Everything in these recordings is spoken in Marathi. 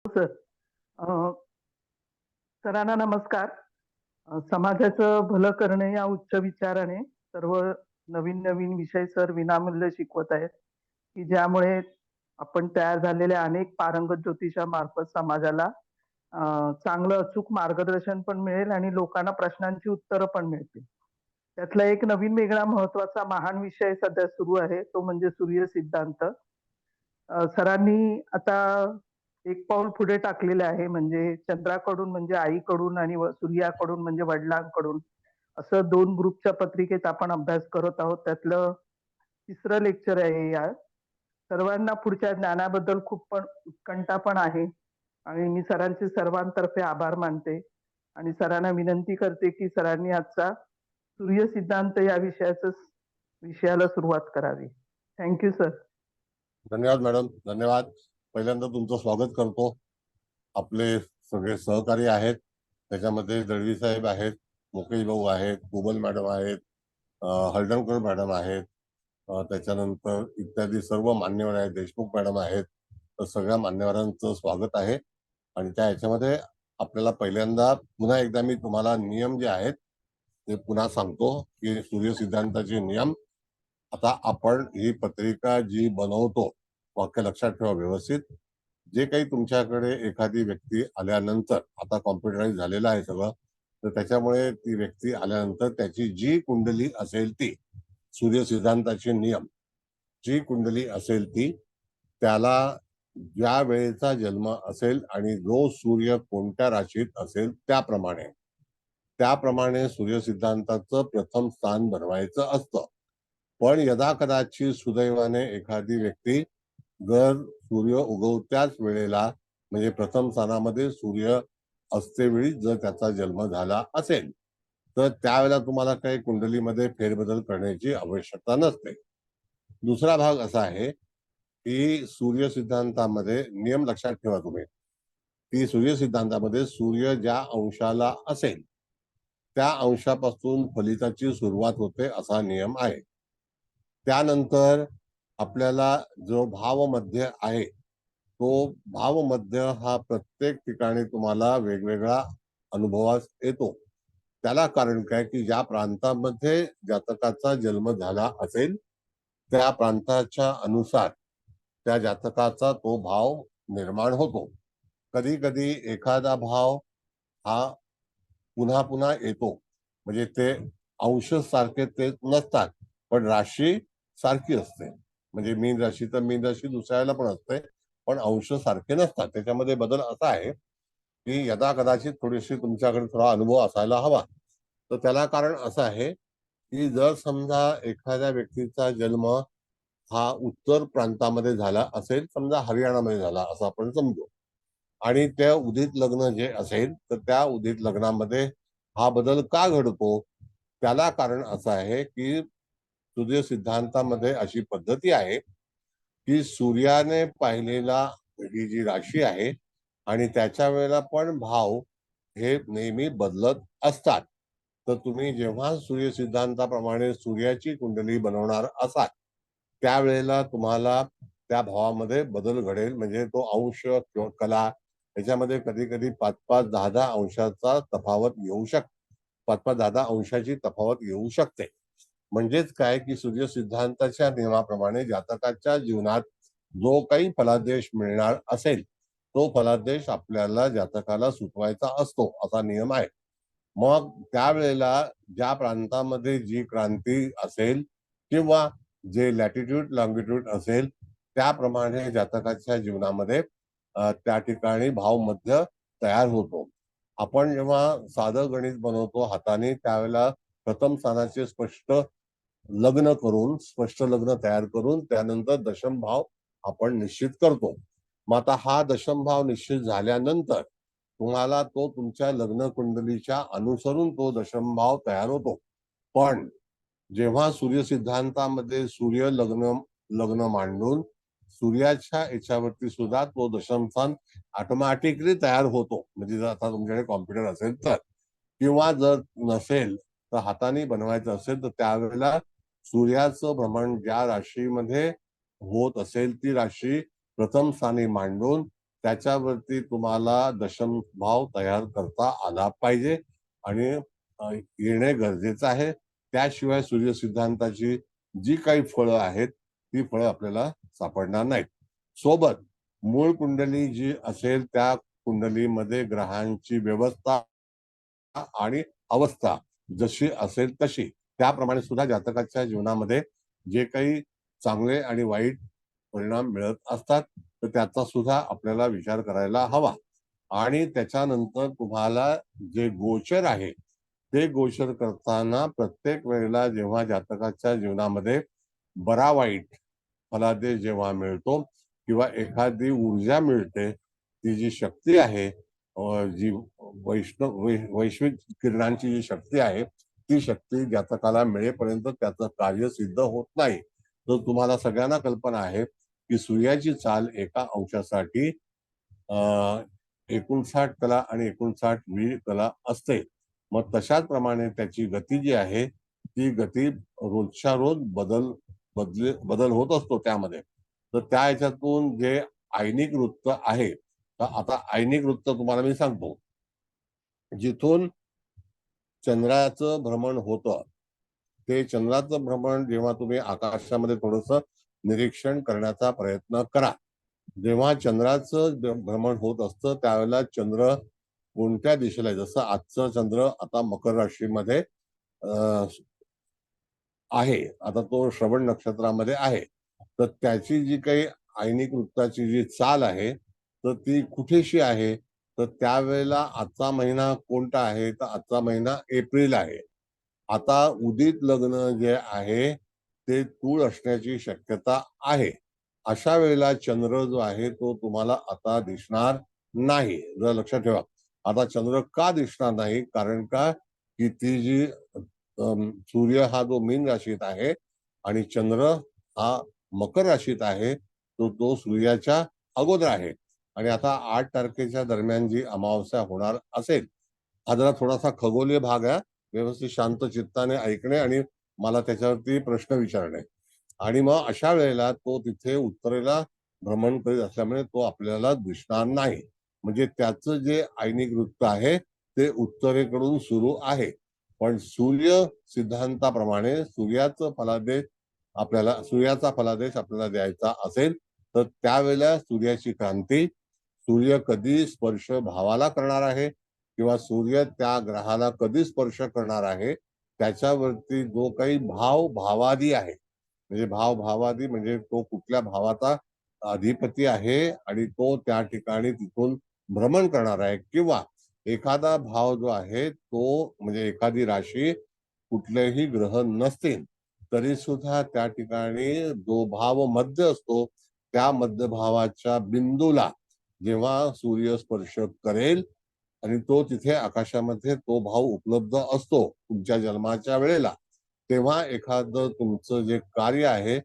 सर. अ, सरांना नमस्कार. समाजाचं भलं करणे या उच्च विचाराने सर्व नवीन-नवीन विषय सर विनामूल्य शिकवत आहेत, की ज्यामुळे आपण तयार झालेल्या अनेक पारंगत ज्योतिषामार्फत समाजाला चांगलं अचूक मार्गदर्शन पण मिळेल आणि लोकांना प्रश्नांची उत्तरं पण मिळतील. त्यातला एक नवीन वेगळा महत्त्वाचा महान विषय सध्या सुरू आहे, तो म्हणजे सूर्य सिद्धांत. सरांनी आता एक पाऊल पुढे टाकलेलं आहे. म्हणजे चंद्राकडून म्हणजे आईकडून आणि सूर्याकडून म्हणजे वडिलांकडून असं 2 ग्रुपच्या पत्रिकेत आपण अभ्यास करत आहोत. त्यातलं 3रं लेक्चर आहे आज. सर्वांना पुढच्या ज्ञानाबद्दल खूप पण उत्कंठा पण आहे आणि मी सरांचे सर्वांतर्फे आभार मानते आणि सरांना विनंती करते, की सरांनी आजचा सूर्य सिद्धांत या विषयाला सुरुवात करावी. Thank sir. धन्यवाद मॅडम, धन्यवाद. पहिल्यांदा तुमचं स्वागत करतो. आपले सगळे सहकारी आहेत, त्याच्यामध्ये दळवी साहेब आहेत, मुकेश भाऊ आहेत, कुबल मॅडम आहेत, हळदणकर मॅडम आहेत, त्याच्यानंतर इत्यादी सर्व मान्यवर आहेत, देशमुख मॅडम आहेत. तर सगळ्या मान्यवरांचं स्वागत आहे. आणि त्या ह्याच्यामध्ये आपल्याला पहिल्यांदा पुन्हा एकदा मी तुम्हाला नियम जे आहेत ते पुन्हा सांगतो की सूर्य सिद्धांताचे नियम. आता आपण ही पत्रिका जी बनवतो, वाक्य लक्षात ठेवा व्यवस्थित. जे काही तुमच्याकडे एखादी व्यक्ती आल्यानंतर, आता कॉम्प्युटराइज झालेलं आहे सगळं, तर त्याच्यामुळे ती व्यक्ती आल्यानंतर त्याची जी कुंडली असेल ती, सूर्य सिद्धांताचे नियम, जी कुंडली असेल ती, त्याला ज्या वेळेचा जन्म असेल आणि जो सूर्य कोणत्या राशीत असेल त्याप्रमाणे सूर्य सिद्धांताचं प्रथम स्थान बनवायचं असतं. पण यदा कदाचित सुदैवाने एखादी व्यक्ती जर सूर्य उगवत्याच वेळेला म्हणजे प्रथम स्थानामध्ये सूर्य असतेवेळी जर त्याचा जन्म झाला असेल, तर त्यावेळेला तुम्हाला काही कुंडलीमध्ये फेरबदल करण्याची आवश्यकता नसते. दुसरा भाग असा आहे की सूर्य सिद्धांतामध्ये नियम लक्षात ठेवा तुम्ही, की सूर्य सिद्धांतामध्ये सूर्य ज्या अंशाला असेल त्या अंशापासून फलिताची सुरुवात होते असा नियम आहे. त्यानंतर आपल्याला जो भावमध्य आहे, तो भावमध्य हा प्रत्येक ठिकाणी तुम्हाला वेगवेगळा अनुभवास येतो. त्याला कारण काय, की ज्या प्रांतामध्ये जातकाचा जन्म झाला असेल त्या प्रांताच्या अनुसार त्या जातकाचा तो भाव निर्माण होतो. कधी कधी एखादा भाव हा पुन्हा पुन्हा येतो, म्हणजे ते अंश सारखे ते नसतात, पण राशी सारखी असते. म्हणजे मीन राशी तर मीन राशी दुसऱ्याला पण असते, पण अंश सारखे नसतात. त्याच्यामध्ये बदल असा आहे की यदा कदाचित थोडीशी तुमच्याकडे थोडा अनुभव असायला हवा. तर त्याला कारण असं आहे की जर समजा एखाद्या व्यक्तीचा जन्म हा उत्तर प्रांतामध्ये झाला असेल, समजा हरियाणामध्ये झाला असं आपण समजू, आणि त्या उदित लग्न जे असेल तर त्या उदित लग्नामध्ये हा बदल का घडतो, त्याला कारण असं आहे की सूर्य सिद्धांतामध्ये अशी पद्धती आहे की सूर्याने पाहिलेला ही जी राशी आहे आणि त्याच्या वेळेला पण भाव हे नेहमी बदलत असतात. तर तुम्ही जेव्हा सूर्य सिद्धांताप्रमाणे सूर्याची कुंडली बनवणार असाल त्यावेळेला तुम्हाला त्या भावामध्ये बदल घडेल. म्हणजे तो अंश किंवा कला याच्यामध्ये कधी कधी 5-5, 10-10 अंशाचा तफावत येऊ शकते. 5-5, 10-10 अंशाची तफावत येऊ शकते. म्हणजेच काय, की सूर्य सिद्धांताच्या नियमाप्रमाणे जातकाच्या जीवनात जो काही फलादेश मिळणार असेल तो फलादेश आपल्याला जातकाला सुचवायचा असतो, असा नियम आहे. मग त्यावेळेला ज्या प्रांतामध्ये जी क्रांती असेल किंवा जे लॅटिट्यूड लॉंगिट्यूड असेल त्याप्रमाणे जातकाच्या जीवनामध्ये त्या ठिकाणी भावमध्य तयार होतो. आपण जेव्हा साधं गणित बनवतो हाताने त्यावेळेला प्रथम स्थानाचे स्पष्ट लग्न तयार करून त्यानंतर दशम भाव आपण निश्चित करतो. मग आता हा दशम भाव निश्चित झाल्यानंतर तुम्हाला तो तुमच्या लग्न कुंडलीच्या अनुसरून तो दशम भाव तयार होतो. पण जेव्हा सूर्य सिद्धांतामध्ये सूर्य लग्न लग्न मांडून सूर्याच्या याच्यावरती सुद्धा तो दशम स्थान ऑटोमॅटिकली तयार होतो. म्हणजे जर आता तुमच्याकडे कॉम्प्युटर असेल तर, किंवा जर नसेल तर हाताने बनवायचं असेल तर त्यावेळेला सूर्याचं भ्रमण ज्या राशीमध्ये होत असेल ती राशी प्रथम स्थानी मांडून त्याच्यावरती तुम्हाला दशम भाव तयार करता आला पाहिजे आणि येणे गरजेचं आहे. त्याशिवाय सूर्य सिद्धांताची जी काही फळं आहेत ती फळं आपल्याला सापडणार नाहीत. सोबत मूळ कुंडली जी असेल त्या कुंडलीमध्ये ग्रहांची व्यवस्था आणि अवस्था जशी असेल तशी त्याप्रमाणे सुद्धा जातकाच्या जीवनामध्ये जे काही चांगले आणि वाईट परिणाम मिळत असतात तर त्याचा सुद्धा आपल्याला विचार करायला हवा. आणि त्याच्यानंतर तुम्हाला जे गोचर आहे ते गोचर करताना प्रत्येक वेळेला जेव्हा जातकाच्या जीवनामध्ये बरा वाईट फलादेश जेव्हा मिळतो किंवा एखादी ऊर्जा मिळते, ती जी शक्ती आहे जी वैश्विक किरणांची जी शक्ती आहे ती शक्ती जातकाला मिळेपर्यंत त्याचं कार्य सिद्ध होत नाही. तर तुम्हाला सगळ्यांना कल्पना आहे की सूर्याची चाल एका अंशासाठी 59 कला आणि 59 वीर कला असते. मग तशाच प्रमाणे त्याची गती जी आहे ती गती रोजच्या रोज बदल होत असतो त्यामध्ये. तर त्या ह्याच्यातून जे आयनिक वृत्त आहे, तर आता आयनिक वृत्त तुम्हाला मी सांगतो. जिथून चंद्राचं भ्रमण होतं, ते चंद्राचं भ्रमण जेव्हा तुम्ही आकाशामध्ये थोडंसं निरीक्षण करण्याचा प्रयत्न करा. जेव्हा चंद्राचं भ्रमण होत असतं त्यावेळेला चंद्र कोणत्या दिशेला आहे, जसं आजचं चंद्र आता मकर राशीमध्ये अ, आहे. आता तो श्रवण नक्षत्रामध्ये आहे. तर त्याची जी काही आयनिक वृत्ताची जी चाल आहे, तर ती कुठेशी आहे? तर त्यावेळेला आजचा महिना कोणता आहे? तर आजचा महिना एप्रिल आहे. आता उदित लग्न जे आहे, ते तूळ असण्याची शक्यता आहे. अशा वेळेला चंद्र जो आहे, तो तुम्हाला आता दिसणार नाही. जर लक्षात ठेवा. आता चंद्र का दिसणार नाही? कारण का, की ती जी सूर्य हा जो मीन राशीत आहे आणि चंद्र हा मकर राशीत आहे, तो सूर्याच्या अगोदर आहे. आणि आता 8 तारखेच्या दरम्यान जी अमावास्या होणार असेल, हा जरा थोडासा खगोलीय भाग आहे. व्यवस्थित शांत चित्ताने ऐकणे आणि मला त्याच्यावरती प्रश्न विचारणे. आणि मग अशा वेळेला तो तिथे उत्तरेला भ्रमण करीत असल्यामुळे तो आपल्याला दिसणार नाही. म्हणजे त्याचं जे आयनिक वृत्त आहे, ते उत्तरेकडून सुरू आहे. पण सूर्य सिद्धांताप्रमाणे सूर्याचा फलादेश आपल्याला द्यायचा असेल, तर त्यावेळेला सूर्याची क्रांती, सूर्य कधी स्पर्श भावाला करणार आहे किंवा सूर्य त्या ग्रहाला कधी स्पर्श करणार आहे, त्याच्यावरती जो काही भावादी आहे, म्हणजे भावादी म्हणजे तो कुठल्या भावाचा अधिपती आहे आणि तो त्या ठिकाणी तिथून भ्रमण करणार आहे किंवा एखादा भाव जो आहे तो म्हणजे एखादी राशी कुठलेही ग्रह नसतील तरी सुद्धा त्या ठिकाणी जो भाव मध्य असतो त्या मध्यभावाच्या बिंदूला जेव्हा सूर्य स्पर्श करेल आणि तो तिथे आकाशामध्ये तो भाव उपलब्ध असतो तुमच्या जन्माच्या वेळेला, तेव्हा एखादं तुमचं जे कार्य आहे,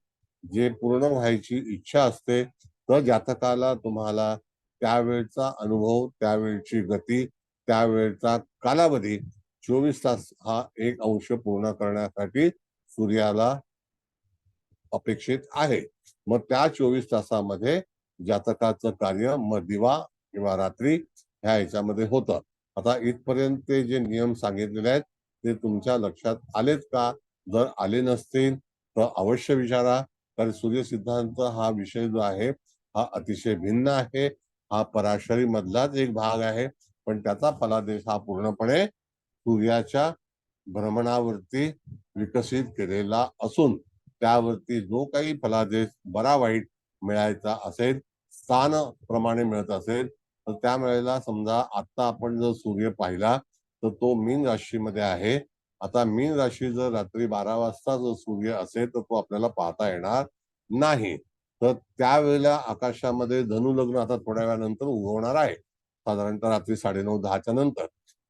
जे पूर्ण व्हायची इच्छा असते, तर जातकाला तुम्हाला त्यावेळचा अनुभव, त्यावेळची गती, त्यावेळचा कालावधी 24 तास हा 1 अंश पूर्ण करण्यासाठी सूर्याला अपेक्षित आहे. मग त्या 24 तासामध्ये जातकाचं कार्य मग दिवा किंवा रात्री ह्या ह्याच्यामध्ये होतं. आता इथपर्यंत जे नियम सांगितलेले आहेत, ते तुमच्या लक्षात आलेत का? जर आले नसतील तर अवश्य विचारा. कारण सूर्य सिद्धांत हा विषय जो आहे, हा अतिशय भिन्न आहे. हा पराशरी मधलाच एक भाग आहे. पण त्याचा फलादेश हा पूर्णपणे सूर्याच्या भ्रमणावरती विकसित केलेला असून त्यावरती जो काही फलादेश बरा वाईट मिळायचा असेल, स्थान प्रमाणे मिळत असेल, तर त्यावेळेला समजा आता आपण जर सूर्य पाहिला तर तो मीन राशीमध्ये आहे. आता मीन राशी जर रात्री 12 वाजता जर सूर्य असेल तर तो आपल्याला पाहता येणार नाही. तर त्यावेळेला आकाशामध्ये धनु लग्न आता थोड्या वेळानंतर उगवणार आहे. साधारणतः रात्री 9:30-10च्या नंतर.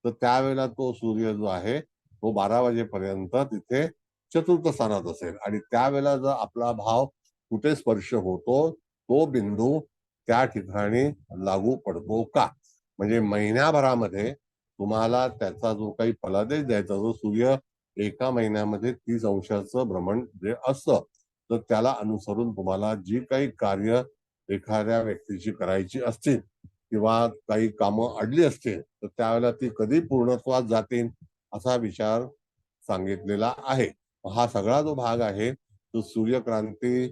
तर त्यावेळेला तो सूर्य जो आहे तो 12 वाजेपर्यंत तिथे चतुर्थ स्थानात असेल आणि त्यावेळेला जर आपला भाव कुठे स्पर्श होतो, तो बिंदू त्या ठिकाणी लागू पडतो का? म्हणजे महिन्याभरामध्ये तुम्हाला त्याचा जो काही फलादेश द्यायचा, जो सूर्य एका महिन्यामध्ये 30 अंशाचं भ्रमण जे असतं, तर त्याला अनुसरून तुम्हाला जी काही कार्य एखाद्या व्यक्तीची करायची असतील किंवा काही कामं अडली असतील तर त्यावेळेला ती कधी पूर्णत्वास जातील असा विचार सांगितलेला आहे. हा सगळा जो भाग आहे तो सूर्यक्रांती,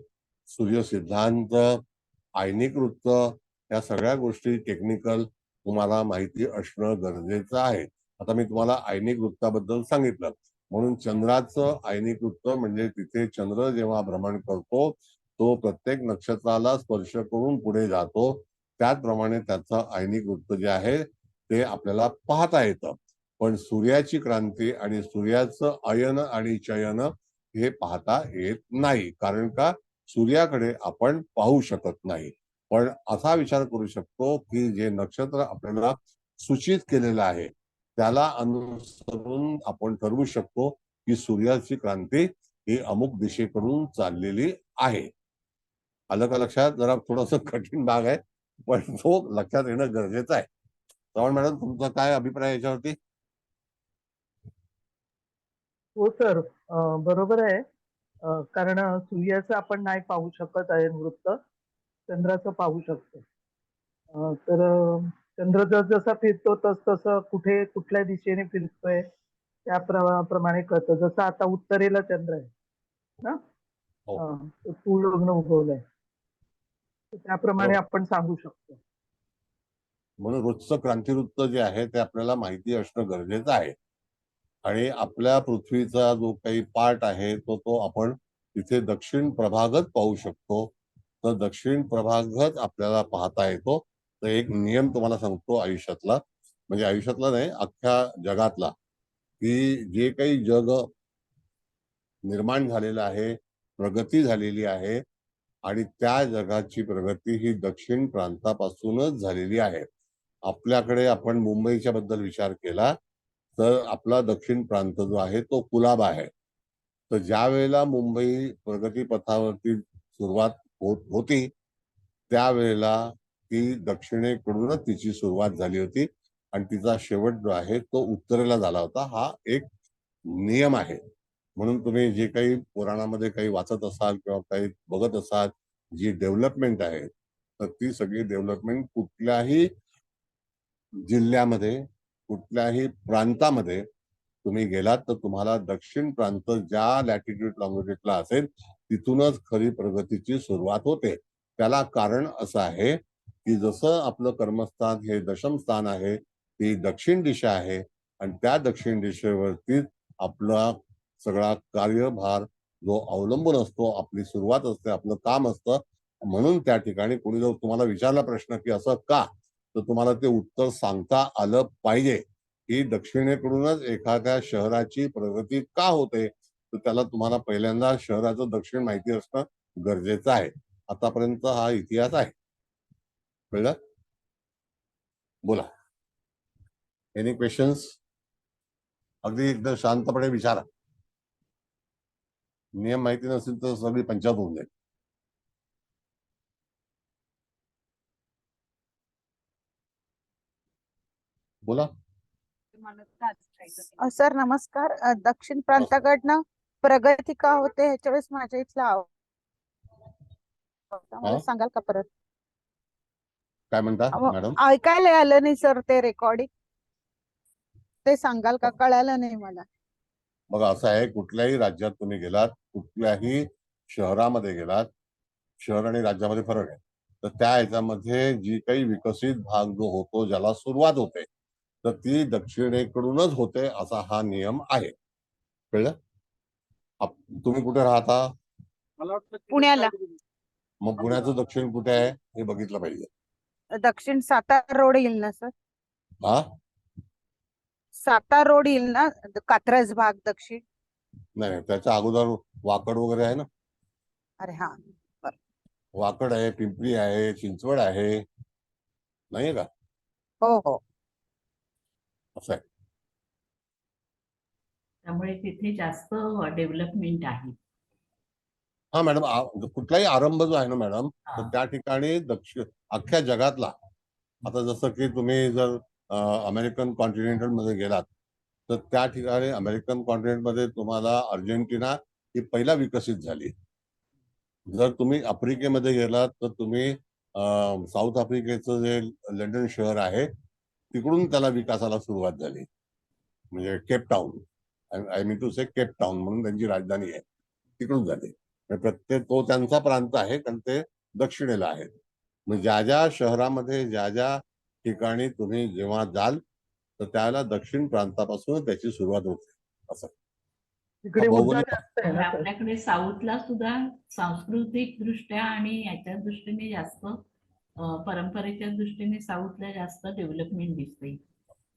सूर्य सिद्धांत, आयनिक वृत्त या सगळ्या गोष्टी टेक्निकल तुम्हाला माहिती असणं गरजेचं आहे. आता मी तुम्हाला आयनिक वृत्ताबद्दल सांगितलं, म्हणून चंद्राचं आयनिक वृत्त म्हणजे तिथे चंद्र जेव्हा भ्रमण करतो तो प्रत्येक नक्षत्राला स्पर्श करून पुढे जातो. त्याचप्रमाणे त्याचं आयनिक वृत्त जे आहे ते आपल्याला पाहता येतं. पण सूर्याची क्रांती आणि सूर्याचं अयन आणि चयन हे पाहता येत नाही. कारण का? सूर्याकडे आपण पाहू शकत नाही. पण असा विचार करू शकतो की जे नक्षत्र आपल्याला सूचित केलेलं आहे त्याला अनुसरून आपण ठरवू शकतो की सूर्याची क्रांती ही अमुक दिशेकडून चाललेली आहे. आलं का लक्षात? जरा थोडंसं कठीण भाग आहे पण तो लक्षात येणं गरजेचं आहे. चव्हाण मॅडम, तुमचा काय अभिप्राय याच्यावरती? हो सर, बरोबर आहे. कारण सूर्याचं आपण नाही पाहू शकत आहे वृत्त, चंद्राचं पाहू शकतो. तर चंद्र जसा फिरतो तसं कुठे कुठल्या दिशेने फिरतोय प्रमाणे कळतं. जसं आता उत्तरेला चंद्र आहे ना, हो. तो पूर्ण उगवलाय, तर त्याप्रमाणे बरोबर. आपण सांगू शकतो. म्हणून रोजचं क्रांतिवृत्त जे आहे ते आपल्याला माहिती असणं गरजेचं आहे. आणि आपल्या पृथ्वीचा जो काही पार्ट आहे तो आपण तिथे दक्षिण प्रभागच पाहू शकतो. तर दक्षिण प्रभागच आपल्याला पाहता येतो. तर एक नियम तुम्हाला सांगतो आयुष्यातला, म्हणजे आयुष्यातला नाही, अख्ख्या जगातला, की जे काही जग निर्माण झालेलं आहे, प्रगती झालेली आहे आणि त्या जगाची प्रगती ही दक्षिण प्रांतापासूनच झालेली आहे. आपल्याकडे आपण मुंबईच्या बद्दल विचार केला तर आपला दक्षिण प्रांत जो आहे तो कुलाबा आहे. तर ज्या वेळेला मुंबई प्रगती पथावरती सुरुवात होत होती त्यावेळेला ती दक्षिणेकडूनच तिची सुरुवात झाली होती आणि तिचा शेवट जो आहे तो उत्तरेला झाला होता. हा एक नियम आहे. म्हणून तुम्ही जे काही पुराणामध्ये काही वाचत असाल किंवा काही बघत असाल, जी डेव्हलपमेंट आहे तर ती सगळी डेव्हलपमेंट कुठल्याही जिल्ह्यामध्ये, कुठल्याही प्रांतामध्ये तुम्ही गेलात तर तुम्हाला दक्षिण प्रांत ज्या लॅटिट्यूड लॉंगिट्यूडला असेल तिथूनच खरी प्रगतीची सुरुवात होते. त्याला कारण असं आहे की जसं आपलं कर्मस्थान हे दशम स्थान आहे, ती दक्षिण दिशा आहे आणि त्या दक्षिण दिशेवरती आपला सगळा कार्यभार जो अवलंबून असतो, आपली सुरुवात असते, आपलं काम असतं. म्हणून त्या ठिकाणी कोणी जर तुम्हाला विचारला प्रश्न की असं का, तर तुम्हाला ते उत्तर सांगता आलं पाहिजे की दक्षिणेकडूनच एखाद्या शहराची प्रगती का होते, तर त्याला तुम्हाला पहिल्यांदा शहराचं दक्षिण माहिती असणं गरजेचं आहे. आतापर्यंत हा इतिहास आहे. कळलं? बोला. Any questions? अगदी एकदम शांतपणे विचारा. नियम माहिती नसेल तर सगळी पंचायत होऊन जाईल. बोला. सर नमस्कार. दक्षिण प्रांताकडनं प्रगती का होते ह्याच्या वेळेस माझ्या इथला मला सांगाल का परत? काय म्हणता मॅडम? ऐकायला आलं नाही सर ते रेकॉर्डिंग, ते सांगाल का? कळालं नाही मला. बघा असं आहे, कुठल्याही राज्यात तुम्ही गेलात, कुठल्याही शहरामध्ये गेलात, शहर आणि राज्यामध्ये फरक आहे. तर त्या ह्याच्यामध्ये जी काही विकसित भाग जो होतो, ज्याला सुरुवात होते, तर ती दक्षिणेकडूनच होते असा हा नियम आहे. कळलं? तुम्ही कुठे राहता? पुण्याला. मग पुण्याचं दक्षिण कुठे आहे हे बघितलं पाहिजे. दक्षिण सातारा रोड येईल ना सर? हा, सातारा रोड येईल ना, कात्रज भाग दक्षिण? नाही, त्याच्या अगोदर वाकड वगैरे आहे ना. अरे हा, वाकड आहे, पिंपरी आहे, चिंचवड आहे, नाहीये का? हो हो. असं आहे. त्यामुळे तिथे जास्त डेव्हलपमेंट आहे. हा मॅडम, कुठलाही आरंभ जो आहे ना मॅडम, तर त्या ठिकाणी अख्ख्या जगातला, आता जसं की तुम्ही जर अमेरिकन कॉन्टिनेंटल मध्ये गेलात तर त्या ठिकाणी अमेरिकन कॉन्टिनेंट मध्ये तुम्हाला अर्जेंटिना ही पहिला विकसित झाली. जर तुम्ही आफ्रिकेमध्ये गेलात तर तुम्ही साऊथ आफ्रिकेचं जे लंडन शहर आहे तिकडून त्याला विकासाला सुरुवात झाली. म्हणजे Cape Town, I mean to say Cape Town म्हणून त्यांची राजधानी आहे, तिकडून झाली. प्रत्येक तो त्यांचा प्रांत आहे कारण ते दक्षिणेला आहेत. म्हणजे ज्या ज्या शहरामध्ये ज्या ज्या ठिकाणी तुम्ही जेव्हा जाल तर त्याला दक्षिण प्रांतापासून त्याची सुरुवात होते. असं तिकडे ऊर्जा भौगोलिक जास्त आहे म्हणजे ना सर. आपल्याकडे साऊथला सुद्धा सांस्कृतिक दृष्ट्या आणि याच्या दृष्टीने जास्त परंपरेच्या दृष्टीने साऊथला जास्त डेव्हलपमेंट दिसते.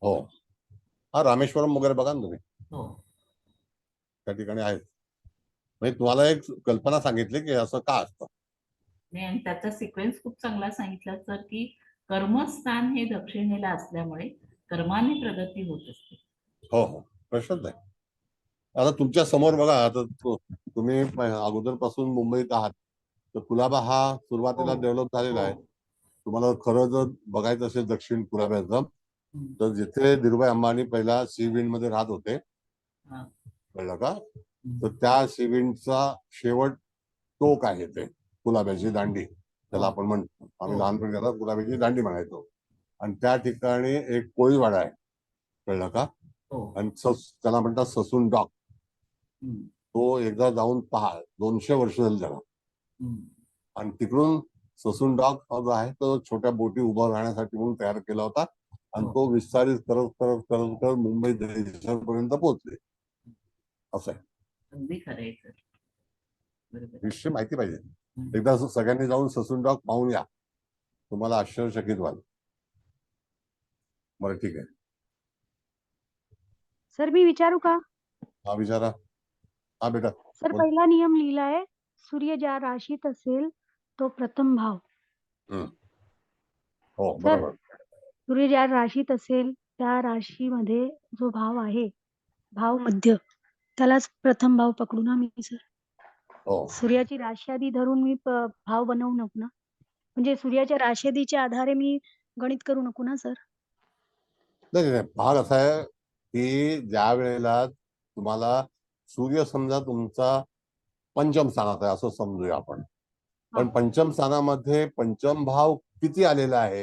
हो, हा रामेश्वरम वगैरे बघा ना तुम्ही, हो, त्या ठिकाणी आहेत. म्हणजे तुम्हाला एक कल्पना सांगितली की असं का असतं. आणि त्याचा सिक्वेन्स खूप चांगला सांगितला सर की कर्मस्थान हे दक्षिणेला असल्यामुळे कर्माने प्रगती होत असते. हो हो, प्रश्नच नाही. आता तुमच्या समोर बघा, आता तुम्ही अगोदरपासून मुंबईत आहात तर कुलाबा हा सुरुवातीला हो. डेव्हलप झालेला आहे. हो. तुम्हाला खरं जर बघायचं असेल दक्षिण कुलाब्याचं हम्म. तर जिथे धीरूभाई अंबानी पहिला सी विंड मध्ये राहत होते, हा. कळलं का, हम्म. तर त्या सी विंडचा शेवट टोक आहे ते कुलाब्याची दांडी, त्याला हो. आपण म्हणतो. आम्ही हो. लहानपणी त्याला कुलाब्याची दांडी म्हणायचो. आणि त्या ठिकाणी एक कोळीवाडा आहे, कळलं का, हो. आणि त्याला म्हणतात ससून डॉक. हम्म. तो एकदा जाऊन पहा, 200 वर्ष झाली त्याला. हम्म. आणि तिकडून ससून डॉक जो आहे तो छोट्या बोटी उभा राहण्यासाठी म्हणून तयार केला होता. आणि हो. तो विस्तारित करत करत करत करत मुंबई दहिसरपर्यंत पोहोचले. असं आहे. अगदी खरं आहे सर. बरोबर. विषय माहिती पाहिजे. हम्म. एकदा सगळ्यांनी जाऊन ससून डॉक पाहून या, तुम्हाला आश्चर्यचकित व्हाल. बरं ठीक आहे, सर मी विचारू का? हा विचारा. हा बेटा सर बोल. पहिला नियम लिहिलाय, सूर्य ज्या राशीत असेल तो प्रथम भाव. हो सर बरोबर. सूर्य ज्या राशीत असेल त्या राशीमध्ये जो भाव आहे, भाव मध्य, त्यालाच प्रथम भाव पकडू ना मी सर? हो सूर्याची राशी आधी धरून मी भाव बनवू नको ना? म्हणजे सूर्याच्या राशीच्या आधारे मी गणित करू नको ना सर? नाही नाही, भाग असा आहे की ज्या वेळेला तुम्हाला सूर्य समजा तुमचा पंचम स्थानात आहे असं समजूया आपण, पण पंचम स्थानामध्ये पंचम भाव किती आलेला आहे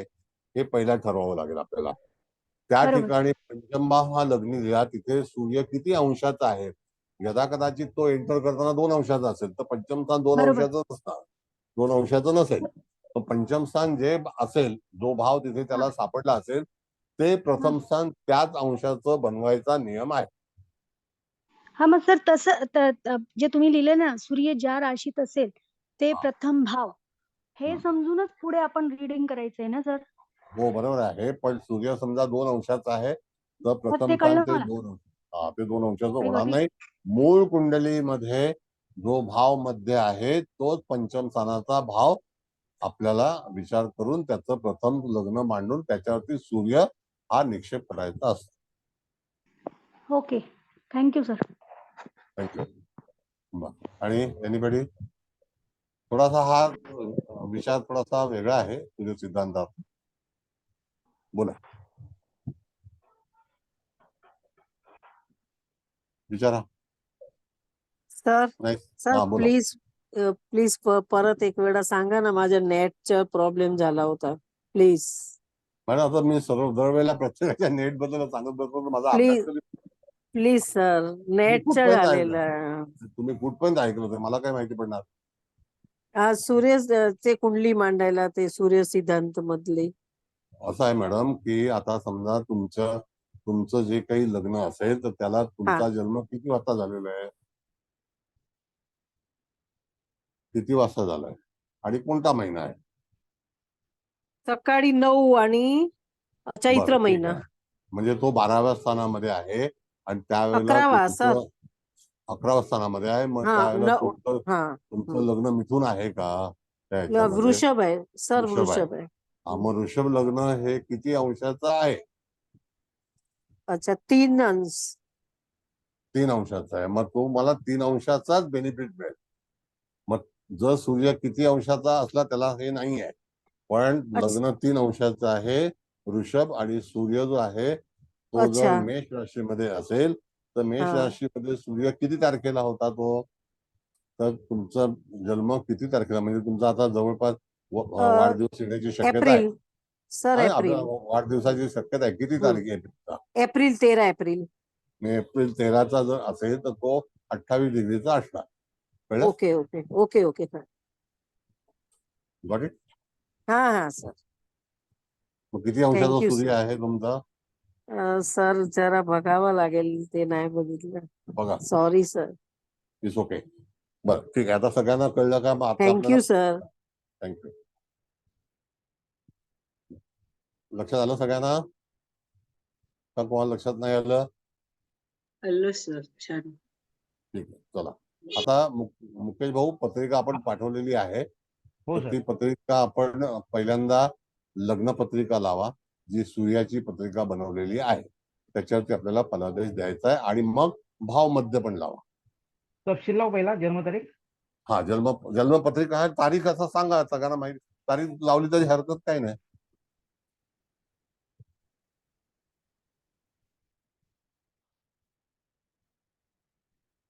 हे पहिला ठरवावं लागेल आपल्याला. त्या बरोबर. ठिकाणी पंचम भाव हा लग्नी दिला, तिथे सूर्य किती अंशाचा आहे, यदा कदाचित तो एंटर करताना 2 अंशाचा असेल तर पंचम स्थान 2 बरोबर. अंशाचं नसणार, 2 अंशाचं नसेल. तर पंचम स्थान जे असेल, जो भाव तिथे त्याला सापडला असेल ते प्रथम स्थान त्याच अंशाचं बनवायचा नियम आहे. हा मग सर तसं जे तुम्ही लिहिले ना, सूर्य ज्या राशीत असेल ते प्रथम भाव, हे समजूनच पुढे आपण रीडिंग करायचंय ना सर? हो बरोबर आहे, पण सूर्य समजा 2 अंशाचा आहे तर प्रथम ते स्थान कळलं ते मला. 2 ते 2 अंशाचं आणि होणार वडील नाही. मूळ कुंडलीमध्ये जो भाव मध्ये आहे तोच पंचम स्थानाचा भाव आपल्याला विचार करून त्याचं प्रथम लग्न मांडून त्याच्यावरती सूर्य हा निक्षेप करायचा असतो. Okay, thank you sir. थँक्यू. आणि एनिबडी, थोडासा हा विचार थोडासा वेगळा आहे सूर्य सिद्धांतात. बोला, विचारा. सर नाही, सर हा बोला. प्लीज प्लीज परत एक वेळा सांगा ना, माझ्या नेटचा प्रॉब्लेम झाला होता, प्लीज. मॅडम आता मी सर्व दरवेळेला प्रत्येकाच्या नेट बद्दल सांगत बसतो, माझा अभ्यास प्लीज प्लीज सर, नेटचं कुठपर्यंत झालेलं ऐकलं तुम्ही, कुठपर्यंत ऐकलं होतं मला काय माहिती पडणार. आज सूर्य ते कुंडली मांडायला, ते सूर्य सिद्धांत मधले. असं आहे मॅडम की आता समजा तुमचं जे काही लग्न असेल तर त्याला तुमचा जन्म किती वाजता झालेला आहे, किती वाजता झालाय आणि कोणता महिना आहे. सकाळी 9 आणि चैत्र बरं ठीक महिना. आहे, म्हणजे तो 12व्या स्थानामध्ये आहे आणि त्यावेळेला 11वा सर. तुमचं 11व्या स्थानामध्ये आहे. मग हा त्यावेळेला तुमचं हा लग्न मिथून आहे का त्या ह्याच्यामध्ये? वृषभ आहे सर, वृषभ आहे. वृषभ आहे. मग वृषभ लग्न हे किती अंशाचं आहे? अच्छा, 3 अंश. 3 अंशाचा आहे. मग तो मला 3 अंशाचाच बेनिफिट मिळेल. मग जर सूर्य किती अंशाचा असला त्याला हे नाही आहे, पण लग्न 3 अंशाचं आहे वृषभ, आणि सूर्य जो आहे तो जर अच्छा. मेष राशीमध्ये असेल तर मेष हा. राशीमध्ये सूर्य किती तारखेला होता तो, तर तुमचा जन्म किती तारखेला, म्हणजे तुमचा आता जवळपास वाढदिवस येण्याची शक्यता आहे? एप्रिल सर, आणि आपल्या एप्रिल वाढदिवसाची शक्यता आहे. किती तारीख आहे तुमचा? April 13 April. एप्रिल 13चा जर असेल तर तो 28 डिग्रीचा असणार. कळलं? Okay okay okay okay sir. Got it? हा सर. मग किती अंशाचा Thank you, सूर्य sir. आहे तुमचा? सर जरा बघावं लागेल, ते नाही बघितलं. बघा. Sorry sir. It's okay. बरं ठीक आहे. आता सगळ्यांना कळलं का? मग आता थँक्यू सर. थँक्यू. लक्षात आलं सगळ्यांना का कोणाला लक्षात नाही आलं? आलं सर, छान. ठीक आहे. चला आता मुकेश भाऊ, पत्रिका आपण पाठवलेली आहे. हो तर सर. ती पत्रिका आपण पहिल्यांदा लग्न पत्रिका लावा, जी सूर्याची पत्रिका बनवलेली आहे. त्याच्यावरती आपल्याला फलादेश द्यायचा आहे आणि मग भाव मध्य पण लावा. तपशील लाव पहिला, जन्मतारीख. हा, जन्मपत्रिका आहे. तारीख असं सांगा, सगळ्यांना माहिती. तारीख लावली तरी हरकत काही नाही.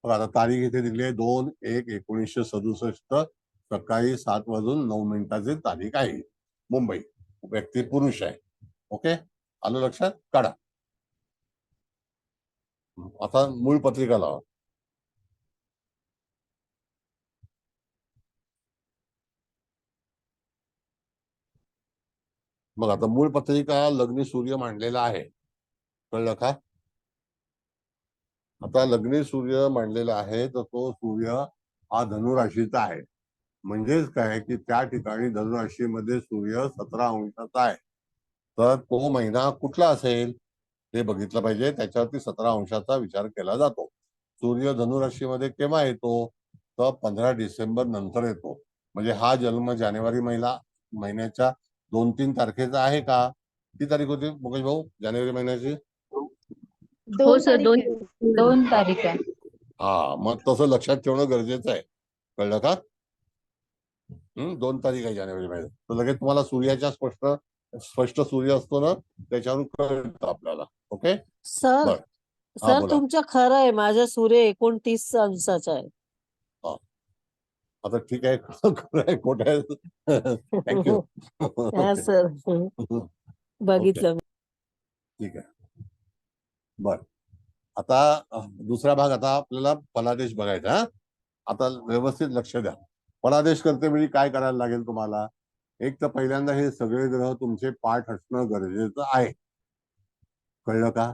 आता तारीख इथे दिली आहे 2/1/1967 सकाळी 7:09 तारीख आहे. मुंबई. व्यक्ती पुरुष आहे. ओके, आलं लक्षात? काढा. आता मूळ पत्रिका लावा. मग आता मूळ पत्रिका लग्नी सूर्य मांडलेला आहे. कळलं का? आता लग्नी सूर्य मांडलेला आहे तर तो सूर्य हा धनुराशीचा आहे. म्हणजेच काय की त्या ठिकाणी धनुराशीमध्ये सूर्य 17 अंशाचा आहे. तर तो महिना कुठला असेल हे बघितलं पाहिजे. त्याच्यावरती 17 अंशाचा विचार केला जातो. सूर्य धनुराशीमध्ये केव्हा येतो? तर 15 डिसेंबर नंतर येतो. म्हणजे हा जन्म जानेवारी महिन्याच्या 2-3 तारखेचा आहे का? किती तारीख होती मुकेश भाऊ जानेवारी महिन्याची? हो सर, 2 तारीख आहे. हा, मग तसं लक्षात ठेवणं गरजेचं आहे. कळलं का? 2 तारीख आहे जानेवारी महिन्यात. तर लगेच तुम्हाला सूर्याच्या स्पष्ट सूर्य असतो ना, त्याच्यावरून कळतं आपल्याला. ओके सर, बर. हा, सर बोला. तुमचं खरं आहे, माझं सूर्य 29 अंशाचा आहे. आता ठीक आहे. खरं आहे खोटं आहे? थँक्यू. हा सर, बघितलं. ठीक आहे. बर. आता दुसरा भाग, आता आपल्याला फलादेश बघायचा. आता व्यवस्थित लक्ष द्या. फलादेश करते वेळी काय करायला लागेल तुम्हाला? एक तर पहिल्यांदा हे सगळे ग्रह तुमचे पाठ असणं गरजेचं आहे. कळलं का?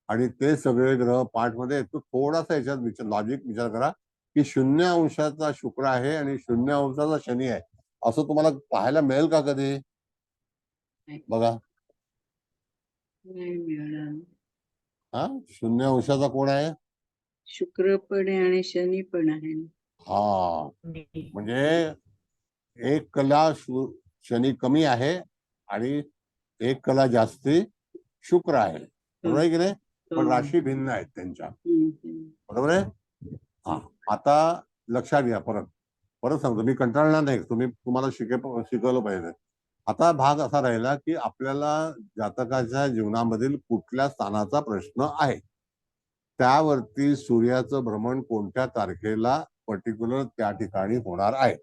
आणि ते सगळे ग्रह पाठ मध्ये येतो. थोडासा याच्यात लॉजिक विचार करा की 0 अंशाचा शुक्र आहे आणि 0 अंशाचा शनी आहे. असं तुम्हाला पाहायला मिळेल का कधी? बघा. नाही मिळालं. हा, 0 अंशाचा कोण आहे? शुक्र पण आहे आणि शनी पण आहे. हा, म्हणजे एक कला शनी कमी आहे आणि एक कला जास्ती शुक्र आहे. बरोबर आहे की नाही? पण राशी भिन्न आहेत त्यांच्या. बरोबर आहे? हा, आता लक्षात घ्या. परत सांगतो, मी कंटाळणार नाही. तुम्हाला शिकवलं पाहिजे. आता भाग असा राहिला की आपल्याला जातकाच्या जीवनामधील कुठल्या स्थानाचा प्रश्न आहे, त्यावरती सूर्याचं भ्रमण कोणत्या तारखेला पर्टिक्युलर त्या ठिकाणी होणार आहे.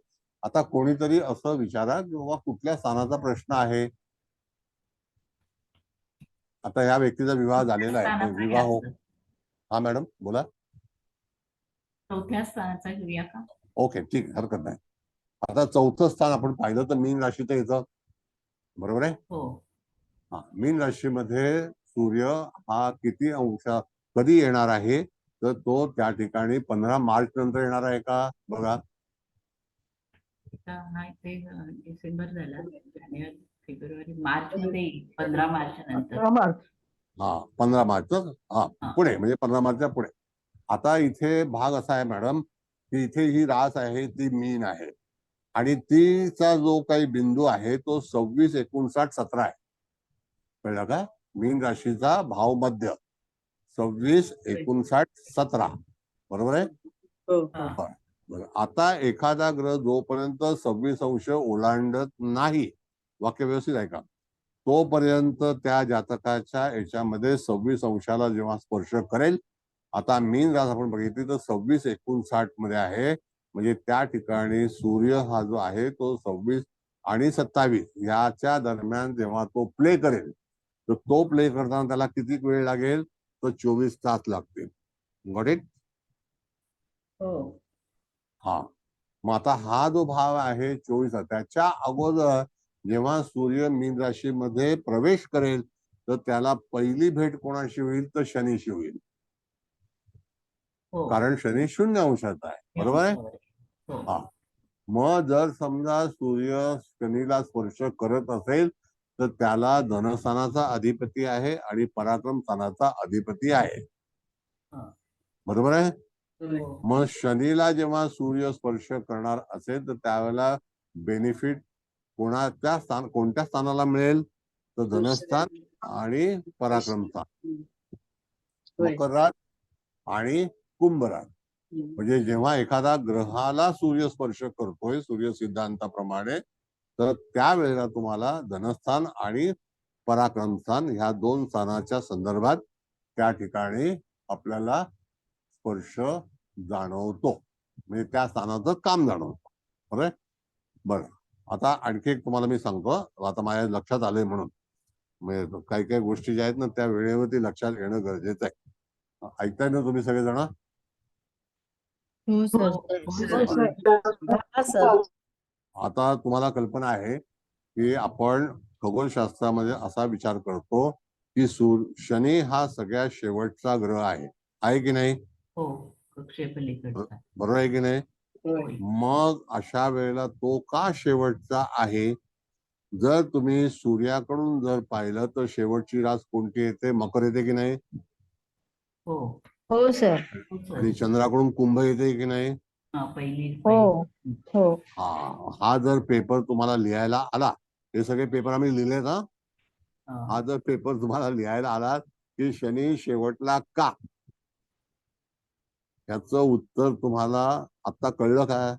आता कोणीतरी असं विचारा किंवा कुठल्या स्थानाचा प्रश्न आहे. आता या व्यक्तीचा विवाह झालेला आहे. विवाह हो. हा मॅडम बोला. चौथ्या स्थानाचा घेऊया का? ओके, ठीक, हरकत नाही. आता चौथं स्थान आपण पाहिलं तर मीन राशीचं येतं. बरोबर आहे? हो. हा, मीन राशीमध्ये सूर्य हा किती कधी येणार आहे? तर तो त्या ठिकाणी 15 मार्च नंतर येणार आहे का? बघा. नाही, ते डिसेंबर झाला. जानेवारी, फेब्रुवारी, मार्च मध्ये येईल. 15 मार्च नंतर. 15 मार्च. हा, 15 मार्च. हा, पुढे म्हणजे 15 मार्चच्या पुढे. आता इथे भाग असा आहे मॅडम की इथे ही रास आहे ती मीन आहे आणि तिचा जो काही बिंदू आहे तो 26, 59, 17 आहे. कळलं का? मीन राशीचा भाव मध्य 26, 59, 17. बरोबर आहे? बरं. आता एखादा ग्रह जोपर्यंत 26 अंश ओलांडत नाही, वाक्य व्यवस्थित आहे का, तोपर्यंत त्या जातकाच्या याच्यामध्ये 26 अंशाला जेव्हा स्पर्श करेल, आता मीन रास आपण बघितली तर 26, 59 मध्ये आहे. म्हणजे त्या ठिकाणी सूर्य हा जो आहे तो 26 आणि 27 याच्या दरम्यान जेव्हा तो प्ले करेल तर तो प्ले करताना त्याला किती वेळ लागेल, तर 24 तास लागतील. Got it? हो. हा. मग आता हा जो भाव आहे 24 त्याच्या अगोदर जेव्हा सूर्य मीन राशीमध्ये प्रवेश करेल तर त्याला पहिली भेट कोणाशी होईल, तर शनीशी होईल. हो. कारण शनी 0 अंशात आहे. बरोबर आहे? हो. हा. मग जर समजा सूर्य शनीला स्पर्श करत असेल तर त्याला धनस्थानाचा अधिपती आहे आणि पराक्रम स्थानाचा अधिपती आहे. हा. बरोबर आहे? होय. हो. मग शनीला जेव्हा सूर्य स्पर्श करणार असेल तर त्यावेळेला बेनिफिट कोणत्या स्थानाला मिळेल, तर धनस्थान आणि पराक्रम स्थान, हम्म. होय. मकर रास आणि कुंभ रास. हम्म. म्हणजे जेव्हा एखादा ग्रहाला सूर्य स्पर्श करतोय सूर्य सिद्धांताप्रमाणे, तर त्यावेळेला तुम्हाला धनस्थान आणि पराक्रम स्थान ह्या 2 स्थानाच्या संदर्भात त्या ठिकाणी आपल्याला स्पर्श जाणवतो, म्हणजे त्या स्थानाचं काम जाणवतो. बरोबर. बरं, आता आणखी एक तुम्हाला मी सांगतो, आता माझ्या लक्षात आलंय म्हणून. म्हणजे काही काही गोष्टी ज्या आहेत ना त्या वेळेवरती लक्षात येणं गरजेचं आहे. ऐकताय ना तुम्ही सगळेजण? हो सर. हा सर. आता तुम्हाला कल्पना आहे की आपण खगोलशास्त्रामध्ये असा विचार करतो की शनी हा सगळ्यात शेवटचा ग्रह आहे की नाही? हो. कक्षेपलीकडचा. बरोबर आहे की नाही? होय. मग अशा वेळेला तो का शेवटचा आहे? जर तुम्ही सूर्याकडून जर पाहिलं तर शेवटची रास कोणती येते? मकर येते की नाही? हो. हो सर. आणि चंद्राकडून कुंभ येते की नाही? हा, पहिली. हो. हो. हा जर पेपर तुम्हाला लिहायला आला, हे सगळे पेपर आम्ही लिहिले ना, हा जर पेपर तुम्हाला लिहायला आला की शनी शेवटला का, याचं उत्तर तुम्हाला आता कळलं काय?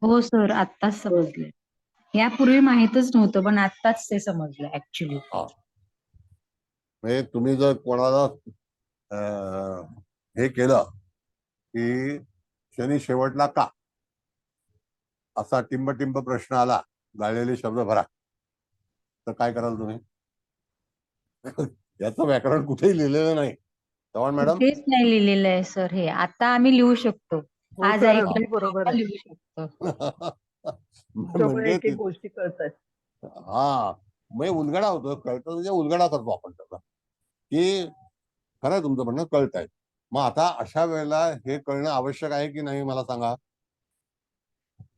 हो सर, आत्ताच समजले. यापूर्वी माहीतच नव्हतं, पण आत्ताच ते समजलं ऍक्च्युली. म्हणजे तुम्ही जर कोणाला हे केलं की शनी शेवटला का, असा टिंब प्रश्न आला, गाळलेले शब्द भरा, तर काय कराल तुम्ही? याचं व्याकरण कुठेही लिहिलेलं नाही. चव्हाण मॅडम? कुठेच नाही लिहिलेलं आहे सर हे. आता आम्ही लिहू शकतो. हो आज सर, ऐकलं अगदी बरोबर आहे. लिहू शकतो. तुमच्यामुळे म्हणजे एक एक गोष्टी कळतायत. हा, म्हणजे उलगडा होतो. कळतं म्हणजे उलगडा करतो आपण त्याचा, की खरं तुमचं म्हणणं कळतंय. मग आता अशा वेळेला हे कळणं आवश्यक आहे की नाही, मला सांगा.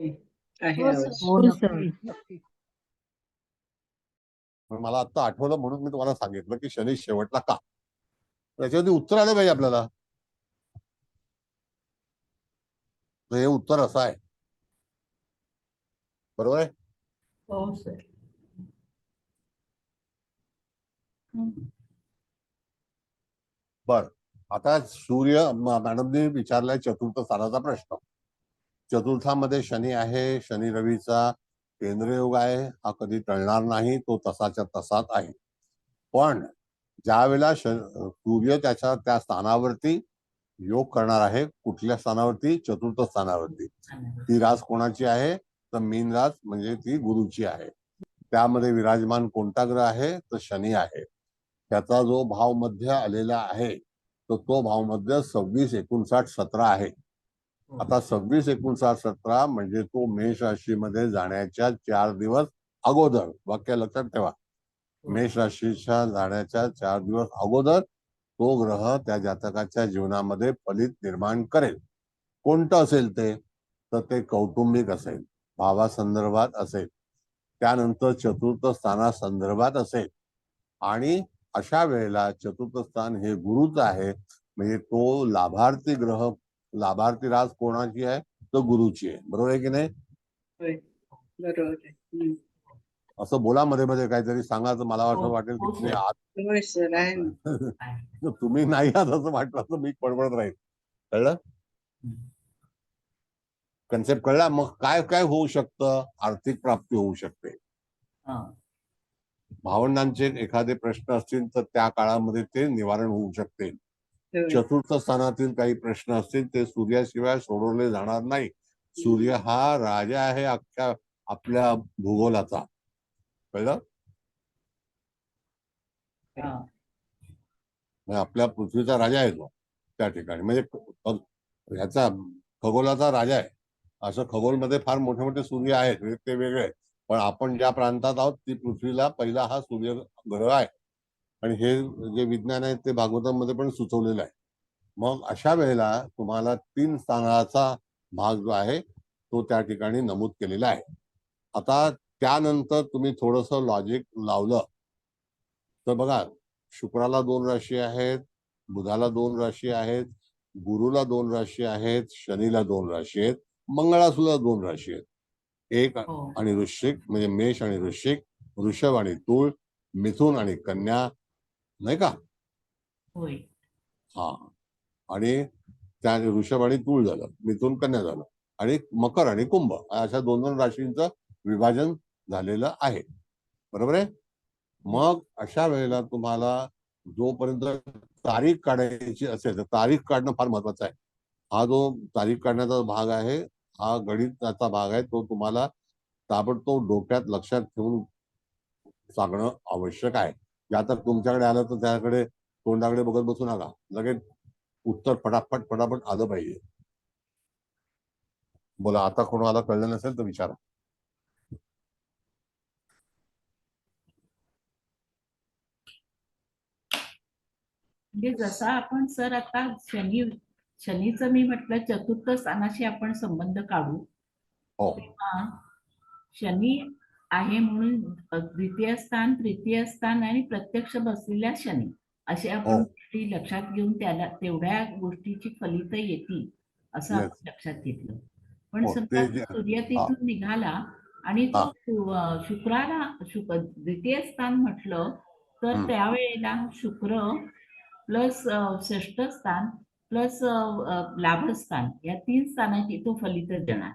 आहे हो आवश्यक. सर. हो सर. नक्की. मला आता आठवलं म्हणून मी तुम्हाला सांगितलं की शनी शेवटला का. त्याच्यावरती उत्तर आलं पाहिजे आपल्याला. तर हे उत्तर असं आहे. बरोबर आहे? हो सर. बर, आता सूर्य मॅडमने विचारलाय चतुर्थ स्थानाचा प्रश्न. चतुर्थामध्ये शनी आहे, शनी रवीचा केंद्र योग आहे, हा कधी टळणार नाही, तो तसाच्या तसाच आहे. पण ज्या वेळेला सूर्य त्याच्या त्या स्थानावरती योग करणार आहे, कुठल्या स्थानावरती? चतुर्थ स्थानावरती. ती रास कोणाची आहे? तर मीन रास, म्हणजे ती गुरुची आहे. त्यामध्ये विराजमान कोणता ग्रह आहे? तर शनी आहे. त्याचा जो भाव मध्य आलेला आहे तर तो भाव मध्य 26, 59, 17 आहे. आता 26, 59, 17 म्हणजे तो मेष राशीमध्ये जाण्याच्या 4 दिवस अगोदर, वाक्य लक्षात ठेवा, मेष राशीच्या जाण्याच्या 4 दिवस अगोदर तो ग्रह त्या जातकाच्या जीवनामध्ये फलित निर्माण करेल. कोणतं असेल ते? तर ते कौटुंबिक असेल, भावासंदर्भात असेल, त्यानंतर चतुर्थ स्थानासंदर्भात असेल. आणि अशा वेळेला चतुर्थ स्थान हे गुरुच आहे, म्हणजे तो लाभार्थी ग्रह, लाभार्थी रास कोणाची आहे? तर गुरुची आहे. बरोबर आहे की नाही? होय. बरोबर आहे. हम्म. असं बोला, मध्ये मध्ये काहीतरी सांगा, तर मला असं वाटेल की हो, तुम्ही सर. आत. होय सर, आहे ना. तुम्ही नाही आहात असं वाटलं तर मी बडबडत राहील. कळलं? कन्सेप्ट कळला? मग काय काय होऊ शकतं? आर्थिक प्राप्ती होऊ शकते. भावंडांचे एखादे प्रश्न असतील तर त्या काळामध्ये ते निवारण होऊ शकते. होय. चतुर्थ स्थानातील काही प्रश्न असतील ते सूर्याशिवाय सोडवले जाणार नाही. सूर्य हा राजा आहे अख्ख्या आपल्या भूगोलाचा, कळलं? हा. म्हणजे आपल्या पृथ्वीचा राजा आहे तो त्या ठिकाणी, म्हणजे ह्याचा खगोलाचा राजा आहे. असं खगोलमध्ये फार मोठे मोठे सूर्य आहेत, ते वेगळे आहेत. पण आपण ज्या प्रांतात आहोत ती पृथ्वीला पहिला हा सूर्य ग्रह आहे. आणि हे जे विज्ञान आहे ते भागवतामध्ये पण सुचवलेलं आहे. मग अशा वेळेला तुम्हाला 3 स्थानाचा भाग जो आहे तो त्या ठिकाणी नमूद केलेला आहे. आता त्यानंतर तुम्ही थोडस लॉजिक लावलं तर बघा, शुक्राला 2 राशी आहेत, बुधाला 2 राशी आहेत, गुरुला 2 राशी आहेत, शनीला 2 राशी आहेत, मंगळाला सुद्धा 2 राशी आहेत. एक हो. आणि वृश्चिक म्हणजे मेष आणि वृश्चिक, वृषभ आणि तूळ, मिथुन आणि कन्या, नाही का? होय. हा. आणि त्या वृषभ आणि तूळ झालं, मिथुन कन्या झालं, आणि मकर आणि कुंभ अशा 2 राशींचं विभाजन झालेलं आहे. बरोबर आहे? मग अशा वेळेला तुम्हाला जोपर्यंत तारीख काढायची असेल तर तारीख काढणं फार महत्वाचं आहे. हा जो तारीख काढण्याचा भाग आहे, हा गणिताचा भाग आहे, तो तुम्हाला ताबडतोब डोक्यात लक्षात ठेवून सांगणं आवश्यक आहे. या तर तुमच्याकडे आलं तर त्याकडे तोंडाकडे बघत बसू नका, लगेच उत्तर फटाफट आलं पाहिजे. बोला, आता कोणाला कळलं नसेल तर विचारा. म्हणजे जसा आपण सर आता शनीचं मी म्हटलं चतुर्थ स्थानाशी आपण संबंध काढू, हो, तेव्हा शनी आहे म्हणून द्वितीय स्थान, तृतीय स्थान आणि प्रत्यक्ष बसलेल्या शनी असे आपण हो. गोष्टी लक्षात घेऊन त्याला तेवढ्या गोष्टीची फलित येतील असं Yes. आपण लक्षात घेतलं. पण हो, समजा ते सूर्य हा. तिथून निघाला आणि तो द्वितीय स्थान म्हटलं तर हम्म. त्यावेळेला शुक्र प्लस षष्ठ स्थान प्लस लाभस्थान या 3 स्थानाची तो फलित देणार.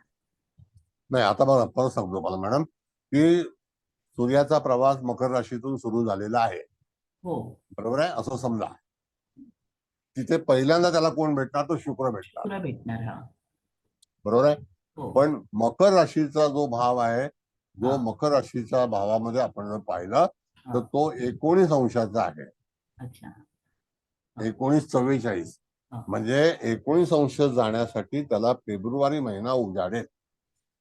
नाही, आता बघा, परत सांगतो मला मॅडम की सूर्याचा प्रवास मकर राशीतून सुरू झालेला आहे. हो. बरोबर आहे, असं समजा. तिथे पहिल्यांदा त्याला कोण भेटणार? तो शुक्र भेटणार. शुक्र भेटणार. हा. बरोबर आहे. हो. पण मकर राशीचा जो भाव आहे, जो हा. मकर राशीच्या भावामध्ये आपण जर पाहिलं तर हा. तो 19 अंशाचा आहे. अच्छा. 1944. हा. म्हणजे 19 अंश जाण्यासाठी त्याला फेब्रुवारी महिना उजाडेल.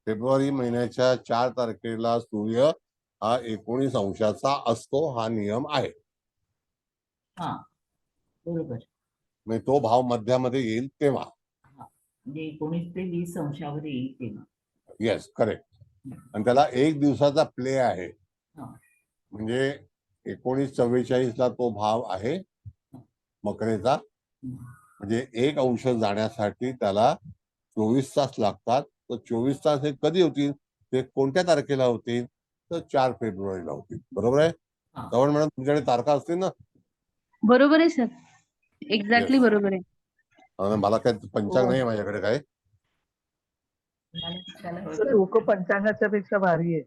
फेब्रुवारी महिन्याच्या 4 तारखेला सूर्य हा 19 अंशाचा असतो, हा नियम आहे. हा. बरोबर. म्हणजे तो भाव मध्यामध्ये येईल तेव्हा. म्हणजे 19 ते 20 अंशावर येईल तेव्हा. Yes, correct. आणि त्याला 1 दिवसाचा प्ले आहे. हा. म्हणजे 1944 ला तो भाव आहे मकरेचा. म्हणजे 1 अंश जाण्यासाठी त्याला 24 तास लागतात. तर 24 तास हे कधी होतील? ते कोणत्या तारखेला होतील? तर 4 फेब्रुवारीला होतील. बरोबर आहे? हा. श्रवण मॅडम, तुमच्याकडे तारखा असतील ना? बरोबर आहे सर, एक्झॅक्टली Yes. बरोबर आहे. मला काय पंचांग नाही आहे माझ्याकडे काय. मला विचारायला हवं. तर लोक पंचांगाच्या पेक्षा भारी आहे.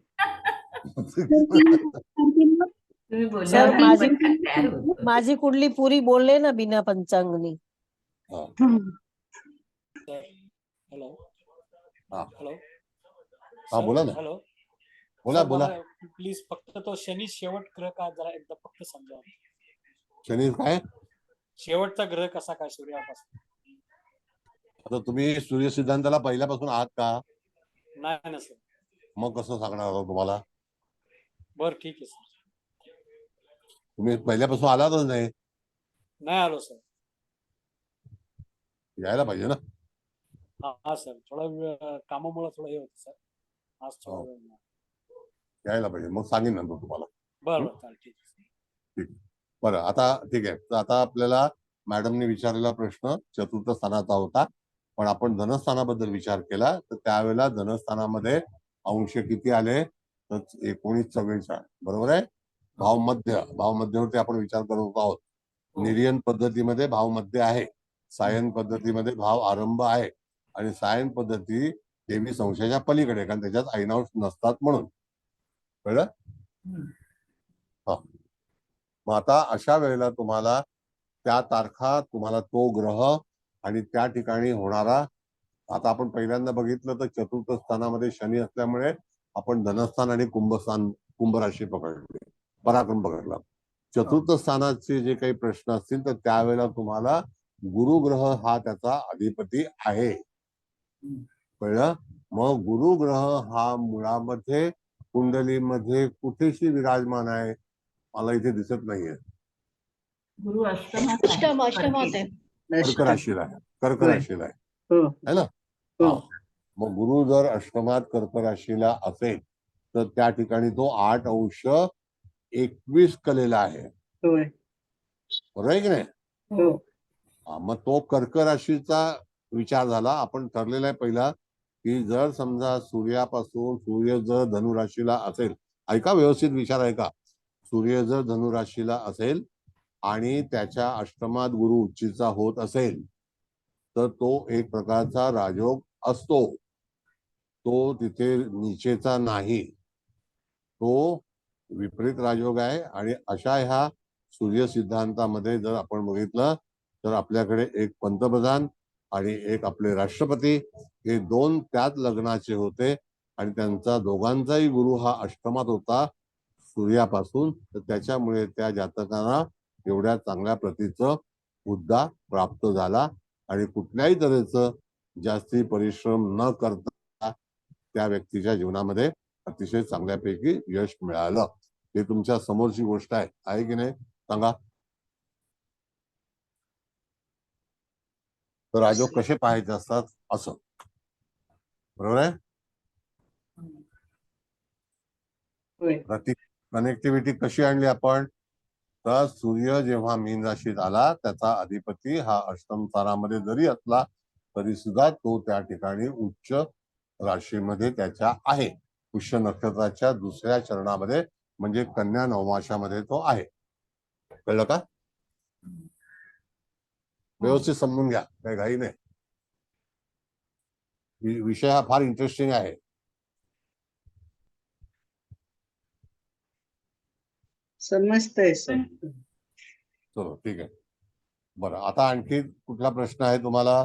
तुम्ही बोलल्यावर सर, आम्ही माझी पटकन तयार होतो. माझी कुंडली पुरी बोलले ना बिना पंचांगनी. हॅलो. हा. हॅलो. हा, बोला ना. हॅलो. बोला सर, बोला. मला प्लीज फक्त तो शनी शेवट ग्रह का जरा एकदा फक्त समजा. शनी काय? शेवटचा ग्रह कसा काय सूर्यापासून? आता तुम्ही सूर्य सिद्धांताला पहिल्यापासून आहात का? नाही ना सर. मग कसं सांगणार आहोत तुम्हाला? बर, ठीक आहे सर. तुम्ही पहिल्यापासून आलातच नाही. नाही आलो सर. यायला पाहिजे ना. हा सर, थोडा कामामुळे थोडं हे होतं सर. आज थोडा वेळ नाही. यायला पाहिजे, मग सांगेन नंतर तुम्हाला. बरं चालेल, ठीक आहे. बरं, आता ठीक आहे. तर आता आपल्याला मॅडमने विचारलेला प्रश्न चतुर्थ स्थानाचा होता, पण आपण धनस्थानाबद्दल विचार केला तर त्यावेळेला धनस्थानामध्ये अंश किती आले? तर 1944. बरोबर आहे. भावमध्यवरती आपण विचार करत आहोत. निर्यन पद्धतीमध्ये भाव मध्य आहे, सायन पद्धतीमध्ये भाव आरंभ आहे, आणि सायन पद्धती 23 अंशाच्या पलीकडे, कारण त्याच्यात ऐनांश नसतात म्हणून. कळलं? हा. मग आता अशा वेळेला तुम्हाला त्या तारखा, तुम्हाला तो ग्रह आणि त्या ठिकाणी होणारा आता आपण पहिल्यांदा बघितलं तर चतुर्थ स्थानामध्ये शनी असल्यामुळे आपण धनस्थान आणि कुंभ राशी पकडली, पराक्रम पकडला. चतुर्थ स्थानाचे जे काही प्रश्न असतील तर त्यावेळेला तुम्हाला गुरुग्रह हा त्याचा अधिपती आहे. कळलं? मग गुरुग्रह हा मुळामध्ये कुंडलीमध्ये कुठेशी विराजमान आहे मला इथे दिसत नाहीये. गुरु अष्टमात आहे. कर्क राशीला आहे. कर्क होय. राशीला आहे. हो है ना? हो. हा. मग गुरु जर अष्टमात कर्क राशीला असेल तर त्या ठिकाणी तो 8°21 कलेला आहे. होय. बरोबर आहे की नाही? हो हा, मग तो कर्क राशीचा विचार झाला. आपण ठरलेला आहे पहिला की जर समजा सूर्य जर धनुराशीला असेल, ऐका व्यवस्थित विचार ऐका. सूर्य जर धनुराशीला असेल आणि त्याच्या अष्टमात गुरु उच्चीचा होत असेल तर तो एक प्रकारचा राजयोग असतो. तो तिथे नीचेचा नाही, तो विपरीत राजयोग आहे. आणि अशा ह्या सूर्य सिद्धांतामध्ये जर आपण बघितलं तर आपल्याकडे एक पंतप्रधान आणि एक आपले राष्ट्रपती हे दोन त्याच लग्नाचे होते आणि त्यांचा दोघांचाही गुरु हा अष्टमात होता सूर्यापासून. तर त्याच्यामुळे त्या जातकांना एवढ्या चांगल्या प्रतीचं हुद्दा प्राप्त झाला आणि कुठल्याही तऱ्हेचं जास्ती परिश्रम न करता त्या व्यक्तीच्या जीवनामध्ये अतिशय चांगल्यापैकी यश मिळालं. हे तुमच्या समोरची गोष्ट आहे की नाही सांगा? तर राजयोग कसे पाहायचे असतात असं, बरोबर आहे? होय. कनेक्टिव्हिटी कशी आणली आपण? तर सूर्य जेव्हा मीन राशीत आला त्याचा अधिपती हा अष्टम स्थानामध्ये जरी असला तरी सुद्धा तो त्या ठिकाणी उच्च राशीमध्ये त्याच्या आहे. पुष्य नक्षत्राच्या दुसऱ्या चरणामध्ये म्हणजे कन्या नवमाशामध्ये तो आहे. कळलं का? व्यवस्थित समजून घ्या, काही घाई नाही. विषय हा फार इंटरेस्टिंग आहे. समजतंय सर. चलो ठीक आहे. बरं, आता आणखी कुठला प्रश्न आहे तुम्हाला?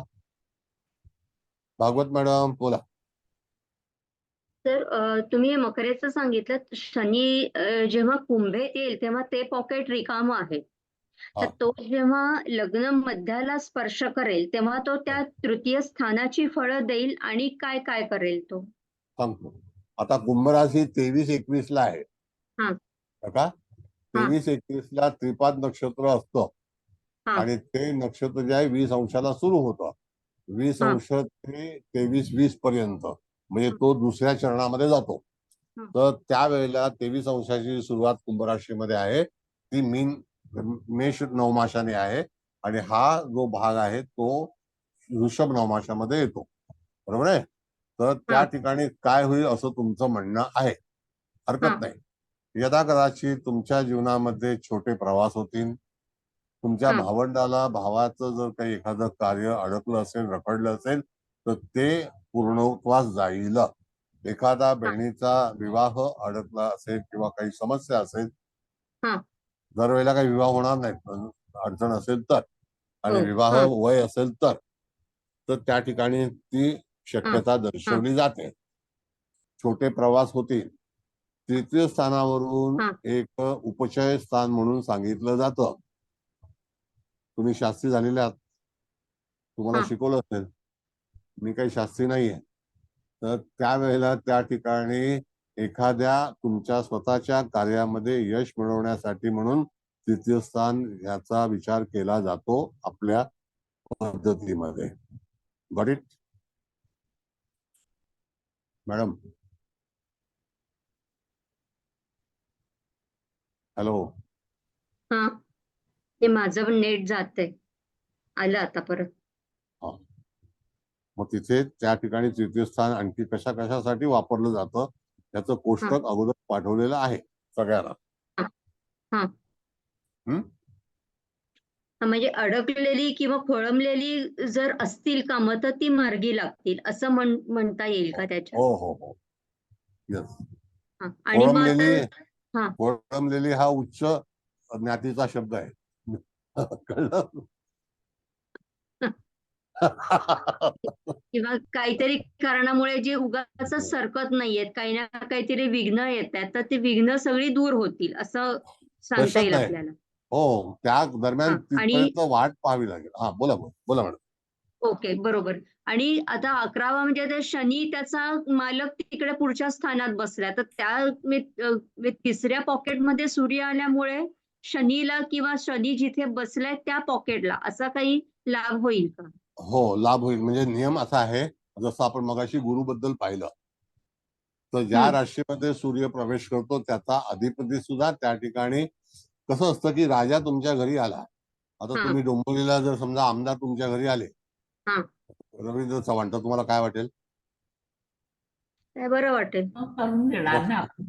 भागवत मॅडम बोला. सर तुम्ही मकरेचं सांगितलं, शनी जेव्हा कुंभेत येईल तेव्हा ते पॉकेट रिकाम आहे. तर तो जेव्हा लग्न मध्याला स्पर्श करेल तेव्हा तो त्या तृतीय स्थानाची फळं देईल आणि काय काय करेल तो सांगतो. आता कुंभ राशी 23-21 ला आहे का? 23-21 ला त्रिपाद नक्षत्र असतं आणि ते नक्षत्र जे आहे 20 अंशाला सुरू होतं. 20 अंश ते 23-20 पर्यंत म्हणजे तो दुसऱ्या चरणामध्ये जातो. तर त्यावेळेला 23 अंशाची सुरुवात कुंभ राशीमध्ये आहे, ती मेष नवमाशाने आहे आणि हा जो भाग आहे तो वृषभ नवमाशामध्ये येतो. बरोबर आहे? तर त्या ठिकाणी काय होईल असं तुमचं म्हणणं आहे, हरकत नाही. यदा कदाचित तुमच्या जीवनामध्ये छोटे प्रवास होतील. तुमच्या भावाचं जर काही एखादं कार्य अडकलं असेल, रखडलं असेल तर ते पूर्णत्वास जाईल. एखादा बहिणीचा विवाह अडकला असेल किंवा काही समस्या असेल, दरवेळेला काही विवाह होणार नाही, अडचण असेल तर, आणि विवाह वय असेल तर त्या ठिकाणी ती शक्यता दर्शवली जाते. छोटे प्रवास होतील. तृतीय स्थानावरून एक उपचय स्थान म्हणून सांगितलं जातं. तुम्ही शास्त्री झालेले आहात, तुम्हाला शिकवलं असेल. मी काही शास्त्री नाहीये. तर त्यावेळेला त्या ठिकाणी एखाद्या तुमच्या स्वतःच्या कार्यामध्ये यश मिळवण्यासाठी म्हणून तृतीय स्थान याचा विचार केला जातो आपल्या पद्धतीमध्ये. Got it madam? हॅलो. ते माझं नेट जातंय, आलं आता परत. मग तिथे त्या ठिकाणी तृतीय स्थान आणखी कशासाठी वापरलं जातं त्याचं कोष्टक अगोदर पाठवलेलं आहे सगळ्यांना. म्हणजे अडकलेली किंवा खोळंबलेली जर असतील कामं तर ती मार्गी लागतील असं म्हणता येईल का त्याच्यात? हो हो हो, येस. आणि खोळंबलेली हा उच्च ज्ञातीचा शब्द आहे. कळलं? किंवा काहीतरी कारणामुळे जे उगाच सरकत नाहीयेत, काही ना काहीतरी विघ्न येत आहेत, तर ती विघ्न सगळी दूर होतील असं सांगता प्रश्नच येईल नाही. आपल्याला. हो, त्या दरम्यान हा, आणि तिथपर्यंत वाट पाहावी लागेल. हा, बोला बोला बोला मॅडम. ओके, बरोबर. आणि आता 11वा म्हणजे ते शनी त्याचा मालक तिकडे पुढच्या स्थानात बसला, तर त्या तिसऱ्या पॉकेटमध्ये सूर्य आल्यामुळे शनीला किंवा शनी जिथे बसलाय त्या पॉकेटला असा काही लाभ होईल का? हो, लाभ होईल. म्हणजे नियम असा आहे, जसं आपण मगाशी गुरुबद्दल पाहिलं, तर ज्या हम्म, राशीमध्ये सूर्य प्रवेश करतो त्याचा अधिपती सुद्धा त्या ठिकाणी कसं असतं की राजा तुमच्या घरी आला. आता हा, तुम्ही डोंबिवलीला जर समजा आमदार तुमच्या घरी आले, हा. रवींद्र चव्हाण, तर तुम्हाला काय वाटेल? काय बरं वाटेल. मग करून देणार ना आपण.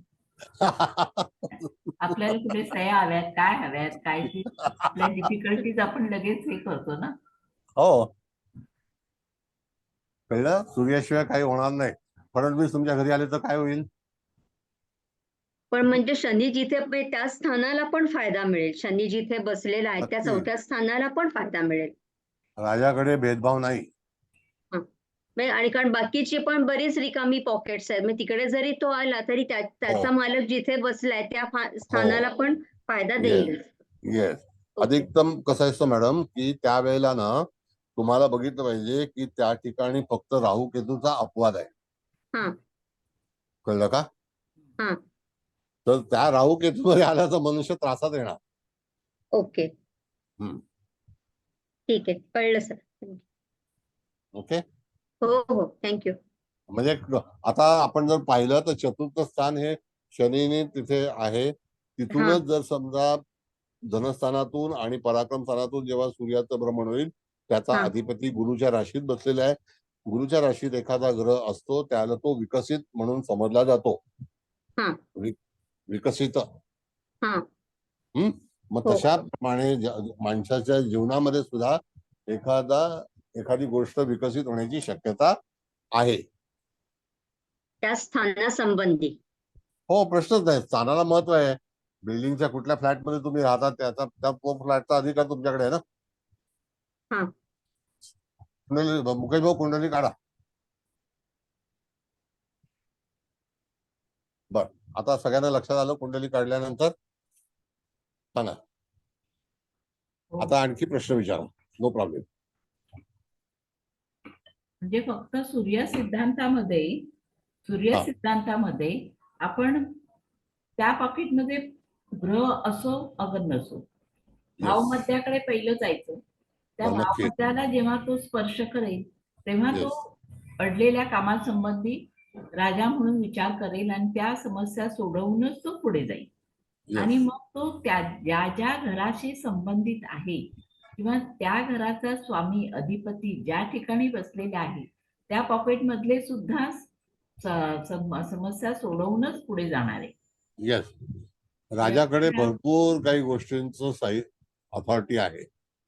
आपल्याला कुठे सह्या हव्यात, काय हव्यात, काय ती आपल्या डिफिकल्टीज आपण लगेच हे करतो ना. हो, कळलं? सूर्याशिवाय काही होणार नाही. फडणवीस तुमच्या घरी आले तर काय होईल? पण म्हणजे शनी जिथे त्या स्थानाला पण फायदा मिळेल. शनी जिथे बसलेला आहे त्या नक्की. 4थ्या स्थानाला पण फायदा मिळेल. राजाकडे भेदभाव नाही. हा. आणि कारण बाकीची पण बरीच रिकामी पॉकेट्स आहेत. मग तिकडे जरी तो आला तरी त्याचा मालक जिथे बसलाय त्या स्थानाला पण फायदा देईल. येस. ओके. अधिकतम कसं असतं मॅडम, की त्यावेळेला ना तुम्हाला बघितलं पाहिजे की त्या ठिकाणी फक्त राहू केतूचा अपवाद आहे. हा, कळलं का? हा. तर त्या राहू केतूमध्ये आला तर मनुष्य त्रासात येणार. ओके, हम्म. ठीक आहे, कळलं सर. ओके. हो हो, थँक्यू. म्हणजे आता आपण जर पाहिलं तर चतुर्थ स्थान हे शनीने तिथे आहे. तिथूनच जर समजा धनस्थानातून आणि पराक्रम स्थानातून जेव्हा सूर्याचं भ्रमण होईल, त्याचा हा. अधिपती गुरुच्या राशीत बसलेला आहे. गुरुच्या राशीत एखादा ग्रह असतो त्याला तो विकसित म्हणून समजला जातो. हा. विकसित. हा. मग हो. तशा प्रमाणे माणसाच्या जीवनामध्ये सुद्धा एखादी गोष्ट विकसित होण्याची शक्यता आहे. त्या स्थानासंबंधी. हो, प्रश्नच नाही. स्थानाला महत्व आहे. बिल्डिंगच्या कुठल्या फ्लॅटमध्ये तुम्ही राहता त्या फ्लॅटचा अधिकार तुमच्याकडे आहे ना. हा. मुकेश भाऊ, कुंडली काढा. बर, आता सगळ्यांना लक्षात आलं कुंडली काढल्यानंतर? सांगा. आता आणखी प्रश्न विचारा. No problem. म्हणजे फक्त सूर्य सिद्धांतामध्ये आपण त्या पॉकेटमध्ये ग्रह असो अगर नसो, भावमध्याकडे पहिलं जायचं. त्या नक्की. भावमध्याला जेव्हा तो स्पर्श करेल तेव्हा तो अडलेल्या कामासंबंधी राजा म्हणून विचार करेल आणि त्या समस्या सोडवूनच तो पुढे जाईल. आणि मग तो ज्या ज्या घराशी संबंधित आहे किंवा त्या घराचा स्वामी अधिपती ज्या ठिकाणी बसलेला आहे त्या पॉकेट मधले सुद्धा समस्या सोडवूनच पुढे जाणार आहे. येस, राजाकडे भरपूर काही गोष्टींचं अथॉरिटी आहे.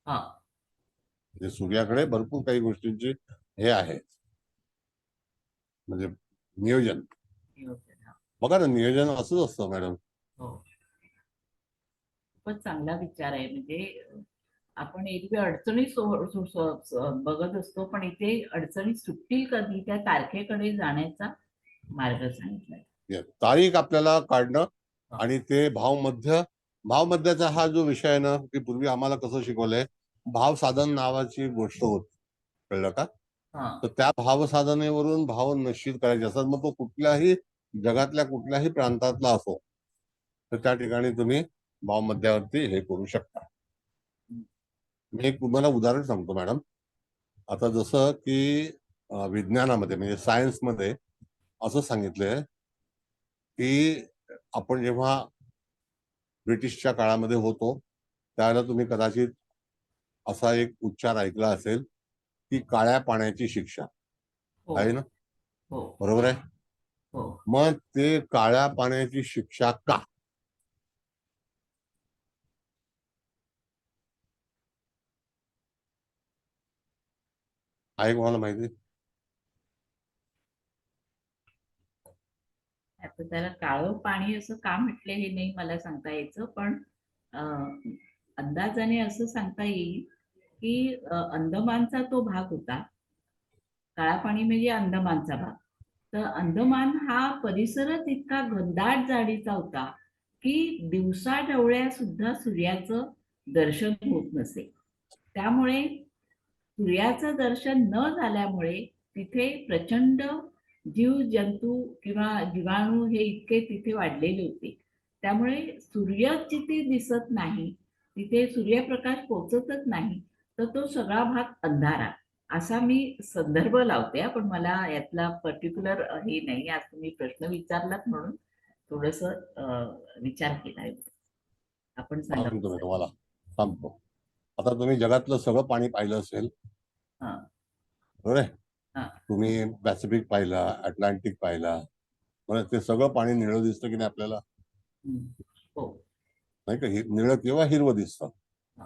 म्हणजे सूर्याकडे भरपूर काही गोष्टींची हे आहे, म्हणजे नियोजन. बघा ना, नियोजन असंच असतं मॅडम. खूपच चांगला विचार आहे. म्हणजे आपण एरवी अडचणी बघत असतो, पण इथे अडचणी सुटतील कधी त्या तारखेकडे जाण्याचा मार्ग सांगितलाय. तारीख आपल्याला काढणं आणि ते भावमध्याचा हा जो विषय आहे ना, की पूर्वी आम्हाला कसं शिकवलंय, भाव साधन नावाची गोष्ट होती. कळलं का? तर त्या भावसाधनेवरून भाव निश्चित करायचे असतात. मग तो कुठल्याही जगातल्या कुठल्याही प्रांतातला असो, तर त्या ठिकाणी तुम्ही भावमध्यावरती हे करू शकता. मी एक तुम्हाला उदाहरण सांगतो मॅडम. आता जसं की विज्ञानामध्ये म्हणजे सायन्समध्ये असं सांगितलंय की आपण जेव्हा ब्रिटिशच्या काळामध्ये होतो त्यावेळेला तुम्ही कदाचित असा एक उच्चार ऐकला असेल की काळ्या पाण्याची शिक्षा आहे ना. बरोबर आहे. मग ते काळ्या पाण्याची शिक्षा का? आहे कोणाला माहिती? आता त्याला काळं पाणी असं का म्हटले हे नाही मला सांगता यायचं, पण अंदाजाने असं सांगता येईल की अंदमानचा तो भाग होता. काळा पाणी म्हणजे अंदमानचा भाग. तर अंदमान हा परिसरच इतका घनदाट जाडीचा होता की दिवसा ढवळ्या सुद्धा सूर्याचं दर्शन होत नसे. त्यामुळे सूर्याचं दर्शन न झाल्यामुळे तिथे प्रचंड जीव जंतू किंवा जीवाणू हे इतके तिथे वाढलेले होते. त्यामुळे सूर्य जिथे दिसत नाही, तिथे सूर्यप्रकाश पोचतच नाही, तर तो सगळा भाग अंधारा असा मी संदर्भ लावते हा. पण मला यातला पर्टिक्युलर हे नाही. आज तुम्ही प्रश्न विचारलात म्हणून थोडस विचार केलाय. आपण सांगा. सांगतो मी तुम्हाला, सांगतो. आता तुम्ही जगातलं सगळं पाणी पाहिलं असेल, हा, बरोबर आहे? हा. तुम्ही पॅसिफिक पाहिला, अटलांटिक पाहिला, बरं, ते सगळं पाणी निळं दिसतं की नाही आपल्याला? हो. नाही का? निळं किंवा हिरवं दिसतं. हा.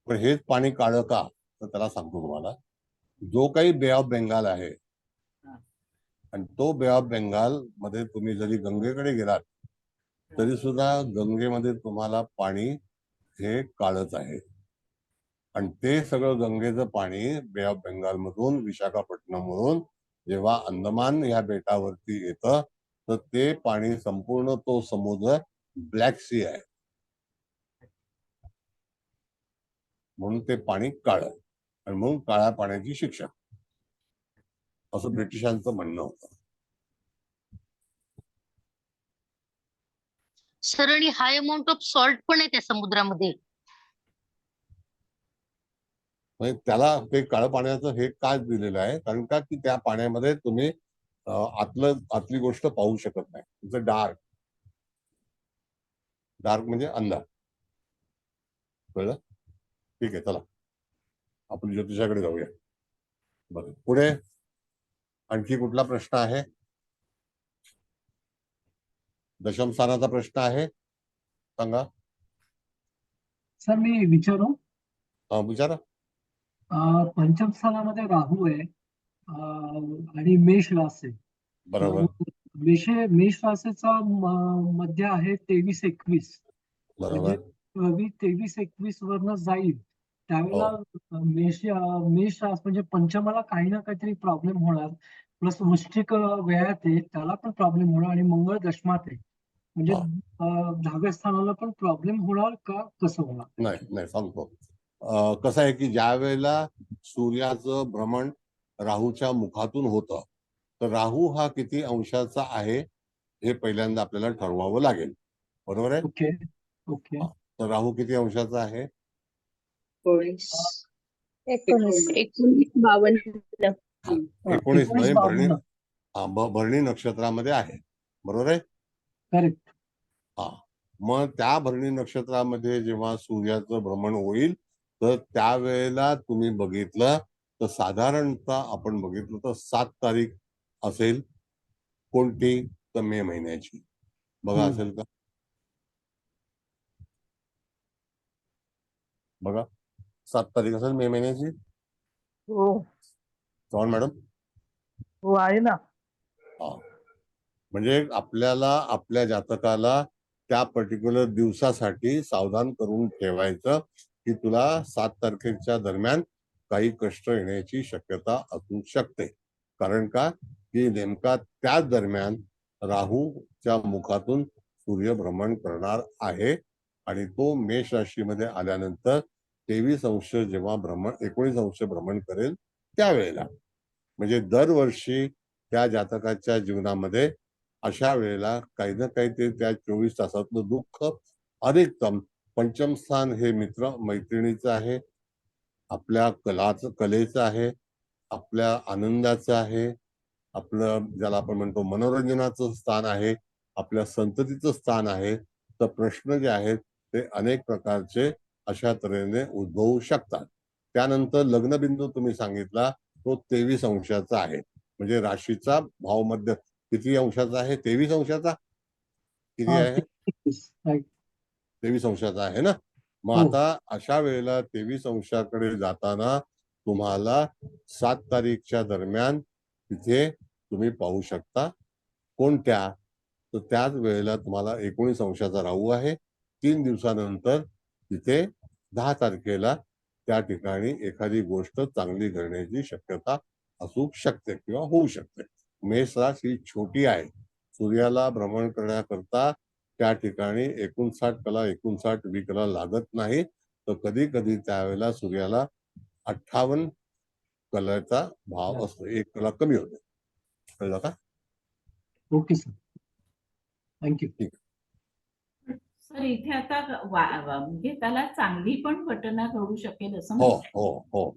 पण हेच पाणी काळं का? तर त्याला सांगतो तुम्हाला. जो काही बे ऑफ बेंगाल आहे, हा. आणि तो बे ऑफ बेंगाल मध्ये तुम्ही जरी गंगेकडे गेलात तरी सुद्धा गंगेमध्ये तुम्हाला पाणी हे काळच आहे. आणि ते सगळं गंगेचं पाणी बे ऑफ बेंगाल मधून, विशाखापट्टणम मधून जेव्हा अंदमान या बेटावरती येतं, तर ते पाणी संपूर्ण तो समुद्र ब्लॅक सी आहे, म्हणून ते पाणी काळं, आणि म्हणून काळ्या पाण्याची शिक्षा, असं ब्रिटिशांचं म्हणणं होतं. सर, आणि हाय अमाऊंट ऑफ सॉल्ट पण आहे त्या समुद्रामध्ये. म्हणजे त्याला ते काळं पाण्याचं हे काय दिलेलं आहे, कारण का की त्या पाण्यामध्ये तुम्ही आतली गोष्ट पाहू शकत नाही. तुमचं डार्क म्हणजे अंधार. कळलं? ठीक आहे, चला आपण ज्योतिषाकडे जाऊया. बरं, पुढे आणखी कुठला प्रश्न आहे? दशम स्थानाचा प्रश्न आहे, सांगा. सर मी विचारू? विचारा. पंचम स्थानामध्ये राहू आहे आणि मेष रास आहे. बरोबर. मेष राशीचा मध्य आहे 23-21. बरोबर. 23-21 वरनं जाईल त्यावेळेला मेष रास म्हणजे पंचमाला काही ना काहीतरी प्रॉब्लेम होणार. प्लस वृश्चिक व्ययात आहे, त्याला पण प्रॉब्लेम होणार, आणि मंगळ दशमात आहे. म्हणजे 10व्या स्थानाला पण प्रॉब्लेम होणार का, कसं होणार? नाही, सांगतो. कसं आहे की ज्या वेळेला सूर्याचं भ्रमण राहूच्या मुखातून होतं, तर राहू हा किती अंशाचा आहे हे पहिल्यांदा आपल्याला ठरवावं लागेल. बरोबर आहे? ओके. तर राहू किती अंशाचा आहे? 19 मध्ये भरणी नक्षत्रामध्ये आहे. बरोबर आहे? करेक्ट. मग त्या भरणी नक्षत्रामध्ये जेव्हा सूर्याचं भ्रमण होईल, तर त्यावेळेला तुम्ही बघितलं तर साधारणतः आपण बघितलं तर 7 तारीख असेल. कोणती? तर मे महिन्याची. बघा असेल का? बघा, 7 तारीख असेल मे महिन्याची. हो चव्हाण मॅडम. हो आहे ना. म्हणजे आपल्याला आपल्या जातकाला त्या पर्टिक्युलर दिवसासाठी सावधान करून ठेवायचं की तुला 7 तारखेच्या दरम्यान काही कष्ट येण्याची शक्यता असू शकते. कारण का की नेमका त्याच दरम्यान राहूच्या मुखातून सूर्य भ्रमण करणार आहे, आणि तो मेष राशीमध्ये आल्यानंतर 23 अंश जेव्हा 19 अंश भ्रमण करेल त्यावेळेला, म्हणजे दरवर्षी त्या जातकाच्या जीवनामध्ये अशा वेळेला काही ना काही ते त्या 24 तासातलं दुःख अधिकतम. पंचम स्थान हे मित्र मैत्रिणीचं आहे, आपल्या कलेचं आहे, आपल्या आनंदाचं आहे, आपलं ज्याला आपण म्हणतो मनोरंजनाचं स्थान आहे, आपल्या संततीचं स्थान आहे. तर प्रश्न जे आहेत ते अनेक प्रकारचे अशा तऱ्हेने उद्भवू शकतात. त्यानंतर लग्नबिंदू तुम्ही सांगितला तो 23 अंशाचा आहे, म्हणजे राशीचा भावमध्य किती अंशाचा आहे? 23 अंशाचा. किती आहे? 23 अंशाचा आहे ना. मग आता अशा वेळेला 23 अंशाकडे जाताना तुम्हाला 7 तारीखच्या दरम्यान तिथे तुम्ही पाहू शकता. कोणत्या? तर त्याच वेळेला तुम्हाला 19 अंशाचा राहू आहे. 3 दिवसानंतर तिथे 10 तारखेला त्या ठिकाणी एखादी गोष्ट चांगली घडण्याची शक्यता असू शकते किंवा होऊ शकते. मेष रास ही छोटी आहे. सूर्याला भ्रमण करण्याकरता त्या ठिकाणी 59 कला 59 विकला लागत नाही. तर कधी कधी त्यावेळेला सूर्याला 58 कलाचा भाव असतो, 1 कला कमी होते. कळलं का? Okay sir, thank you. सर इथे आता म्हणजे त्याला चांगली पण घटना घडू शकेल असं हो म्हणताय. हो हो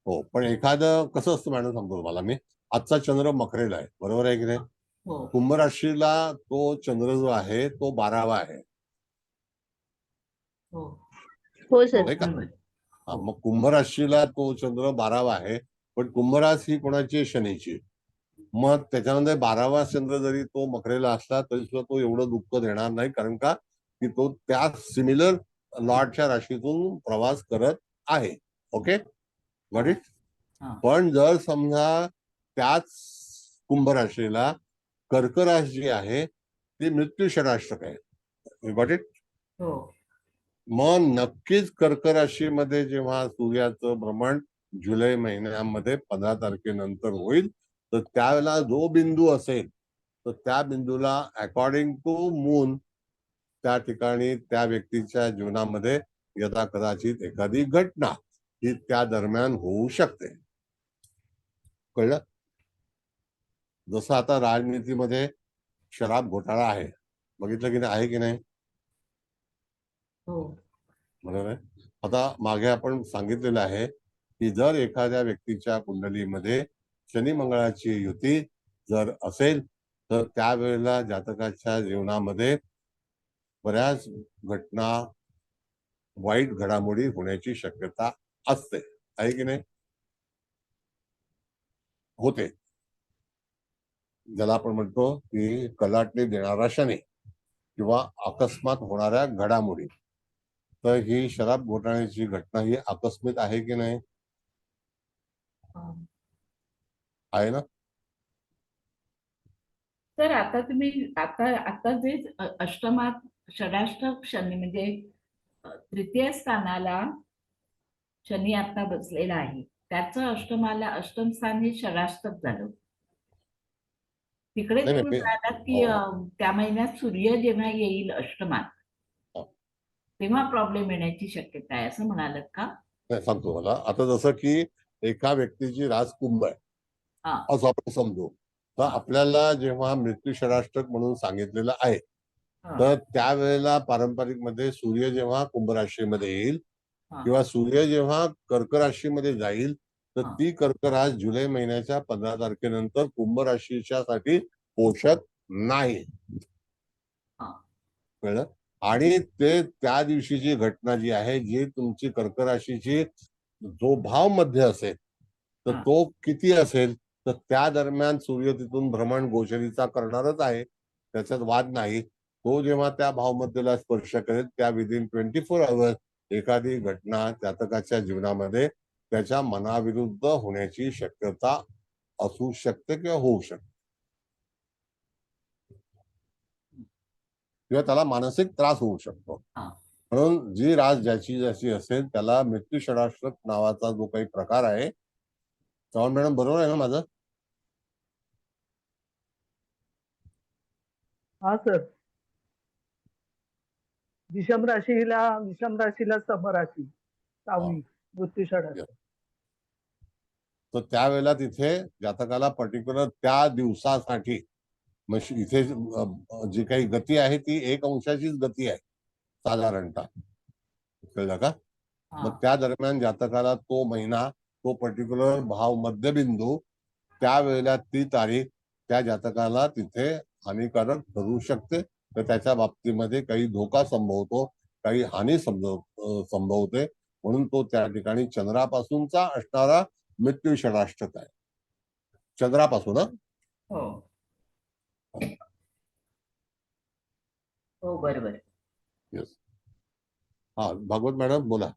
हो. पण एखादं कसं असतं मॅडम, सांगतो तुम्हाला मी. आजचा चंद्र मकरेला आहे, बरोबर आहे की नाही? हो कुंभ राशीला तो चंद्र जो आहे तो 12वा आहे, हो हो सर. नाही का? बरोबर. हा, मग कुंभ राशीला तो चंद्र 12वा आहे, पण कुंभ रास ही कोणाची आहे? शनीची. मग त्याच्यामध्ये 12वा चंद्र जरी तो मकरेला असला तरी सुद्धा तो एवढं दुःख देणार नाही, कारण का की तो त्या सिमिलर लॉर्डच्या राशीतून प्रवास करत आहे. Okay, got it? हा. पण जर समजा त्याच कुंभ राशीला कर्क राशी जी आहे ती मृत्यू षडाष्टक आहे, गॉट इट? हो मग नक्कीच कर्क राशीमध्ये जेव्हा सूर्याचं भ्रमण जुलै महिन्यामध्ये 15 तारखेनंतर होईल, तर त्यावेळेला जो बिंदू असेल तर त्या बिंदूला अकॉर्डिंग टू मून त्या ठिकाणी त्या व्यक्तीच्या जीवनामध्ये यदा कदाचित एखादी घटना ही त्या दरम्यान होऊ शकते. कळलं? जसं आता राजनीतीमध्ये शराब घोटाळा आहे, बघितलं की नाही? आहे की नाही? हो बरोबर आहे. आता मागे आपण सांगितलेलं आहे की जर एखाद्या व्यक्तीच्या कुंडलीमध्ये शनी मंगळाची युती जर असेल तर त्यावेळेला जातकाच्या जीवनामध्ये बऱ्याच घटना, वाईट घडामोडी होण्याची शक्यता असते, आहे की नाही? होते. ज्याला आपण म्हणतो की कलाटणी देणारा शनी किंवा अकस्मात होणाऱ्या घडामोडी. तर ही शराब घोटाळ्याची घटना ही आकस्मिक आहे की नाही? हा. आहे ना? तर आता तुम्ही आता आता जे अष्टमात षडाष्टक शनी म्हणजे तृतीय स्थानाला शनी आता बसलेला आहे, त्याचं अष्टमाला अष्टम स्थान हे षडाष्टक झालं. तिकडे नाही, तुम्ही नाही, म्हणालात की त्या महिन्यात सूर्य जेव्हा येईल अष्टमात हो. तेव्हा प्रॉब्लेम येण्याची शक्यता आहे असं म्हणालात का? नाही, सांगतो मला. आता जसं की एका व्यक्तीची रास कुंभ आहे हा असं आपण समजू, तर हा. आपल्याला जेव्हा मृत्यू षडाष्टक म्हणून सांगितलेलं आहे हा. तर त्यावेळेला पारंपरिक मध्ये सूर्य जेव्हा कुंभ राशीमध्ये येईल हा. किंवा सूर्य जेव्हा कर्क राशीमध्ये जाईल तर हा. ती कर्क रास जुलै महिन्याच्या 15 तारखेनंतर कुंभ राशीच्या साठी पोषक नाही. हा. कळलं? आणि ते त्या दिवशीची घटना जी आहे, जी तुमची कर्क राशीची जो भाव मध्य असेल तर हा. तो किती असेल, तर त्या दरम्यान सूर्य तिथून भ्रमण गोचरीचा करणारच आहे, त्याच्यात वाद नाही. तो जेव्हा त्या भावमध्येला स्पर्श करेल त्या विदिन 24 आवर्स एखादी घटना जातकाच्या जीवनामध्ये त्याच्या मनाविरुद्ध होण्याची शक्यता असू शकते किंवा होऊ शकते, किंवा त्याला मानसिक त्रास होऊ शकतो. हा. म्हणून जी रास ज्याची ज्याची असेल त्याला मृत्यू षडाष्टक नावाचा जो काही प्रकार आहे, चव्हाण मॅडम बरोबर आहे ना माझं? हा सर. विषम राशीला समराशी 6वी मृत्यू षडाष्टक. तर त्यावेळेला तिथे जातकाला पर्टिक्युलर त्या दिवसासाठी इथे जी काही गती आहे ती 1 अंशाचीच गती आहे साधारणतः, कळलं का? मग त्या दरम्यान जातकाला तो महिना, तो पर्टिक्युलर भाव मध्यबिंदू, त्यावेळेला ती तारीख त्या जातकाला तिथे हानिकारक ठरू शकते. तर त्याच्या बाबतीमध्ये काही धोका संभवतो, काही हानी संभवते. म्हणून तो त्या ठिकाणी चंद्रापासूनचा असणारा मृत्यू षडाष्टक आहे. चंद्रापासून हो हो बरोबर. येस. हा, भागवत मॅडम बोला.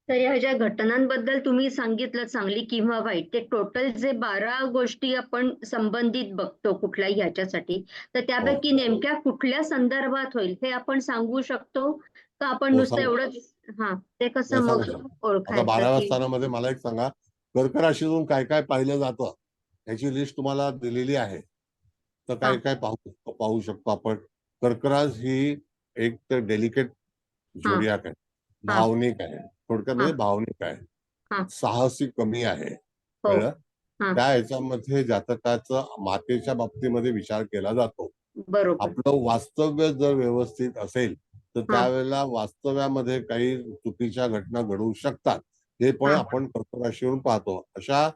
तर ह्या ज्या घटनांबद्दल तुम्ही सांगितलं चांगली किंवा वाईट, ते टोटल जे 12 गोष्टी आपण संबंधित बघतो कुठल्याही ह्याच्यासाठी, तर त्यापैकी नेमक्या कुठल्या संदर्भात होईल हे आपण सांगू शकतो का आपण हो, नुसतं सांगा. एवढंच हा ते कसं नाही, सांगू मग शकतो. आता ओळखायचं 12व्या की स्थानामध्ये मला एक सांगा, कर्क राशीतून काय काय पाहिलं जातं ह्याची लिस्ट तुम्हाला दिलेली आहे. तर काय काय पाहू शकतो आपण. कर्कराज ही एक तर डेलिकेट झोडियाक आहे, भावनिक आहे, थोडक्यात म्हणजे भावनिक आहे, साहसी कमी आहे, कळलं. त्या ह्याच्यामध्ये जातकाचं मातेच्या बाबतीमध्ये विचार केला जातो. बरोबर आपलं वास्तव्य जर व्यवस्थित असेल तर त्यावेळेला वास्तव्यामध्ये काही चुकीच्या घटना घडू शकतात, हे पण आपण कर्क राशीवरून पाहतो. अशा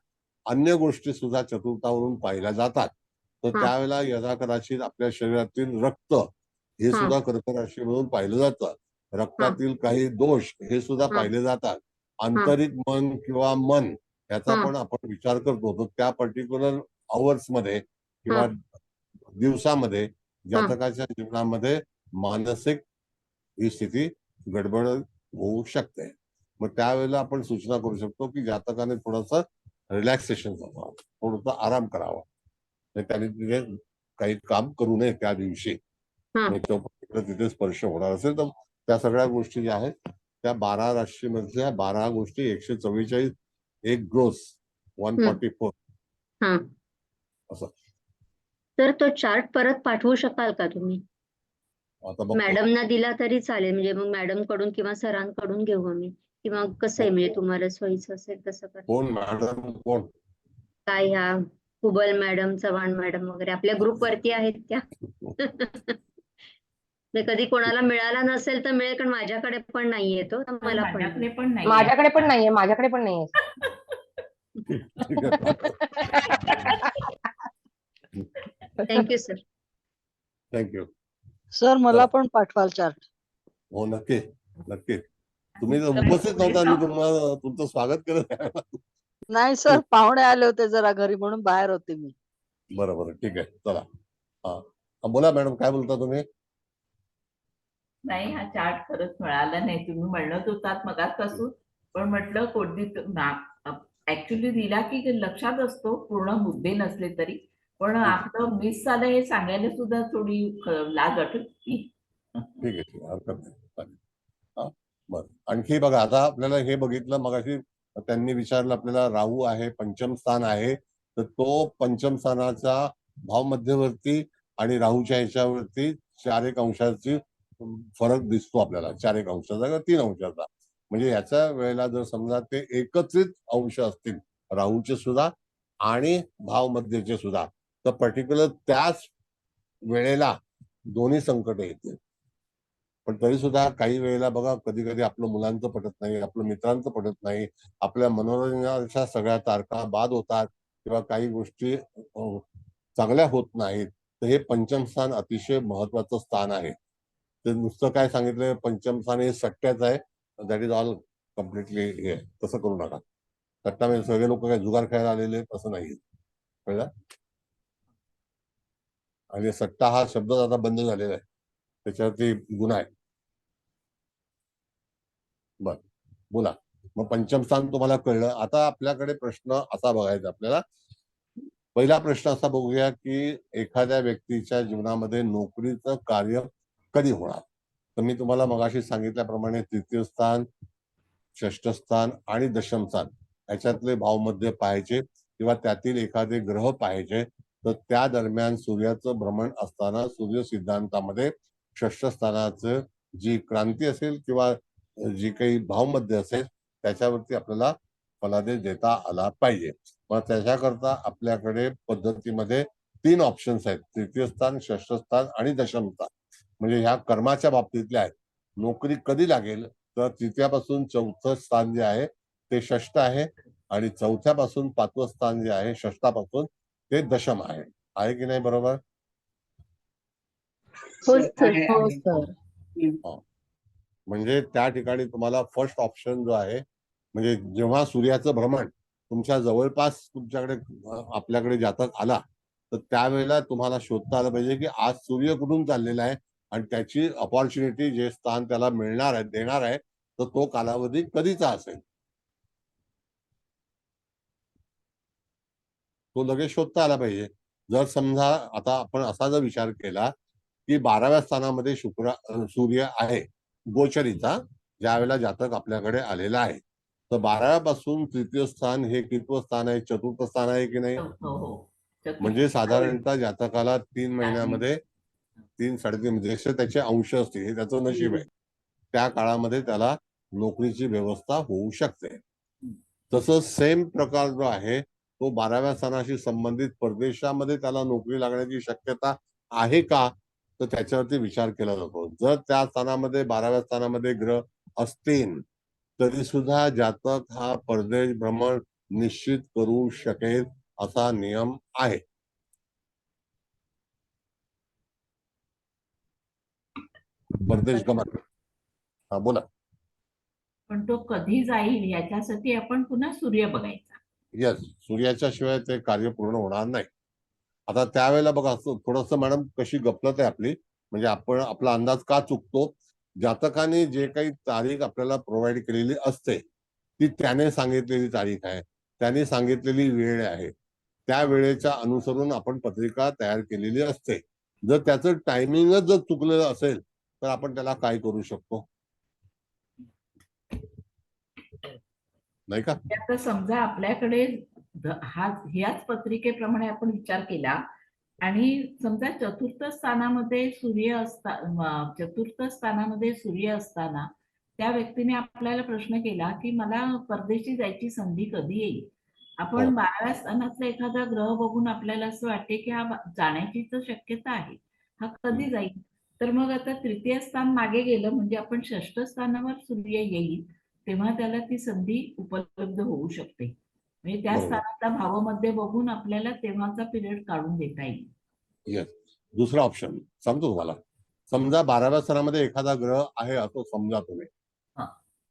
अन्य गोष्टी सुद्धा चतुर्थावरून पाहिल्या जातात. तर त्यावेळेला यदा कदाचित आपल्या शरीरातील रक्त हे सुद्धा कर्क राशीमधून पाहिलं जातं. रक्तातील काही दोष हे सुद्धा पाहिले जातात. आंतरिक मन किंवा मन याचा पण आपण विचार करतो. तर त्या पर्टिक्युलर आवर्स मध्ये किंवा दिवसामध्ये जातकाच्या जीवनामध्ये मानसिक ही स्थिती गडबड होऊ शकते. मग त्यावेळेला आपण सूचना करू शकतो की जातकाने थोडंसं रिलॅक्सेशन करावं, थोडंसं आराम करावा. त्याने तिथे काही काम करू नये त्या दिवशी. तिथे स्पर्श होणार असेल तर त्या सगळ्या गोष्टी ज्या आहेत त्या 12 राशीमधल्या 12 गोष्टी 144 एक ग्रोस 144 असं. तर तो चार्ट परत पाठवू शकाल का तुम्ही? आता बघतो. मॅडमना दिला तरी चालेल, म्हणजे मग मॅडम कडून किंवा सरांकडून घेऊ आम्ही, किंवा कसं आहे म्हणजे तुम्हाला सोयीचं असेल तसं करा. कोण मॅडम कोण? काय ह्या हुबल मॅडम, चव्हाण मॅडम वगैरे आपल्या ग्रुप वरती आहेत त्या. कधी कोणाला मिळाला नसेल तर मिळेल, कारण माझ्याकडे पण नाहीये तो, तर मला पण माझ्याकडे पण नाही. माझ्याकडे पण नाहीये, माझ्याकडे पण नाहीये. Thank you sir. Thank you sir. मला पण पाठवाल चार्ट. हो, नक्की नक्की. तुम्ही उपस्थित नव्हता, मी तुम्हाला तुमचं स्वागत करत आहे. नाही सर, पाहुणे आले होते जरा घरी म्हणून बाहेर होते मी. बरोबर, ठीक आहे, चला. हा, बोला मॅडम, काय बोलता तुम्ही? नाही, हा चार्ट खरंच मिळाला नाही. तुम्ही म्हणत होतात मगाचपासून, पण म्हटलं कोणती ऍक्च्युली दिला की लक्षात असतो पूर्ण मुद्दे नसले तरी, पण आपलं मिस झालं हे सांगायला सुद्धा थोडी लाज वाटत. ठीक आहे, ठीक आहे, हरकत नाही. हा, बरं. आणखी बघा, आता आपल्याला हे बघितलं मगाशी त्यांनी विचारलं आपल्याला, राहू आहे, पंचम स्थान आहे, तर तो पंचम स्थानाचा भाव मध्यवर्ती आणि राहूच्या ह्याच्यावरती 4 अंशाची फरक दिसतो आपल्याला, 4 अंशाचा किंवा 3 अंशाचा. म्हणजे याच्या वेळेला जर समजा ते एकत्रित अंश असतील राहूचे सुद्धा आणि भाव मध्यचे सुद्धा, तर पर्टिक्युलर त्याच वेळेला दोन्ही संकट येतील. पण तरी सुद्धा काही वेळेला बघा, कधी कधी आपलं मुलांचं पटत नाही, आपलं मित्रांचं पटत नाही, आपल्या मनोरंजनाच्या सगळ्या तारखा बाद होतात किंवा काही गोष्टी चांगल्या होत नाहीत. तर हे पंचम स्थान अतिशय महत्वाचं स्थान आहे. ते नुसतं काय सांगितलं पंचम स्थान हे सट्ट्याच आहे, दॅट इज ऑल कम्प्लिटली हे, तसं करू नका. सट्टा म्हणजे सगळे लोक काय जुगार खेळायला आलेले तसं नाही, कळलं. आणि सट्टा हा शब्द आता बंद झालेला आहे, त्याच्यावरती गुन्हा आहे. बर, बोला. मग पंचम स्थान तुम्हाला कळलं. आता आपल्याकडे प्रश्न असा बघायचा आपल्याला. पहिला प्रश्न असा बघूया की एखाद्या व्यक्तीच्या जीवनामध्ये नोकरीचं कार्य कधी होणार. तर मी तुम्हाला मगाशी सांगितल्याप्रमाणे तृतीय स्थान, षष्ठ स्थान आणि दशम स्थान याच्यातले भावमध्ये पाहायचे किंवा त्यातील एखादे ग्रह पाहायचे. तर त्या दरम्यान सूर्याचं भ्रमण असताना सूर्य सिद्धांतामध्ये षष्ठ स्थानाचं जी क्रांती असेल किंवा जी काही भावमध्ये असेल त्याच्यावरती आपल्याला फलादेश देता आला पाहिजे. मग त्याच्याकरता आपल्याकडे पद्धतीमध्ये 3 ऑप्शन्स आहेत, तृतीय स्थान, षष्ठ स्थान आणि दशम स्थान. म्हणजे ह्या कर्माच्या बाबतीतल्या आहेत. नोकरी कधी लागेल, तर तृतीयापासून चौथं स्थान जे आहे ते षष्ठ आहे आणि चौथ्यापासून 5वं स्थान जे आहे षष्ठापासून ते दशम आहे. आहे की नाही बरोबर? हो सर. म्हणजे त्या ठिकाणी तुम्हाला फर्स्ट ऑप्शन जो आहे, म्हणजे जेव्हा सूर्याचं भ्रमण तुमच्या जवळपास तुमच्याकडे आपल्याकडे जातक आला, तर त्यावेळेला तुम्हाला शोधता आलं पाहिजे की आज सूर्य कुठून चाललेला आहे आणि त्याची अपॉर्च्युनिटी जे स्थान त्याला मिळणार आहे, देणार आहे, तर तो कालावधी कधीचा असेल तो लगेच शोधता आला पाहिजे. जर समजा आता आपण असा जर विचार केला की 12व्या स्थानामध्ये सूर्य आहे गोचरीचा, ज्या वेळेला जातक आपल्याकडे आलेला आहे. तर 12 पासून तृतीय स्थान हे कितवं स्थान आहे? चतुर्थ स्थान आहे की नाही? हो. म्हणजे साधारणतः जातकाला 3 महिन्यामध्ये 3-3.5 जसे त्याचे अंश असतील हे त्याचं नशीब आहे. त्या काळामध्ये त्याला नोकरीची व्यवस्था होऊ शकते. तसं सेम प्रकार जो आहे तो 12व्या स्थानाशी संबंधित परदेशामध्ये त्याला नोकरी लागण्याची शक्यता आहे का, तर त्याच्यावरती विचार केला जातो. जर त्या स्थानामध्ये 12व्या स्थानामध्ये ग्रह असतील तरी सुद्धा जातक हा परदेश भ्रमण निश्चित करू शकेल असा नियम आहे. परदेश गमन. हा बोला. पण तो कधी जाईल याच्यासाठी आपण पुन्हा सूर्य बघायचा. येस, सूर्याच्या शिवाय ते कार्य पूर्ण होणार नाही. आता त्यावेळेला बघा थोडस मॅडम कशी गफलत आहे आपली, म्हणजे आपण आपला अंदाज का चुकतो. जातकाने जे काही तारीख आपल्याला प्रोव्हाइड केलेली असते ती त्याने सांगितलेली तारीख आहे, त्याने सांगितलेली वेळ आहे, त्या वेळेच्या अनुसरून आपण पत्रिका तयार केलेली असते. जर त्याचं टायमिंगच जर चुकलेलं असेल तर आपण त्याला काय करू शकतो, नाही का? आता समजा आपल्याकडे ह्याच पत्रिकेप्रमाणे आपण विचार केला आणि समजा चतुर्थ स्थानामध्ये सूर्य असताना त्या व्यक्तीने आपल्याला प्रश्न केला की मला परदेशी जायची संधी कधी येईल. आपण 12व्या स्थानातला एखादा ग्रह बघून आपल्याला असं वाटते की हा जाण्याची तर शक्यता आहे, हा कधी जाईल. तर मग आता तृतीय स्थान मागे गेलं म्हणजे आपण षष्ठ स्थानावर सूर्य येईल तेव्हा त्याला ती संधी उपलब्ध होऊ शकते. म्हणजे त्या स्थानातला भावमध्ये बघून आपल्याला तेव्हाचा पिरियड काढून देता येईल. येस. दुसरा ऑप्शन सांगतो तुम्हाला. समजा 12व्या स्थानामध्ये एखादा ग्रह आहे असं समजा तुम्ही,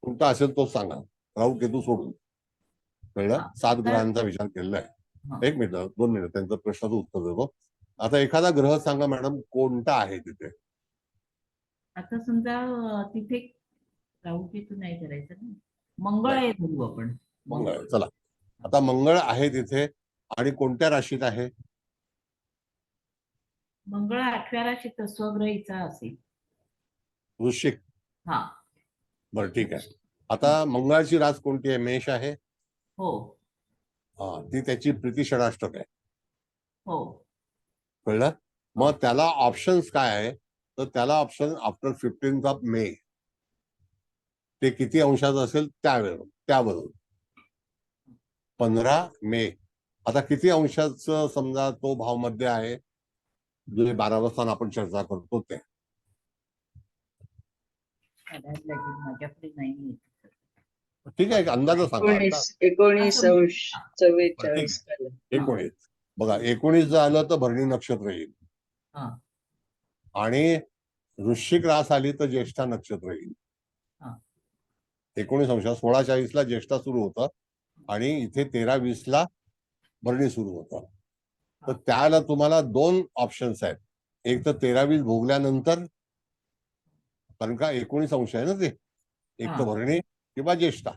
कोणता असेल तो सांगा, राहू केतू सोडून. कळलं? 7 ग्रहांचा विचार केलेला आहे. 1 मिनिट 2 मिनिट त्यांचं प्रश्नाचं उत्तर देतो. आता एखादा ग्रह सांगा मॅडम कोणता आहे तिथे. आता समजा तिथे राहू केतू नाही करायचं ना, मंगळ आहे धरू आपण. मंगळ, चला. आता मंगळ आहे तिथे आणि कोणत्या राशीत आहे? मंगळ 8व्या राशीत स्वग्रहीचा असेल. वृश्चिक. हा, बरं ठीक आहे. आता मंगळाची रास कोणती आहे? मेष आहे. हो हा, ती त्याची प्रीती षडाष्टक आहे. हो. कळलं? मग त्याला ऑप्शन्स काय आहे, तर त्याला ऑप्शन आफ्टर 15 मे ते किती अंशाचं असेल त्यावरून 15 मे. आता किती अंशाचं समजा तो भाव मध्ये आहे, जे 12वं स्थान आपण चर्चा करतो ते. माझ्याकडे नाही. ठीक आहे, अंदाज सांगा. 19 अंश 44. 19 बघा, 19 जर आलं तर भरणी नक्षत्र येईल आणि वृश्चिक रास आली तर ज्येष्ठा नक्षत्र येईल. 19 अंश 16:40 ला ज्येष्ठा सुरू होतं आणि इथे 13:20 भरणी सुरू होतं. तर त्याला तुम्हाला 2 ऑप्शन्स आहेत. एक तर 13:20 भोगल्यानंतर, कारण का 19 अंश आहे ना ते, एक तर भरणी किंवा ज्येष्ठा.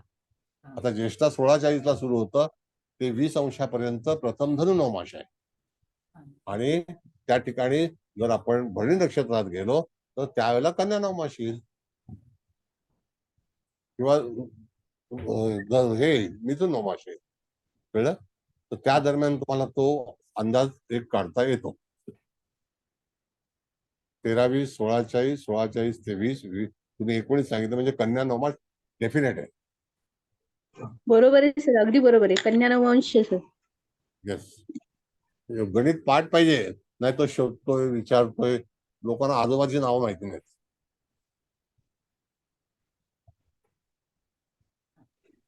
आता ज्येष्ठा 16:40 सुरू होतं ते 20 अंशापर्यंत प्रथम धनु नवमास आहे आणि त्या ठिकाणी जर आपण भरणी नक्षत्रात गेलो तर त्यावेळेला कन्या नवमास येईल किंवा हे मिथुन नवमास येईल. कळलं? तर त्या दरम्यान तुम्हाला तो अंदाज एक काढता येतो. 13:20 16:40 16:40 ते 20 तुम्ही 19 सांगितलं म्हणजे कन्या नवमास डेफिनेट आहे. बरोबर आहे सर, अगदी बरोबर आहे. कन्या नवमास सर. येस. गणित पाठ पाहिजे, नाही तो शोधतोय विचारतोय, लोकांना आजोबाची नावं माहिती नाहीत.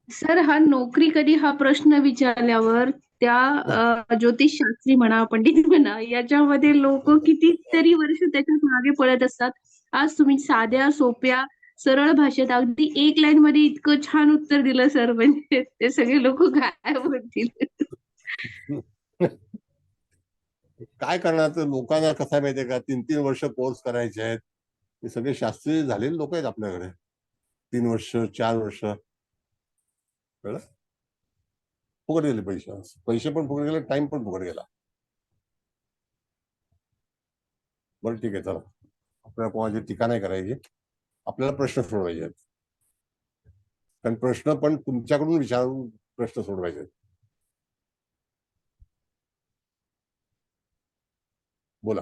सर हा नोकरी कधी हा प्रश्न विचारल्यावर त्या ज्योतिषशास्त्री म्हणा पंडित म्हणा याच्यामध्ये लोक कितीतरी वर्ष त्याच्यात मागे पडत असतात. आज तुम्ही साध्या सोप्या सरळ भाषेत अगदी 1 लाईन मध्ये इतकं छान उत्तर दिलं सर, म्हणजे ते सगळे लोक गायब होतील. काय करणार, तर लोकांना कसं माहितीये का, 3-3 वर्ष कोर्स करायचे आहेत. हे सगळे शास्त्रीय झालेले लोक आहेत आपल्याकडे. 3 वर्ष 4 वर्ष कळलं, फुकट गेले पैसे पण फुकट गेले, टाइम पण फुकट गेला. बरं ठीक आहे, चला आपल्याला कोणाची टीका नाही करायची. आपल्याला प्रश्न सोडवायचे आहेत. कारण प्रश्न पण तुमच्याकडून विचारून प्रश्न सोडवायचे आहेत. बोला.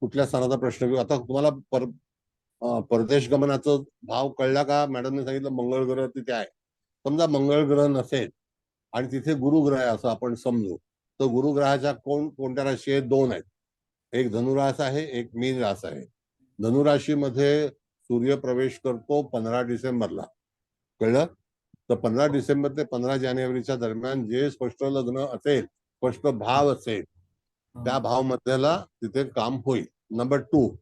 कुठल्या स्थानाचा प्रश्न घेऊ आता? तुम्हाला परदेश गमनाचा भाव कळला का? मॅडमने सांगितलं मंगळ ग्रह तिथे आहे. समजा मंगळ ग्रह नसेल आणि तिथे गुरुग्रह आहे असं आपण समजू, तर गुरुग्रहाच्या कोणत्या राशी आहेत? 2 आहेत. एक धनुरास आहे, एक मीन रास आहे. धनुराशीमध्ये सूर्य प्रवेश करतो 15 डिसेंबरला. कळलं? तर 15 डिसेंबर ते 15 जानेवारीच्या दरम्यान जे स्पष्ट लग्न असेल, स्पष्ट भाव असेल, त्या भाव मध्याला तिथे काम होईल. नंबर 2,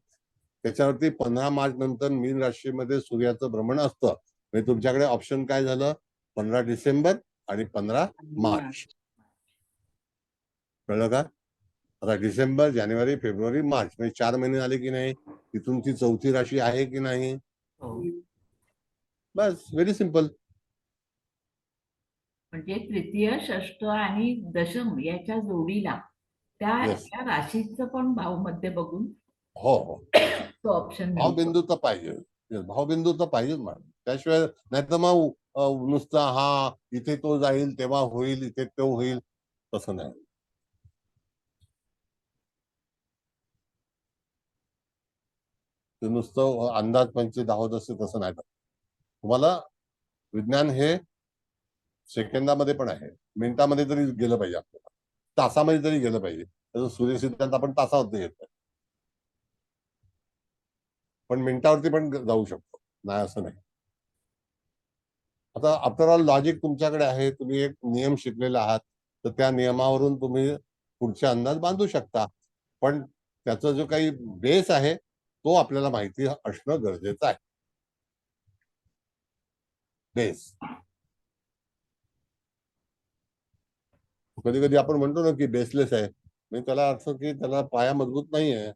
त्याच्यावरती 15 मार्च नंतर मीन राशीमध्ये सूर्याचं भ्रमण असतं. म्हणजे तुमच्याकडे ऑप्शन काय झालं? 15 डिसेंबर आणि 15 मार्च. कळलं का? आता डिसेंबर, जानेवारी, फेब्रुवारी, मार्च म्हणजे 4 महिने आले की नाही? तिथून ती 4थी राशी आहे की नाही? बस, व्हेरी सिंपल. म्हणजे तृतीय, षष्ठ आणि दशम याच्या जोडीला त्या राशीचं पण भावमध्ये बघून हो हो तो ऑप्शन भावबिंदू तर पाहिजे. भावबिंदू तर पाहिजेच मॅडम. त्याशिवाय नाही तर मग नुसतं हा इथे तो जाईल तेव्हा होईल, इथे तो होईल, तसं नाही. ते नुसतं अंदाज पंचे दाहोद असते तसं नाही. तुम्हाला विज्ञान हे सेकंदामध्ये पण आहे, मिनिटामध्ये तरी गेलं पाहिजे, आपल्याला तासामध्ये तरी गेलं पाहिजे. तसं सूर्यसिद्धांत आपण तासावरती घेतोय, पण मिनिटावरती पण जाऊ शकतो, नाही असं नाही. आता आफ्टर ऑल लॉजिक तुमच्याकडे आहे, तुम्ही एक नियम शिकलेला आहात, तर त्या नियमावरून तुम्ही पुढचे अंदाज बांधू शकता. पण त्याचा जो काही बेस आहे तो आपल्याला माहिती असणं गरजेचं आहे. बेस कधी कधी आपण म्हणतो ना की बेसलेस आहे, म्हणजे त्याला अर्थ की त्याला पाया मजबूत नाही आहे.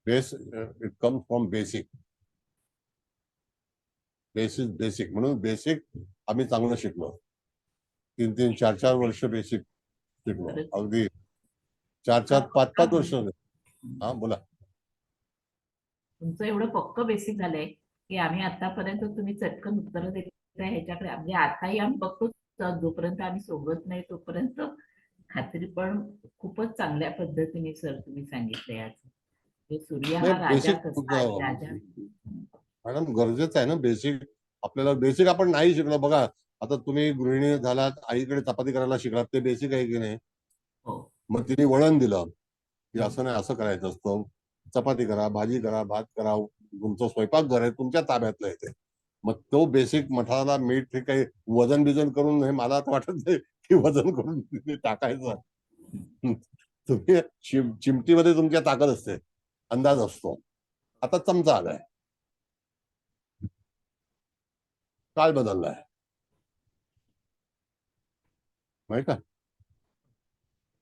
Base it comes from basic. Basic म्हणून बेसिक आम्ही चांगलं शिकलो. 3-3, 4-4 वर्ष बेसिक शिकलो. अगदी 4-4, 5-5 वर्ष. हा बोला. तुमचं एवढं पक्क बेसिक झालंय की आम्ही आतापर्यंत तुम्ही चटकन उत्तर देताय ह्याच्याकडे म्हणजे आताही आम्ही बघतो, जोपर्यंत आम्ही सोडवत नाही तोपर्यंत खात्री. पण खूपच चांगल्या पद्धतीने सर तुम्ही सांगितलंय आज. सूर्य हा राजा कसा आहे, राजा. मॅडम गरजेचं आहे ना बेसिक. आपल्याला बेसिक आपण नाही शिकलो. बघा आता तुम्ही गृहिणी झालात, आईकडे चपाती करायला शिकलात, ते बेसिक आहे की नाही? मग तिने वळण दिलं की असं नाही, असं करायचं असतं, चपाती करा, भाजी करा, भात करा, तुमचं स्वयंपाकघर आहे, तुमच्या ताब्यातलं आहे ते. मग तो बेसिक मठाला मीठ हे काही वजन बिजन करून, हे मला आता वाटत नाही की वजन करून टाकायचं. तुम्ही चिमटीमध्ये तुमच्या ताकद असते, अंदाज असतो. आता चमचा आलाय, काळ बदललाय, माहिती का?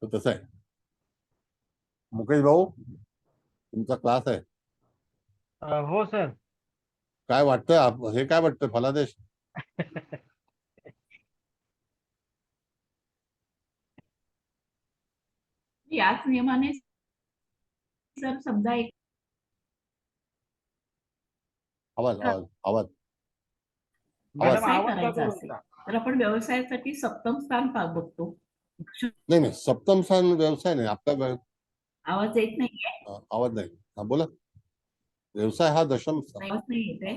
तर तसं आहे. मुकेश भाऊ तुमचा क्लास आहे? हो सर. काय वाटतं, हे काय वाटतं फलादेश? याच नियमाने सर समजा एक आवाज व्यवसाय करायचा असेल तर आपण व्यवसायासाठी सप्तम स्थान बघतो. नाही सप्तम स्थान व्यवसाय नाही. आपला आवाज येत नाहीये. आवाज नाही. हा बोला. व्यवसाय हा दशम स्थान. आवाज नाही येत आहे.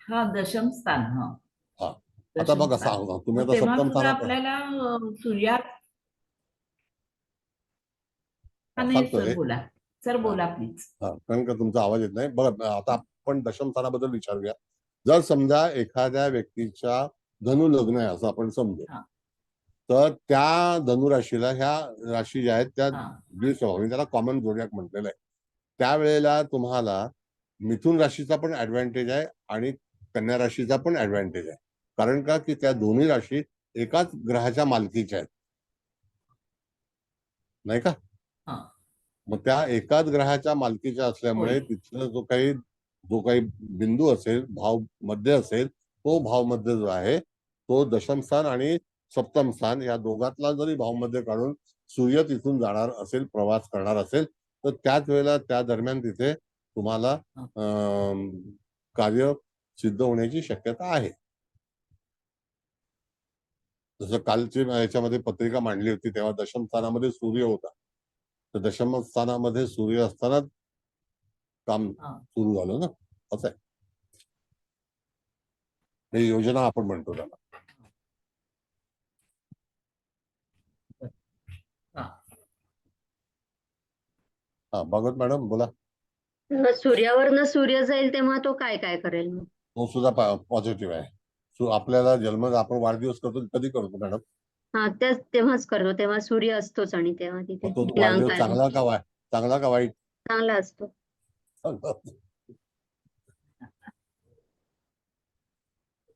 हा दशम स्थान. हा आता बघा सांगा तुम्ही आता सप्तम स्थान आपल्याला सूर्या सांगतोय. बोला सर, बोला प्लीज. हा कारण का तुमचा आवाज येत नाही. बघा आता आपण दशम स्थानाबद्दल विचारूया. जर समजा एखाद्या व्यक्तीच्या धनु लग्न आहे असं आपण समजू, तर त्या धनुराशीला ह्या राशी ज्या आहेत त्या द्विस्वभावी, त्याला कॉमन झोडियाक म्हटलेलं आहे. त्यावेळेला तुम्हाला मिथुन राशीचा पण ऍडव्हान्टेज आहे आणि कन्या राशीचा पण ऍडव्हान्टेज आहे. कारण का की त्या दोन्ही राशी एकाच ग्रहाच्या मालकीच्या आहेत, नाही का? मग त्या एकाच ग्रहाच्या मालकीच्या असल्यामुळे तिथला जो काही जो काही बिंदू असेल, भाव मध्य असेल, तो भावमध्य जो आहे तो दशम स्थान आणि सप्तम स्थान या दोघातला जरी भावमध्य काढून सूर्य तिथून जाणार असेल, प्रवास करणार असेल, तर त्याच वेळेला त्या दरम्यान तिथे तुम्हाला कार्य सिद्ध होण्याची शक्यता आहे. जसं कालची याच्यामध्ये पत्रिका मांडली होती तेव्हा दशम स्थानामध्ये सूर्य होता, तर दशम स्थानामध्ये सूर्य असताना काम सुरू झालं ना, असं आहे. ही योजना आपण म्हणतो त्याला. हा भगवत मॅडम बोला. सूर्यावरनं सूर्य जाईल तेव्हा तो काय काय करेल मग? तो सुद्धा पॉझिटिव्ह आहे. आपल्याला जन्म आपण वाढदिवस करतो कधी करतो मॅडम? हा तेव्हाच करतो, तेव्हा सूर्य असतोच आणि तेव्हा तिथे तो वाढदिवस चांगला का वाईट? चांगला असतो.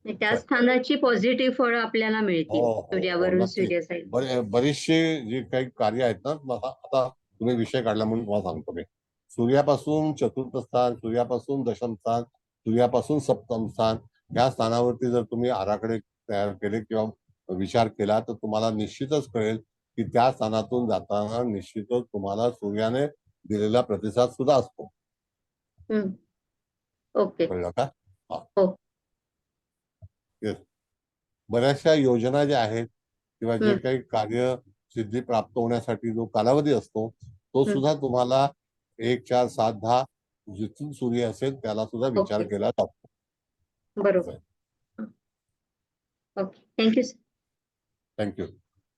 त्या स्थानाची पॉझिटिव्ह फळ आपल्याला मिळतील सूर्यावरून सूर्य जाईल. बरीचशी जी काही कार्य आहेत ना, आता तुम्ही विषय काढला म्हणून तुम्हाला सांगतो मी. सूर्यापासून चतुर्थ स्थान, सूर्यापासून दशम स्थान, सूर्यापासून सप्तम स्थान या स्थानावरती जर तुम्ही आराखडे तयार केले किंवा विचार केला तर तुम्हाला निश्चितच कळेल की त्या स्थानातून जाताना निश्चितच तुम्हाला सूर्याने दिलेला प्रतिसाद सुद्धा असतो. ओके, कळलं का? हो. बऱ्याचशा योजना ज्या आहेत किंवा जे काही कार्य सिद्धी प्राप्त होण्यासाठी जो कालावधी असतो तो सुद्धा तुम्हाला 1, 4, 7, 10 जिथून सूर्य असेल त्याला सुद्धा विचार केला जातो. बरोबर. Okay, thank you. थँक्यू.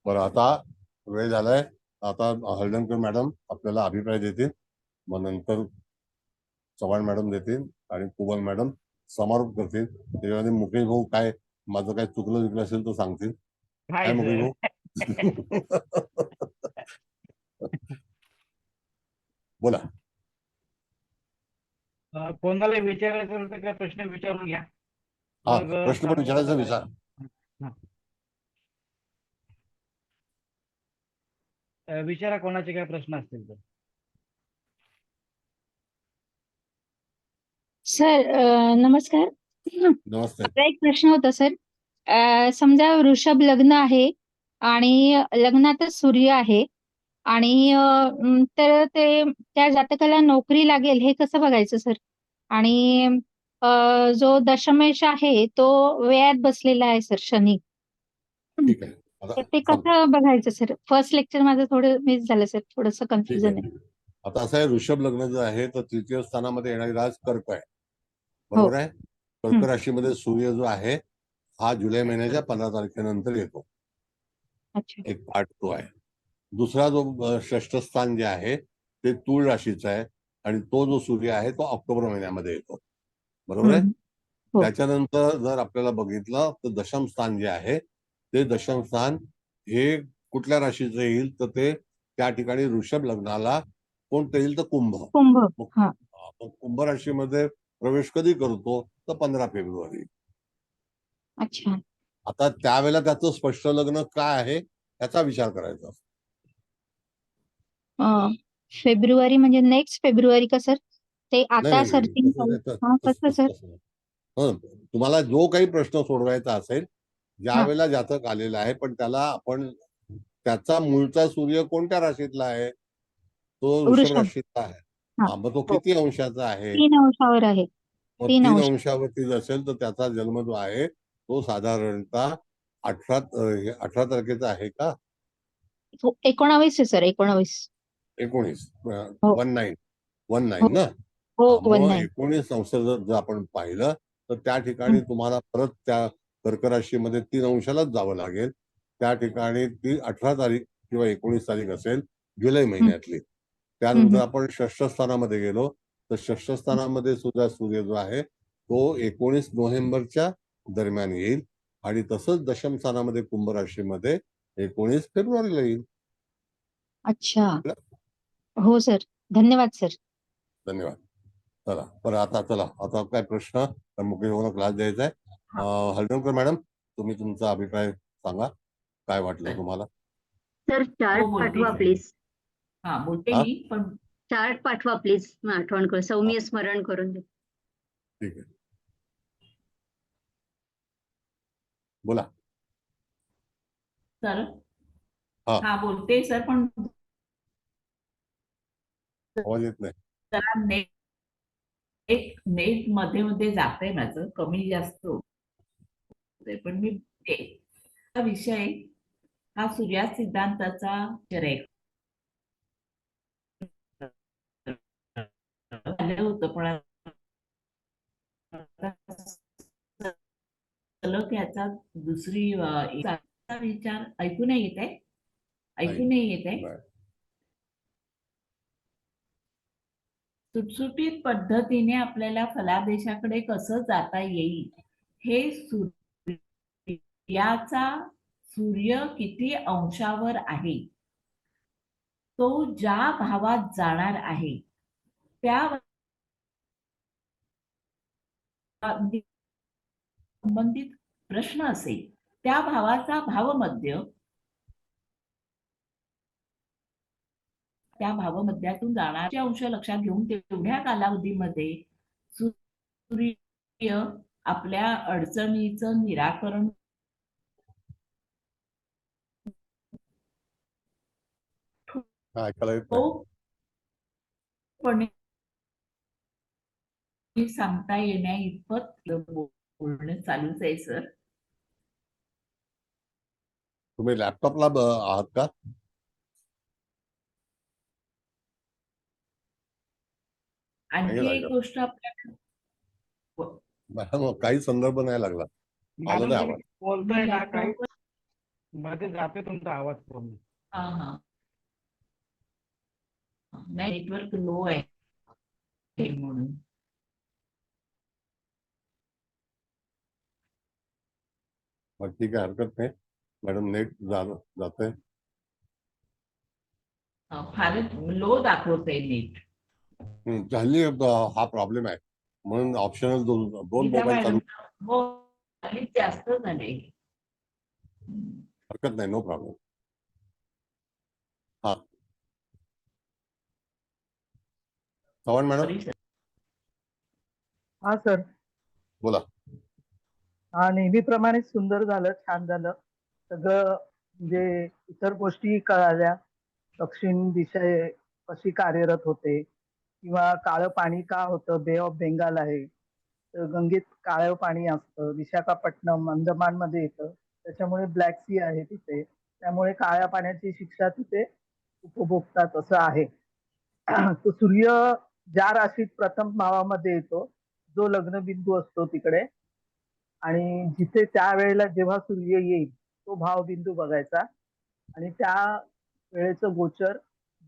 बरं, आता वेळ झालाय. आता हळदणकर मॅडम आपल्याला अभिप्राय देतील, मग नंतर चव्हाण मॅडम देतील आणि कुबल मॅडम समारोप करतील. त्याच्यामध्ये मुकेश भाऊ काय माझं काय चुकलं असेल तर सांगतील. काय मुकेश भाऊ? बोला. कोणाला विचारायचं होतं का प्रश्न विचारून घ्या. हा, प्रश्न पण विचारायचा विचार. विचारा कोणाचे काय प्रश्न असतील तर. सर नमस्कार. नमस्ते. आपला एक प्रश्न होता सर. समजा वृषभ लग्न आहे आणि लग्नातच सूर्य आहे आणि तर ते त्या जातकाला नोकरी लागेल हे कसं बघायचं सर? आणि जो दशमेश आहे तो व्ययात बसलेला आहे सर शनी. ठीक आहे. तर ते कसं बघायचं सर? फर्स्ट लेक्चर माझं थोडं मिस झालं सर, थोडंसं कन्फ्युजन आहे. आता असं आहे, वृषभ लग्न जो आहे तर तृतीय स्थानामध्ये येणारी राज कर्क आहे, बरोबर आहे. कर्क राशीमध्ये सूर्य जो आहे हा जुलै महिन्याच्या 15 तारखेनंतर येतो. एक पार्ट तो आहे. दुसरा जो षष्ठ स्थान जे आहे ते तूळ राशीचा आहे आणि तो जो सूर्य आहे तो ऑक्टोबर महिन्यामध्ये येतो, बरोबर आहे. त्याच्यानंतर जर आपल्याला बघितलं तर दशम स्थान जे आहे ते दशम स्थान हे कुठल्या राशीचं येईल तर ते त्या ठिकाणी वृषभ लग्नाला कोणतं येईल तर कुंभ. कुंभ राशीमध्ये प्रवेश कधी करतो तर 15 फेब्रुवारी. अच्छा. आता त्यावेळेला त्याचं स्पष्ट लग्न काय आहे याचा विचार करायचा. फेब्रुवारी म्हणजे नेक्स्ट फेब्रुवारी का सर? ते आता सर्चिंग कसं सर? तुम्हाला जो काही प्रश्न सोडवायचा असेल ज्या वेळेला जातक आलेला आहे पण त्याला आपण त्याचा मूळचा सूर्य कोणत्या राशीतला आहे तो वृषभ राशीतला आहे. मग तो किती अंशाचा आहे? 3 अंशावर आहे. 3 अंशावरती असेल तर त्याचा जन्म जो आहे तो साधारणतः 18 तारखेचा आहे का? 19 आहे सर. 19 ना. मग 19 अंश जर आपण पाहिलं तर त्या ठिकाणी तुम्हाला परत त्या कर्क राशीमध्ये 3 अंशालाच जावं लागेल. त्या ठिकाणी ती 18 तारीख किंवा 19 तारीख असेल जुलै महिन्यातली. त्यानंतर आपण षष्ठ स्थानामध्ये गेलो तर षष्ठ स्थानामध्ये सुद्धा सूर्य जो आहे तो 19 नोव्हेंबरच्या दरम्यान येईल आणि तसंच दशम स्थानामध्ये कुंभ राशीमध्ये 19 फेब्रुवारीला येईल. अच्छा. हो सर, धन्यवाद सर. धन्यवाद. चला बरं, आता काय प्रश्न मुकेश भाऊला क्लास द्यायचा आहे. हळदणकर मॅडम तुम्ही तुमचा अभिप्राय सांगा, काय वाटलं तुम्हाला? सर चार्ट पाठवा प्लीज. बोलते मी पण चार्ट पाठवा प्लीज. आठवण करून सौम्य स्मरण करून दे. ठीक आहे, बोला. सर हा, हा बोलते सर, पण आवाज येत नाही. जरा नेट मध्ये मध्ये जाते, माझं कमी जास्त होते, पण मी हा विषय हा सूर्या सिद्धांताचा आहे. आलं होतं पण ह्याचा दुसरी विचार ऐकू नाही येत आहे, ऐकू नाही येत आहे. सुटसुटीत पद्धतीने आपल्याला फलादेशाकडे कसं जाता येईल हे सूर्य किती अंशावर आहे, तो ज्या भावात जाणार आहे त्या संबंधित प्रश्न असेल, त्या भावाचा भावमध्य, त्या भावमध्यातून जाणारे अंश लक्षात घेऊन तेवढ्या कालावधीमध्ये सूर्य आपल्या अडचणीचं निराकरण ऐकायला येत नाही. सांगता येण्या इतपत बोलणं चालूच आहे सर. तुम्ही लॅपटॉपला आहात का? आणखी एक गोष्ट आपल्याला मॅडम काही संदर्भ नाही लागला, आला नाही आवाज. बोलतोय ना काही मध्ये जाते तुमचा आवाज पूर्ण. हा हा, नाही नेटवर्क लो आहे म्हणून. ठीक आहे, हरकत नाही मॅडम. नेट जाते, फारच लो दाखवते नेट. हल्ली हा प्रॉब्लेम आहे म्हणून ऑप्शनल दोन मोबाईल चालू. हो, जास्त झाले. हरकत नाही, नो प्रॉब्लेम. हा, चव्हाण मॅडम. हा सर, बोला. हा, नेहमीप्रमाणे सुंदर झालं, छान झालं सगळं. म्हणजे इतर गोष्टी कळाल्या, दक्षिण दिशा कशी कार्यरत होते, किंवा काळं पाणी का होतं. बे ऑफ बेंगाल आहे, तर गंगेत काळं पाणी असतं. विशाखापट्टणम अंदमान मध्ये येतं, त्याच्यामुळे ब्लॅक सी आहे तिथे, त्यामुळे काळ्या पाण्याची शिक्षा तिथे उपभोगतात असं आहे. तो सूर्य ज्या राशीत प्रथम भावामध्ये येतो, जो लग्न बिंदू असतो तिकडे, आणि जिथे त्या वेळेला जेव्हा सूर्य येईल तो भावबिंदू बघायचा, आणि त्या वेळेचं गोचर,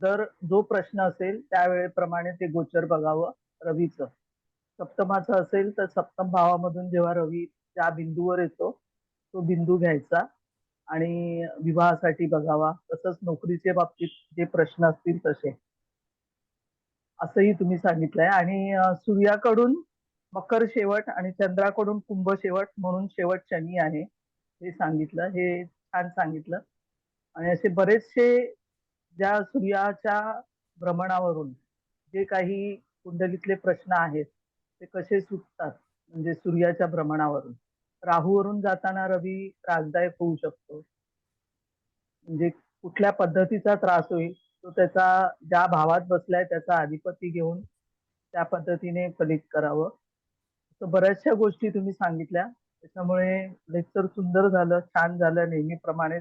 जर जो प्रश्न असेल त्या वेळेप्रमाणे ते गोचर बघावं. रवीचं सप्तमाचं असेल तर सप्तम भावामधून जेव्हा रवी त्या बिंदूवर येतो तो बिंदू घ्यायचा आणि विवाहासाठी बघावा. तसंच नोकरीच्या बाबतीत जे प्रश्न असतील तसे, असंही तुम्ही सांगितलंय. आणि सूर्याकडून मकर शेवट आणि चंद्राकडून कुंभ शेवट म्हणून शेवट शनी आहे हे सांगितलं, हे छान सांगितलं. आणि असे बरेचसे ज्या सूर्याच्या भ्रमणावरून जे काही कुंडलीतले प्रश्न आहेत ते कसे सुटतात, म्हणजे सूर्याच्या भ्रमणावरून. राहूवरून जाताना रवी त्रासदायक होऊ शकतो, म्हणजे कुठल्या पद्धतीचा त्रास होईल तो त्याचा ज्या भावात बसलाय त्याचा अधिपती घेऊन त्या पद्धतीने फलित करावं. तर बऱ्याचशा गोष्टी तुम्ही सांगितल्या, त्याच्यामुळे लेक्चर सुंदर झालं, छान झालं नेहमीप्रमाणे.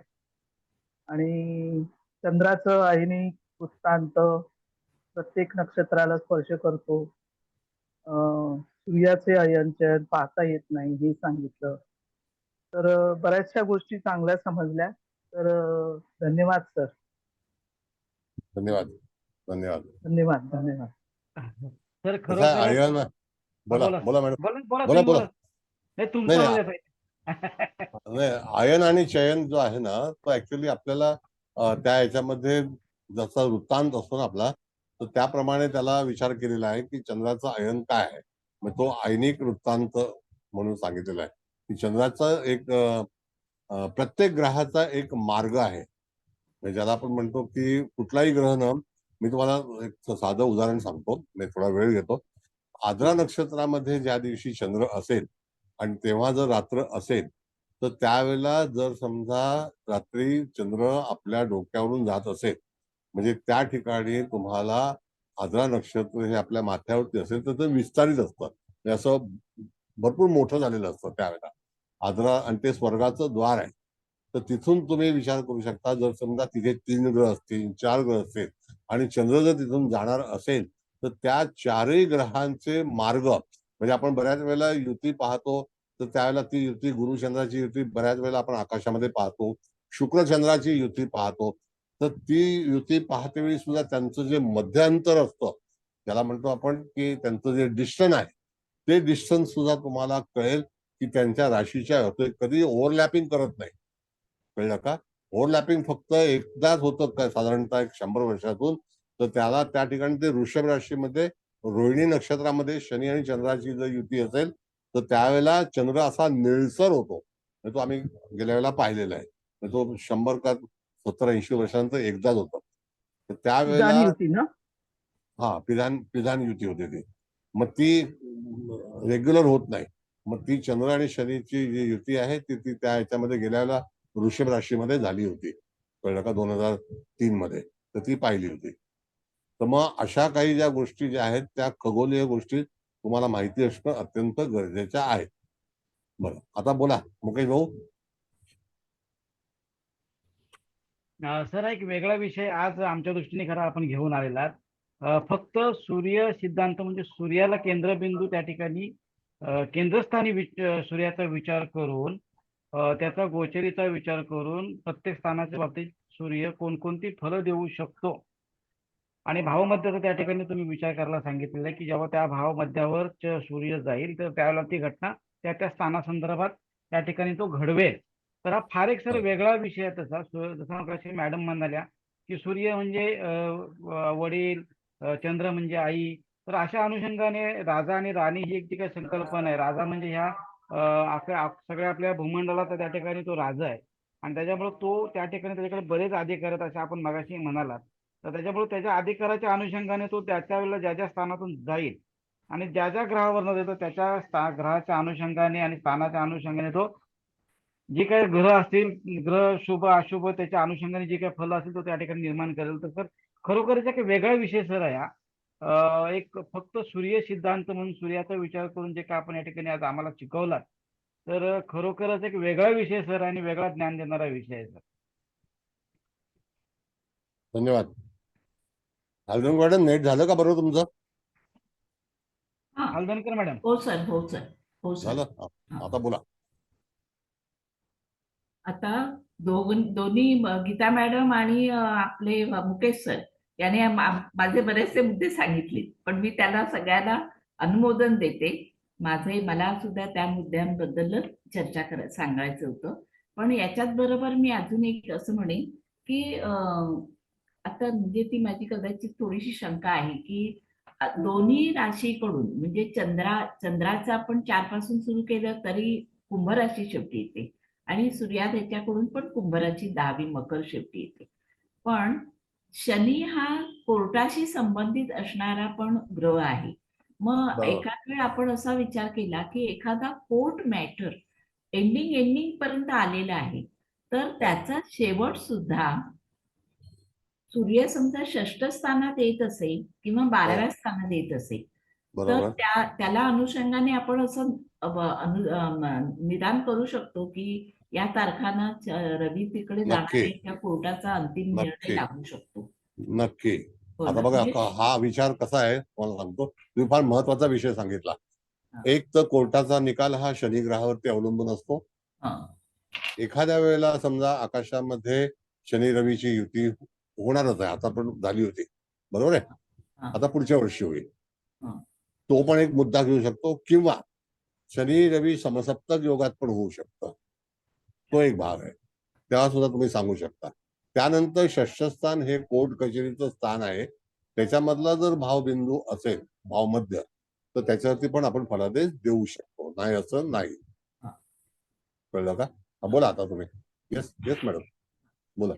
आणि चंद्राचं आयनिक वृत्तांत प्रत्येक नक्षत्राला स्पर्श करतो, सूर्याचे अयनचयन पाहता येत नाही हे सांगितलं. तर बऱ्याचशा गोष्टी चांगल्या समजल्या. तर धन्यवाद सर. धन्यवाद, धन्यवाद, धन्यवाद, धन्यवाद. सर खरोखर बोला बोला मॅडम, बोला बोला. नाही तुमचं नाही, आयन आणि चयन जो आहे ना, तो ऍक्च्युली आपल्याला त्या ह्याच्यामध्ये जसा वृत्तांत असतो ना आपला, तर त्याप्रमाणे त्याला विचार केलेला आहे की चंद्राचा आयन काय आहे. मग तो आयनिक वृत्तांत म्हणून सांगितलेला आहे की चंद्राचा एक प्रत्येक ग्रहाचा एक मार्ग आहे. ज्याला आपण म्हणतो की कुठलाही ग्रह ना, मी तुम्हाला एक साधं उदाहरण सांगतो, मी थोडा वेळ घेतो. आद्रा नक्षत्रामध्ये ज्या दिवशी चंद्र असेल आणि तेव्हा जर रात्र असेल तर त्यावेळेला जर समजा रात्री चंद्र आपल्या डोक्यावरून जात असेल म्हणजे त्या ठिकाणी तुम्हाला आद्रा नक्षत्र हे आपल्या माथ्यावरती असेल तर ते विस्तारित असतं म्हणजे असं भरपूर मोठं झालेलं असतं त्यावेळेला आद्रा आणि ते स्वर्गाचं द्वार आहे. तर तिथून तुम्ही विचार करू शकता जर समजा तिथे 3 ग्रह असतील 4 ग्रह असतील आणि चंद्र जर तिथून जाणार असेल तर त्या 4ही ग्रहांचे मार्ग म्हणजे आपण बऱ्याच वेळेला युती पाहतो तर त्यावेळेला ती युती गुरुचंद्राची युती बऱ्याच वेळेला आपण आकाशामध्ये पाहतो, शुक्रचंद्राची युती पाहतो. तर ती युती पाहते वेळी सुद्धा त्यांचं जे मध्यांतर असतं त्याला म्हणतो आपण की त्यांचं जे डिस्टन्स आहे ते डिस्टन्स सुद्धा तुम्हाला कळेल की त्यांच्या राशीच्या कधी ओव्हरलॅपिंग करत नाही. कळलं का? ओव्हरलॅपिंग फक्त एकदाच होतं काय साधारणतः 100 वर्षातून. तर त्याला त्या ठिकाणी ते वृषभ राशीमध्ये रोहिणी नक्षत्रामध्ये शनी आणि चंद्राची जर युती असेल तर त्यावेळेला चंद्र असा निळसर होतो. तो आम्ही गेल्या वेळेला पाहिलेला आहे. तो 100 का 70-80 वर्षानंतर एकदाच होतं. तर त्यावेळेला पिधान युती ना? हा पिधान युती होते ती. मग ती रेग्युलर होत नाही. मग ती चंद्र आणि शनीची जी युती आहे ती त्या ह्याच्यामध्ये गेल्या वेळेला वृषभ राशीमध्ये झाली होती. कळलं का? 2003 मध्ये तर ती पाहिली होती. तर मग अशा काही ज्या गोष्टी ज्या आहेत त्या खगोलीय गोष्टी तुम्हाला माहिती असणं अत्यंत गरजेचं आहे. बरं आता बोला मुकेश भाऊ. सर एक वेगळा विषय आज आमच्या दृष्टीने खरा आपण घेऊन आलेला आहात. फक्त सूर्य सिद्धांत म्हणजे सूर्याला केंद्रबिंदू त्या ठिकाणी केंद्रस्थानी सूर्याचा विचार करून त्याचा गोचरीचा विचार करून प्रत्येक स्थानाच्या बाबतीत सूर्य कोणकोणती फळं देऊ शकतो आणि भावमध्याचा त्या ठिकाणी तुम्ही विचार करायला सांगितलेला आहे की जेव्हा त्या भावमध्यावर सूर्य जाईल तर त्यावेळेला ती घटना त्या स्थानासंदर्भात त्या ठिकाणी तो घडवेल. तर हा फार एक सर वेगळा विषय आहे तसा. जसं मगाशी मॅडम म्हणाल्या की सूर्य म्हणजे वडील, चंद्र म्हणजे आई. तर अशा अनुषंगाने राजा आणि राणी ही एक जी काही संकल्पना आहे, राजा म्हणजे ह्या सगळ्या आपल्या भूमंडलाचा त्या ठिकाणी तो राजा आहे आणि त्याच्यामुळे तो त्या ठिकाणी त्याच्याकडे बरेच अधिकार आहेत असे आपण मगाशी म्हणालात. तर त्याच्यामुळे त्याच्या अधिकाराच्या अनुषंगाने तो त्याच्या वेळेला ज्या स्थानातून जाईल आणि ज्या ग्रहावर येतो त्याच्या ग्रहाच्या अनुषंगाने आणि स्थानाच्या अनुषंगाने तो जे काही ग्रह असतील, ग्रह शुभ अशुभ त्याच्या अनुषंगाने जे काही फल असतील तो त्या ठिकाणी निर्माण करेल. तर सर खरोखरच एक वेगळा विषय सर आहे हा. एक फक्त सूर्य सिद्धांत म्हणून सूर्याचा विचार करून जे काय आपण या ठिकाणी आज आम्हाला शिकवला तर खरोखरच एक वेगळा विषय सर आणि वेगळा ज्ञान देणारा विषय आहे सर. धन्यवाद. हलदन मॅडम नेट झालं का बरोबर तुमचं? हलदनकर मॅडम. हो सर हो सर हो सर. झालं. आता बोला. आता दोन्ही गीता मॅडम आणि आपले मुकेश सर याने माझे बरेचसे मुद्दे सांगितले पण मी त्याला सगळ्यांना अनुमोदन देते. मला सुद्धा त्या मुद्द्यांबद्दल चर्चा सांगायचं होतं. पण याच्याच बरोबर मी अजून एक असं म्हणेन की आता म्हणजे ती माझी कदाचित थोडीशी शंका आहे की दोन्ही राशीकडून म्हणजे चंद्राचं आपण 4 पासून सुरू केलं तरी कुंभ राशी शेवटी येते आणि सूर्या त्याच्याकडून पण कुंभ राशी 10वी मकर शेवटी येते. पण शनी हा कोर्टाशी संबंधित असणारा पण ग्रह आहे. मग एखाद वेळ आपण असा विचार केला की एखादा कोर्ट मॅटर एंडिंग पर्यंत आलेला आहे तर त्याचा शेवट सुद्धा सूर्य समजा 6ष्ठ स्थानात येत असेल किंवा 12व्या स्थानात येत असेल तर त्याला अनुषंगाने आपण असं निदान करू शकतो की या तारखांना रवी तिकडे जाणारे त्या कोर्टाचा अंतिम निर्णय लागू शकतो. नक्की. आता बघा हा विचार कसा आहे मला सांगतो. तुम्ही फार महत्वाचा विषय सांगितला. एक तर कोर्टाचा निकाल हा शनी ग्रहावरती अवलंबून असतो. एखाद्या वेळेला समजा आकाशामध्ये शनी रवीची युती होणारच आहे. आता पण झाली होती बरोबर आहे. आता पुढच्या वर्षी होईल. तो पण एक मुद्दा घेऊ शकतो किंवा शनी रवी समसप्तक योगात पण होऊ शकतं. तो एक भाग आहे. तेव्हा सुद्धा तुम्ही सांगू शकता. त्यानंतर 6ष्ठ स्थान हे कोर्ट कचेरीचं स्थान आहे. त्याच्यामधला जर भावबिंदू असेल भावमध्य तर त्याच्यावरती पण आपण फलादेश देऊ शकतो. नाही असं नाही. कळलं का? बोला आता तुम्ही. येस मॅडम बोला.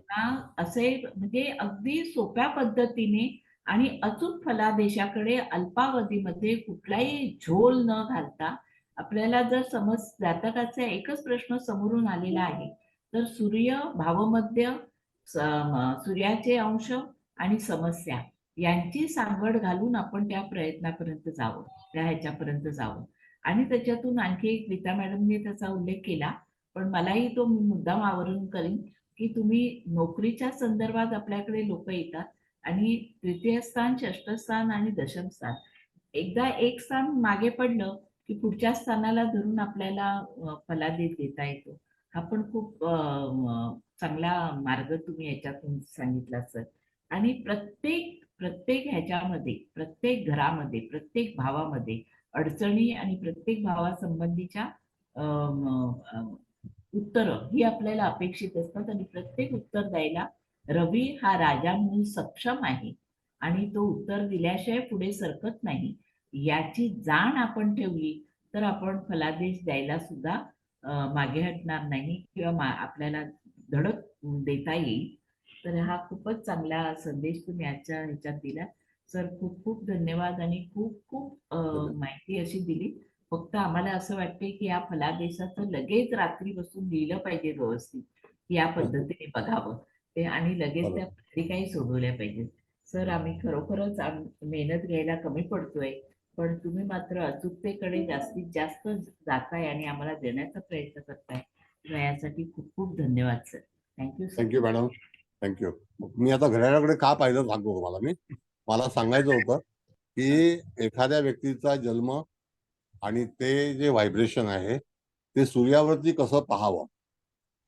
असे म्हणजे अगदी सोप्या पद्धतीने आणि अचूक फलादेशाकडे अल्पावधीमध्ये कुठलाही झोल न घालता आपल्याला जर समज जातकाचा एकच प्रश्न समोरून आलेला आहे तर सूर्य भावमध्य सूर्याचे अंश आणि समस्या यांची सांगड घालून आपण त्या प्रयत्नापर्यंत जावं, त्या ह्याच्यापर्यंत जावं. आणि त्याच्यातून आणखी एक रीता मॅडमने त्याचा उल्लेख केला, पण मलाही तो मुद्दाम आवर्जून करीन की तुम्ही नोकरीच्या संदर्भात आपल्याकडे लोक येतात आणि तृतीय स्थान, षष्ठ स्थान आणि दशम स्थान, एकदा एक स्थान मागे पडलं की पुढच्या स्थानाला धरून आपल्याला फलादेश देता येतो. हा पण खूप चांगला मार्ग तुम्ही याच्यातून सांगितला सर. आणि प्रत्येक ह्याच्यामध्ये, प्रत्येक घरामध्ये, प्रत्येक भावामध्ये अडचणी आणि प्रत्येक भावासंबंधीच्या उत्तरं ही आपल्याला अपेक्षित असतात आणि प्रत्येक उत्तर द्यायला रवी हा राजा म्हणून सक्षम आहे आणि तो उत्तर दिल्याशिवाय पुढे सरकत नाही. याची जाण आपण ठेवली तर आपण फलादेश द्यायला सुद्धा मागे हटणार नाही किंवा आपल्याला धडक देता येईल. तर हा खूपच चांगला संदेश तुम्ही आजच्या ह्याच्यात दिला सर. खूप खूप धन्यवाद आणि खूप खूप माहिती अशी दिली. फक्त आम्हाला असं वाटते की या फलादेशाचं लगेच रात्री बसून लिहिलं पाहिजे व्यवस्थित, या पद्धतीने बघावं ते आणि लगेच त्या काही सोडवल्या पाहिजेत. सर आम्ही खरोखरच मेहनत घ्यायला कमी पडतोय, पण तुम्ही मात्र अचूकतेकडे जास्तीत जास्त जाताय आणि आम्हाला देण्याचा प्रयत्न करताय. यासाठी खूप खूप धन्यवाद sir. Thank you sir. Thank you madam, thank you. मी आता घड्याळाकडे का पाहिलं सांगतो तुम्हाला. मला सांगायचं होतं की एखाद्या व्यक्तीचा जन्म आणि ते जे व्हायब्रेशन आहे ते सूर्यावरती कसं पाहावं,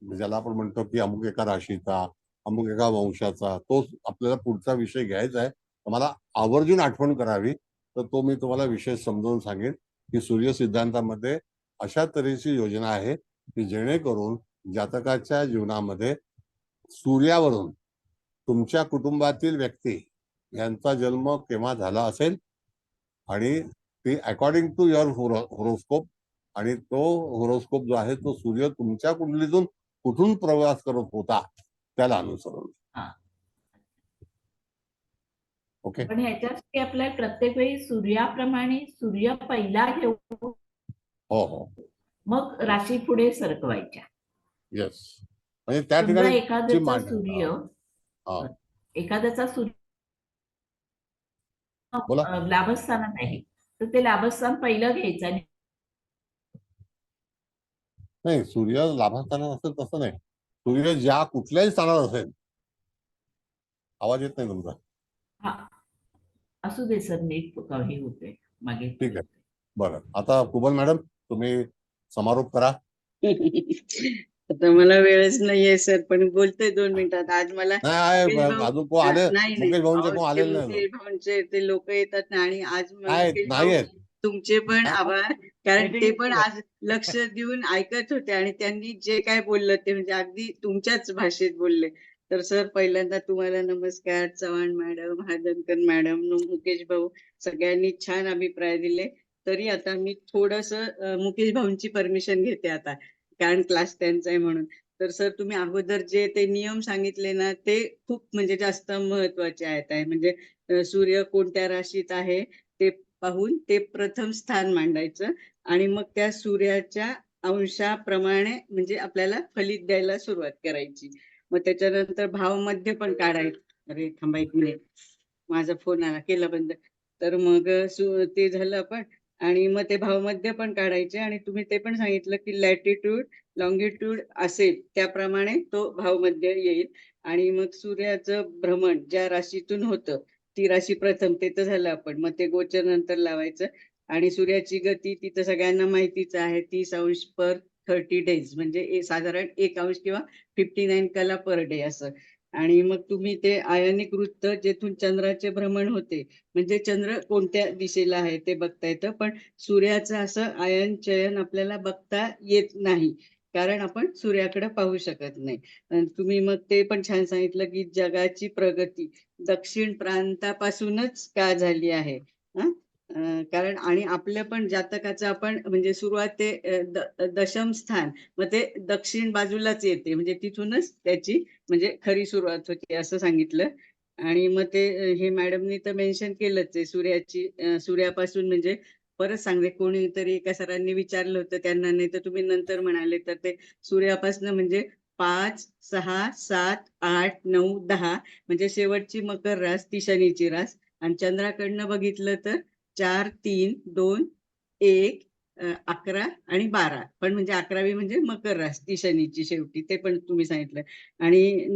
ज्याला आपण म्हणतो की अमुक एका राशीचा, अमुक एका वंशाचा, तो आपल्याला पुढचा विषय घ्यायचा आहे. मला आवर्जून आठवण करावी, तर तो मी तुम्हाला विषय समजावून सांगेन की सूर्य सिद्धांतामध्ये अशा तऱ्हेची योजना आहे की जेणेकरून जातकाच्या जीवनामध्ये सूर्यावरून तुमच्या कुटुंबातील व्यक्ती यांचा जन्म केव्हा झाला असेल आणि ते अकॉर्डिंग टू युअर होरोस्कोप, आणि तो होरोस्कोप जो आहे तो सूर्य तुमच्या कुंडलीतून कुठून प्रवास करत होता त्याला अनुसरून. ओके. पण ह्याच्यासाठी आपल्याला प्रत्येक वेळी सूर्याप्रमाणे सूर्य पहिला घेऊन मग राशी पुढे सरकवायच्या. येस. म्हणजे त्या ठिकाणी एखाद्याचा सूर्य लाभस्थानात आहे तर ते लाभस्थान पहिलं घ्यायचं आणि नाही, सूर्य लाभस्थानात असेल तसं नाही, सूर्य ज्या कुठल्याही स्थानात असेल. आवाज येत नाही तुमचा. हा असू दे सर, नीट काही होते मागे. ठीक आहे, बरं. आता कुबल मॅडम तुम्ही समारोप करा. आता मला वेळच नाहीये सर, पण बोलते 2 मिनिटात. आज मला अजून कोण आले? मुकेश भाऊंचे कोण आलेले नाही. मुकेश भाऊंचे ते लोक येतात ना, आणि आज नाही तुमचे पण आभार, कारण ते पण आज लक्ष देऊन ऐकत होते आणि त्यांनी जे काय बोललं ते म्हणजे अगदी तुमच्याच भाषेत बोलले. तर सर पहिल्यांदा तुम्हाला नमस्कार. चव्हाण मॅडम, हादनकर मॅडम, मुकेश भाऊ सगळ्यांनी छान अभिप्राय दिले. तरी आता मी थोडस मुकेश भाऊंची परमिशन घेते आता, कारण क्लास त्यांचा आहे म्हणून. तर सर तुम्ही अगोदर जे ते नियम सांगितले ना ते खूप म्हणजे जास्त महत्वाचे आहेत. म्हणजे सूर्य कोणत्या राशीत आहे ते पाहून ते प्रथम स्थान मांडायचं आणि मग त्या सूर्याच्या अंशाप्रमाणे म्हणजे आपल्याला फलित द्यायला सुरुवात करायची. मग त्याच्यानंतर भावमध्ये पण काढायचं. अरे थांबा एक मिनिट, माझा फोन आला, केला बंद. तर मग ते झालं आपण, आणि मग ते भावमध्ये पण काढायचे. आणि तुम्ही ते पण सांगितलं की लॅटिट्यूड लॉंगिट्यूड असेल त्याप्रमाणे तो भावमध्ये येईल. आणि मग सूर्याचं भ्रमण ज्या राशीतून होतं ती राशी प्रथम, ते तर झालं आपण. मग ते गोचर नंतर लावायचं. आणि सूर्याची गती तिथं सगळ्यांना माहितीच आहे, 30 अंश पर 30 डेज, म्हणजे साधारण 1 अंश किंवा 59 कला पर डे असं. आणि मग तुम्ही ते आयनिक वृत्त जेथून चंद्राचे भ्रमण होते, म्हणजे चंद्र कोणत्या दिशेला आहे ते बघता येतं, पण सूर्याचं असं आयन चयन आपल्याला बघता येत नाही, कारण आपण सूर्याकडे पाहू शकत नाही. तुम्ही मग ते पण छान सांगितलं की जगाची प्रगती दक्षिण प्रांतापासूनच का झाली आहे. कारण आणि आपलं पण जातकाचं आपण म्हणजे सुरुवात ते दशम स्थान, मग ते दक्षिण बाजूलाच येते, म्हणजे तिथूनच त्याची म्हणजे खरी सुरुवात होती असं सांगितलं. आणि मग ते हे मॅडमनी तर मेन्शन केलंच आहे सूर्यापासून म्हणजे परत सांगते, कोणीतरी एका सरांनी विचारलं होतं त्यांना, नाही तर तुम्ही नंतर म्हणाले, तर ते सूर्यापासून म्हणजे 5, 6, 7, 8, 9, 10 म्हणजे शेवटची मकर रास ती शनीची रास. आणि चंद्राकडनं बघितलं तर 4, 3, 2, 1, 11 आणि 12, पण म्हणजे 11वी म्हणजे मकर रास ती शनीची शेवटी, ते पण तुम्ही सांगितलं. आणि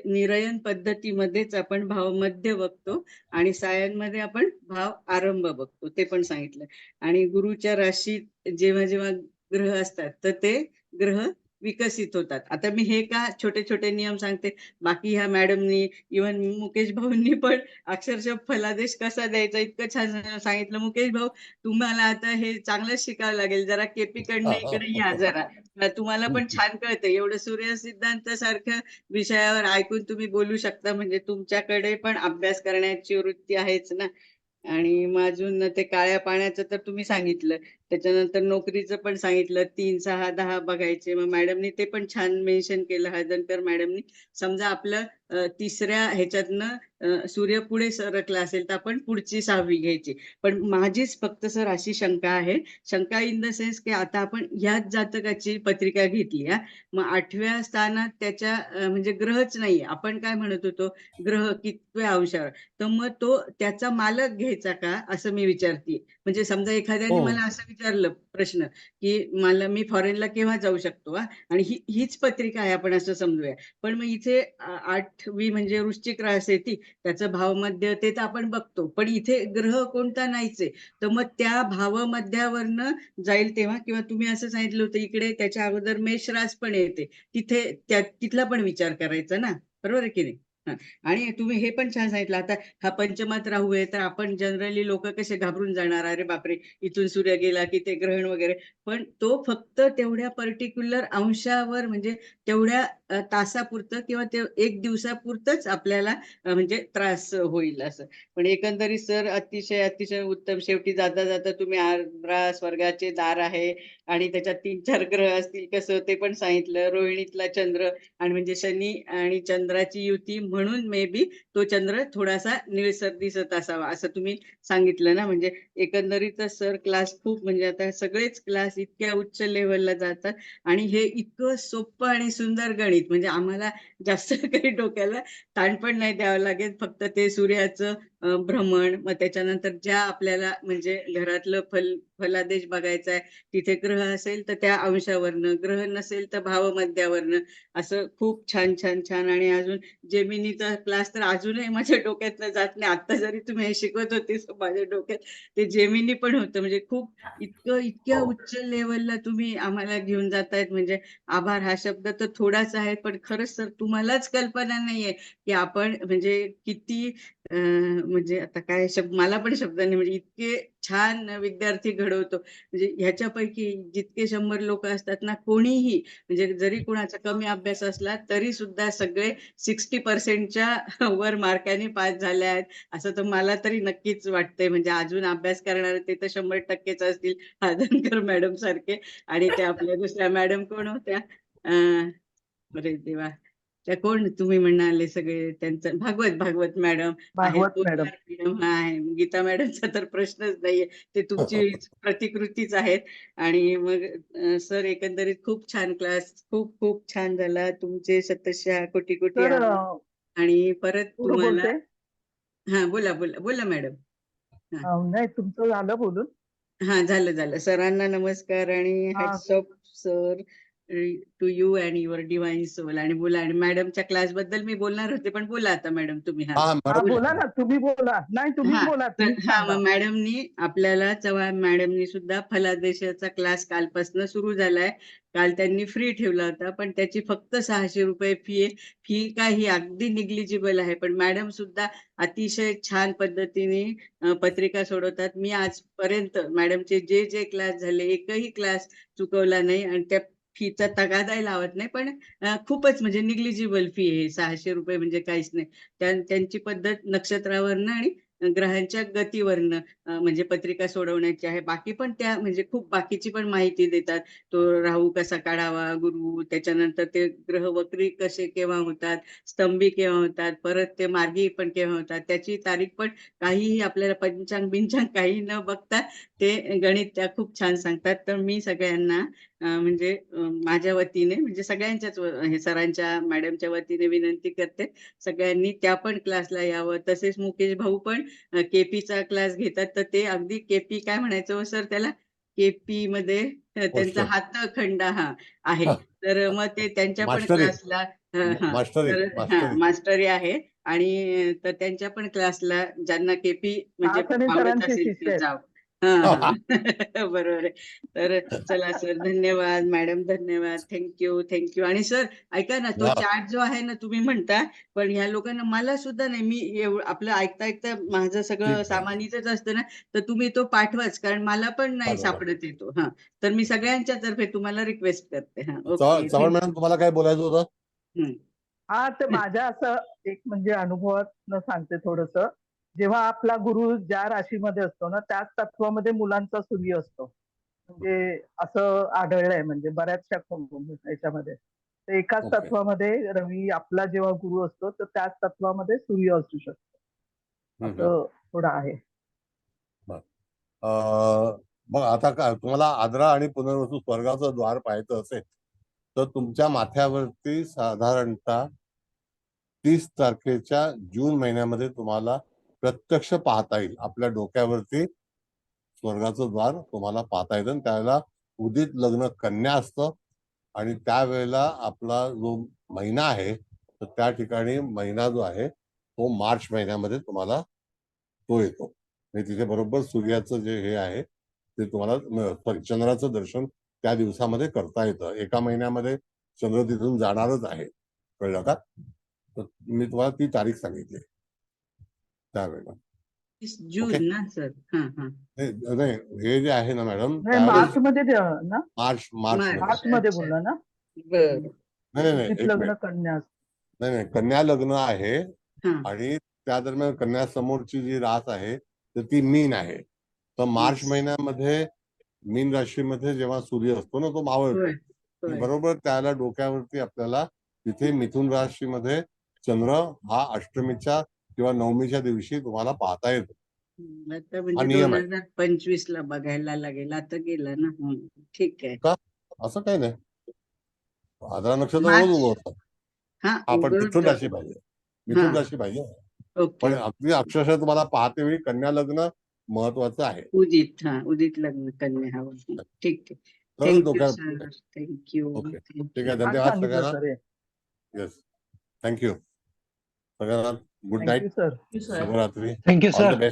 निरयन पद्धतीमध्येच आपण भाव मध्य बघतो आणि सायनमध्ये आपण भाव आरंभ बघतो, ते पण सांगितलं. आणि गुरुच्या राशीत जेव्हा जेव्हा ग्रह असतात तर ते ग्रह विकसित होतात. आता मी हे का छोटे छोटे नियम सांगते, बाकी ह्या मॅडमनी इव्हन मुकेश भाऊंनी पण अक्षरशः फलादेश कसा द्यायचा इतकं छान सांगितलं. मुकेश भाऊ, तुम्हाला आता हे चांगलंच शिकावं लागेल, जरा केपी कडनं इकडे या जरा. तुम्हाला पण छान कळतं, एवढं सूर्य सिद्धांत सारखं विषयावर ऐकून तुम्ही बोलू शकता, म्हणजे तुमच्याकडे पण अभ्यास करण्याची वृत्ती आहेच ना. आणि मग अजून ते काळ्या पाण्याचं तर तुम्ही सांगितलं, त्याच्यानंतर नोकरीचं पण सांगितलं, 3, 6, 10 बघायचे. मग मॅडमनी ते पण छान मेन्शन केलं, हळदणकर मॅडमनी. समजा आपलं तिसऱ्या ह्याच्यातनं सूर्य पुढे सरकला असेल तर आपण पुढची 6वी घ्यायची. पण माझीच फक्त सर अशी शंका आहे, शंका इन द सेन्स की आता आपण ह्याच जातकाची पत्रिका घेतली, मग 8व्या स्थानात त्याच्या म्हणजे ग्रहच नाही, आपण काय म्हणत होतो, ग्रह कितव्या अंशावर, तर मग तो त्याचा मालक घ्यायचा का, असं मी विचारते. म्हणजे समजा एखाद्याने मला असं विचारलं प्रश्न की मी फॉरेनला केव्हा जाऊ शकतो, आणि हीच पत्रिका आहे आपण असं समजूया, पण मग इथे 8वी म्हणजे वृश्चिक रास आहे ती, त्याचं भावमध्य ते तर आपण बघतो, पण इथे ग्रह कोणता नाहीच आहे, तर मग त्या भावमध्यावरनं जाईल तेव्हा. किंवा तुम्ही असं सांगितलं होतं इकडे त्याच्या अगोदर मेष रास पण येते, तिथला पण विचार करायचा ना, बरोबर आहे की नाही? आणि तुम्ही हे पण छान सांगितलं, आता हा पंचमात राहू आहे तर आपण जनरली लोक कसे घाबरून जाणार, अरे बापरे इथून सूर्य गेला की ते ग्रहण वगैरे, पण तो फक्त तेवढ्या पर्टिक्युलर अंशावर म्हणजे तेवढ्या तासापुरतं किंवा ते 1 दिवसापुरतंच आपल्याला म्हणजे त्रास होईल असं. पण एकंदरीत सर अतिशय अतिशय उत्तम. शेवटी जाता जाता तुम्ही 11 स्वर्गाचे दार आहे आणि त्याच्यात 3-4 ग्रह असतील कसं ते पण सांगितलं. रोहिणीतला चंद्र आणि म्हणजे शनी आणि चंद्राची युती म्हणून मे बी तो चंद्र थोडासा निळसर दिसत असावा असं तुम्ही सांगितलं ना. म्हणजे एकंदरीतच सर क्लास खूप, म्हणजे आता सगळेच क्लास इतक्या उच्च लेवलला जातात आणि हे इतकं सोपं आणि सुंदर गणित, म्हणजे आम्हाला जास्त काही डोक्याला ताण पण नाही द्यावं लागेल. फक्त ते सूर्याचं भ्रमण, मग त्याच्यानंतर ज्या आपल्याला म्हणजे घरातलं फलादेश बघायचा आहे तिथे ग्रह असेल तर त्या अंशावरनं, ग्रह नसेल तर भावमध्यावरनं, असं खूप छान छान छान. आणि अजून जेमिनीचा क्लास तर अजूनही माझ्या डोक्यातनं जात नाही. आता जरी तुम्ही हे शिकवत होते माझ्या डोक्यात ते जेमिनी पण होतं. म्हणजे खूप इतक्या उच्च लेवलला तुम्ही आम्हाला घेऊन जातायत. म्हणजे आभार हा शब्द तर थोडाच आहे, पण खरंच सर तुम्हालाच कल्पना नाहीये की आपण म्हणजे किती म्हणजे आता काय शब्द, मला पण शब्द नाही, म्हणजे इतके छान विद्यार्थी घडवतो. म्हणजे ह्याच्यापैकी जितके 100 लोक असतात ना, कोणीही म्हणजे जरी कोणाचा कमी अभ्यास असला तरी सुद्धा सगळे 60% वर मार्काने पास झाले आहेत असं तर मला तरी नक्कीच वाटतंय. म्हणजे अजून अभ्यास करणारे ते तर 100%च असतील, हळदणकर मॅडम सारखे. आणि त्या आपल्या दुसऱ्या मॅडम कोण होत्या, अरे देवा, त्या कोण तुम्ही म्हणाले सगळे, त्यांचं भागवत मॅडम आहेत, भागवत मॅडम. मॅडम आहे, गीता मॅडमचा तर प्रश्नच नाहीये, ते तुमची प्रतिकृतीच आहेत. आणि मग सर एकंदरीत खूप छान क्लास, खूप खूप छान झाला. तुमचे शतशः कोटी कोटी तर आभार. आणि परत पूर्ण तुम्हाला, बोलते. हा बोला बोला बोला मॅडम. हा नाही, तुमचं झालं बोलून. हा झालं सरांना नमस्कार आणि हा, hats off sir to you and your divine soul. आणि बोला, आणि मॅडमच्या क्लास बद्दल मी बोलणार होते पण बोला आता मॅडम तुम्ही. हा हा बोला. बोला ना, तुम्ही बोला. नाही, तुम्हीच हा बोला, तर तुम्हीच हा सांगा. मग मॅडमनी आपल्याला, चव्हाण मॅडमनी सुद्धा फलादेशाचा क्लास कालपासून सुरू झालाय. काल त्यांनी फ्री ठेवला होता, पण त्याची फक्त 600 रुपये फी आहे. फी काय ही अगदी निग्लिजिबल आहे, पण मॅडम सुद्धा अतिशय छान पद्धतीने पत्रिका सोडवतात. मी आजपर्यंत मॅडमचे जे जे क्लास झाले एकही क्लास चुकवला नाही आणि त्या फीचा तगादाही लावत नाही. पण खूपच म्हणजे निग्लिजिबल फी आहे, 600 रुपये म्हणजे काहीच नाही. त्यांची पद्धत नक्षत्रावरनं आणि ग्रहांच्या गतीवरनं म्हणजे पत्रिका सोडवण्याची आहे. बाकी पण त्या म्हणजे खूप बाकीची पण माहिती देतात. तो राहू कसा काढावा, गुरु, त्याच्यानंतर ते ग्रह वक्री कसे केव्हा होतात, स्तंभी केव्हा होतात, परत ते मार्गी पण केव्हा होतात, त्याची तारीख पण काहीही आपल्याला पंचांग बिंचांग काही न बघता ते गणित त्या खूप छान सांगतात. तर मी सगळ्यांना म्हणजे माझ्या वतीने म्हणजे सगळ्यांच्याच हे सरांच्या मॅडमच्या वतीने विनंती करते, सगळ्यांनी त्या पण क्लासला यावं. तसेच मुकेश भाऊ पण केपीचा क्लास घेतात. तर ते अगदी केपी काय म्हणायचं हो सर त्याला, केपी मध्ये त्यांचा पोस्टर हातखंडा आहे. तर मग ते त्यांच्या पण मास्टरी क्लासला हा मास्टरी तर मास्टरी मास्टरी आहे. आणि तर त्यांच्या पण क्लासला ज्यांना केपी म्हणजे आसने आवडत सरांचे असेल शिष्य ते आहेत. जावं. हा बरोबर आहे. तर चला सर, धन्यवाद. मॅडम धन्यवाद. थँक्यू. आणि सर ऐका ना, तो हा, चार्ट जो आहे ना तुम्ही म्हणता, पण ह्या लोकांना मला सुद्धा नाही, मी आपलं ऐकता ऐकता माझं सगळं ठीक आहे सामान्यच असतं ना, तर तुम्ही तो पाठवाच, कारण मला पण नाही पाठवा. सापडत येतो. हा तर मी सगळ्यांच्या तर्फे तुम्हाला रिक्वेस्ट करते. हा चव्हाण ओके, चव्हाण मॅडम तुम्हाला काय बोलायचं होतं? हा तर माझ्या असं एक म्हणजे अनुभवातनं सांगते थोडस. जेव्हा आपला गुरु ज्या राशीमध्ये असतो ना, त्याच तत्वामध्ये मुलांचा सूर्य असतो. म्हणजे असं आढळलंय म्हणजे बऱ्याचशा याच्यामध्ये. तर एकाच ओके तत्वामध्ये रवी आपला जेव्हा गुरु असतो तर त्याच तत्वामध्ये सूर्य असू शकतो. असं थोडं आहे. मग आता काय तुम्हाला आद्रा आणि पुनर्वसू स्वर्गाचं द्वार पाहायचं असेल तर तुमच्या माथ्यावरती साधारणतः 30 तारखेच्या जून महिन्यामध्ये तुम्हाला प्रत्यक्ष पाहता येईल. आपल्या डोक्यावरती स्वर्गाचं द्वार तुम्हाला पाहता येतं. त्यावेळेला उदित लग्न कन्या असतं आणि त्यावेळेला आपला जो महिना आहे तर त्या ठिकाणी महिना जो आहे तो मार्च महिन्यामध्ये तुम्हाला तो येतो. म्हणजे तिथे बरोबर सूर्याचं जे हे आहे ते तुम्हाला सॉरी चंद्राचं दर्शन त्या दिवसामध्ये करता येतं. एका महिन्यामध्ये चंद्र तिथून जाणारच आहे. कळलं का? तर मी तुम्हाला ती तारीख सांगितली त्यावेळेला. 30 ओके जून ना सर. नाही हे जे आहे ना मॅडम नाही त्यावेळेस मार्च मध्ये ना, मार्च मध्ये मार्च मध्ये अच्छा. बोलला ना. बर नाही नाही उदित एक लग्न मिनिट कन्या नाही कन्या लग्न आहे हा आणि त्या दरम्यान कन्या समोरची जी रास आहे तर ती मीन आहे. तर मार्च महिन्यामध्ये मीन राशीमध्ये जेव्हा सूर्य असतो ना तो मावळतो होय आणि होय बरोबर त्याला डोक्यावरती आपल्याला तिथे मिथुन राशीमध्ये चंद्र हा अष्टमीच्या किंवा नवमीच्या दिवशी तुम्हाला पाहता येतो. आता हा म्हणजे नियम आहे 2025 ला बघायला लागेल. आता गेला ना. ठीक आहे. का असं काही नाही. आद्रा नक्षत्र रोज मार्च उगवतं. हा हा पण मिथुन उघडत. राशी पाहिजे. हा मिथुन राशी पाहिजे. पण ओके. अगदी अक्षरशः तुम्हाला पाहते वेळी कन्या लग्न महत्वाचं आहे. उदित लग्न कन्या हवं. ठीक आहे. तर थँक्यू डोक्यावर सर. थँक्यू. ओके ठीक थँक्यू. आहे. आज धन्यवाद सांगितलं सगळ्यांना. सर हे. येस थँक्यू सगळ्यांना. Good night. Thank you sir. Sir शुभरात्री. Thank you all sir. The best.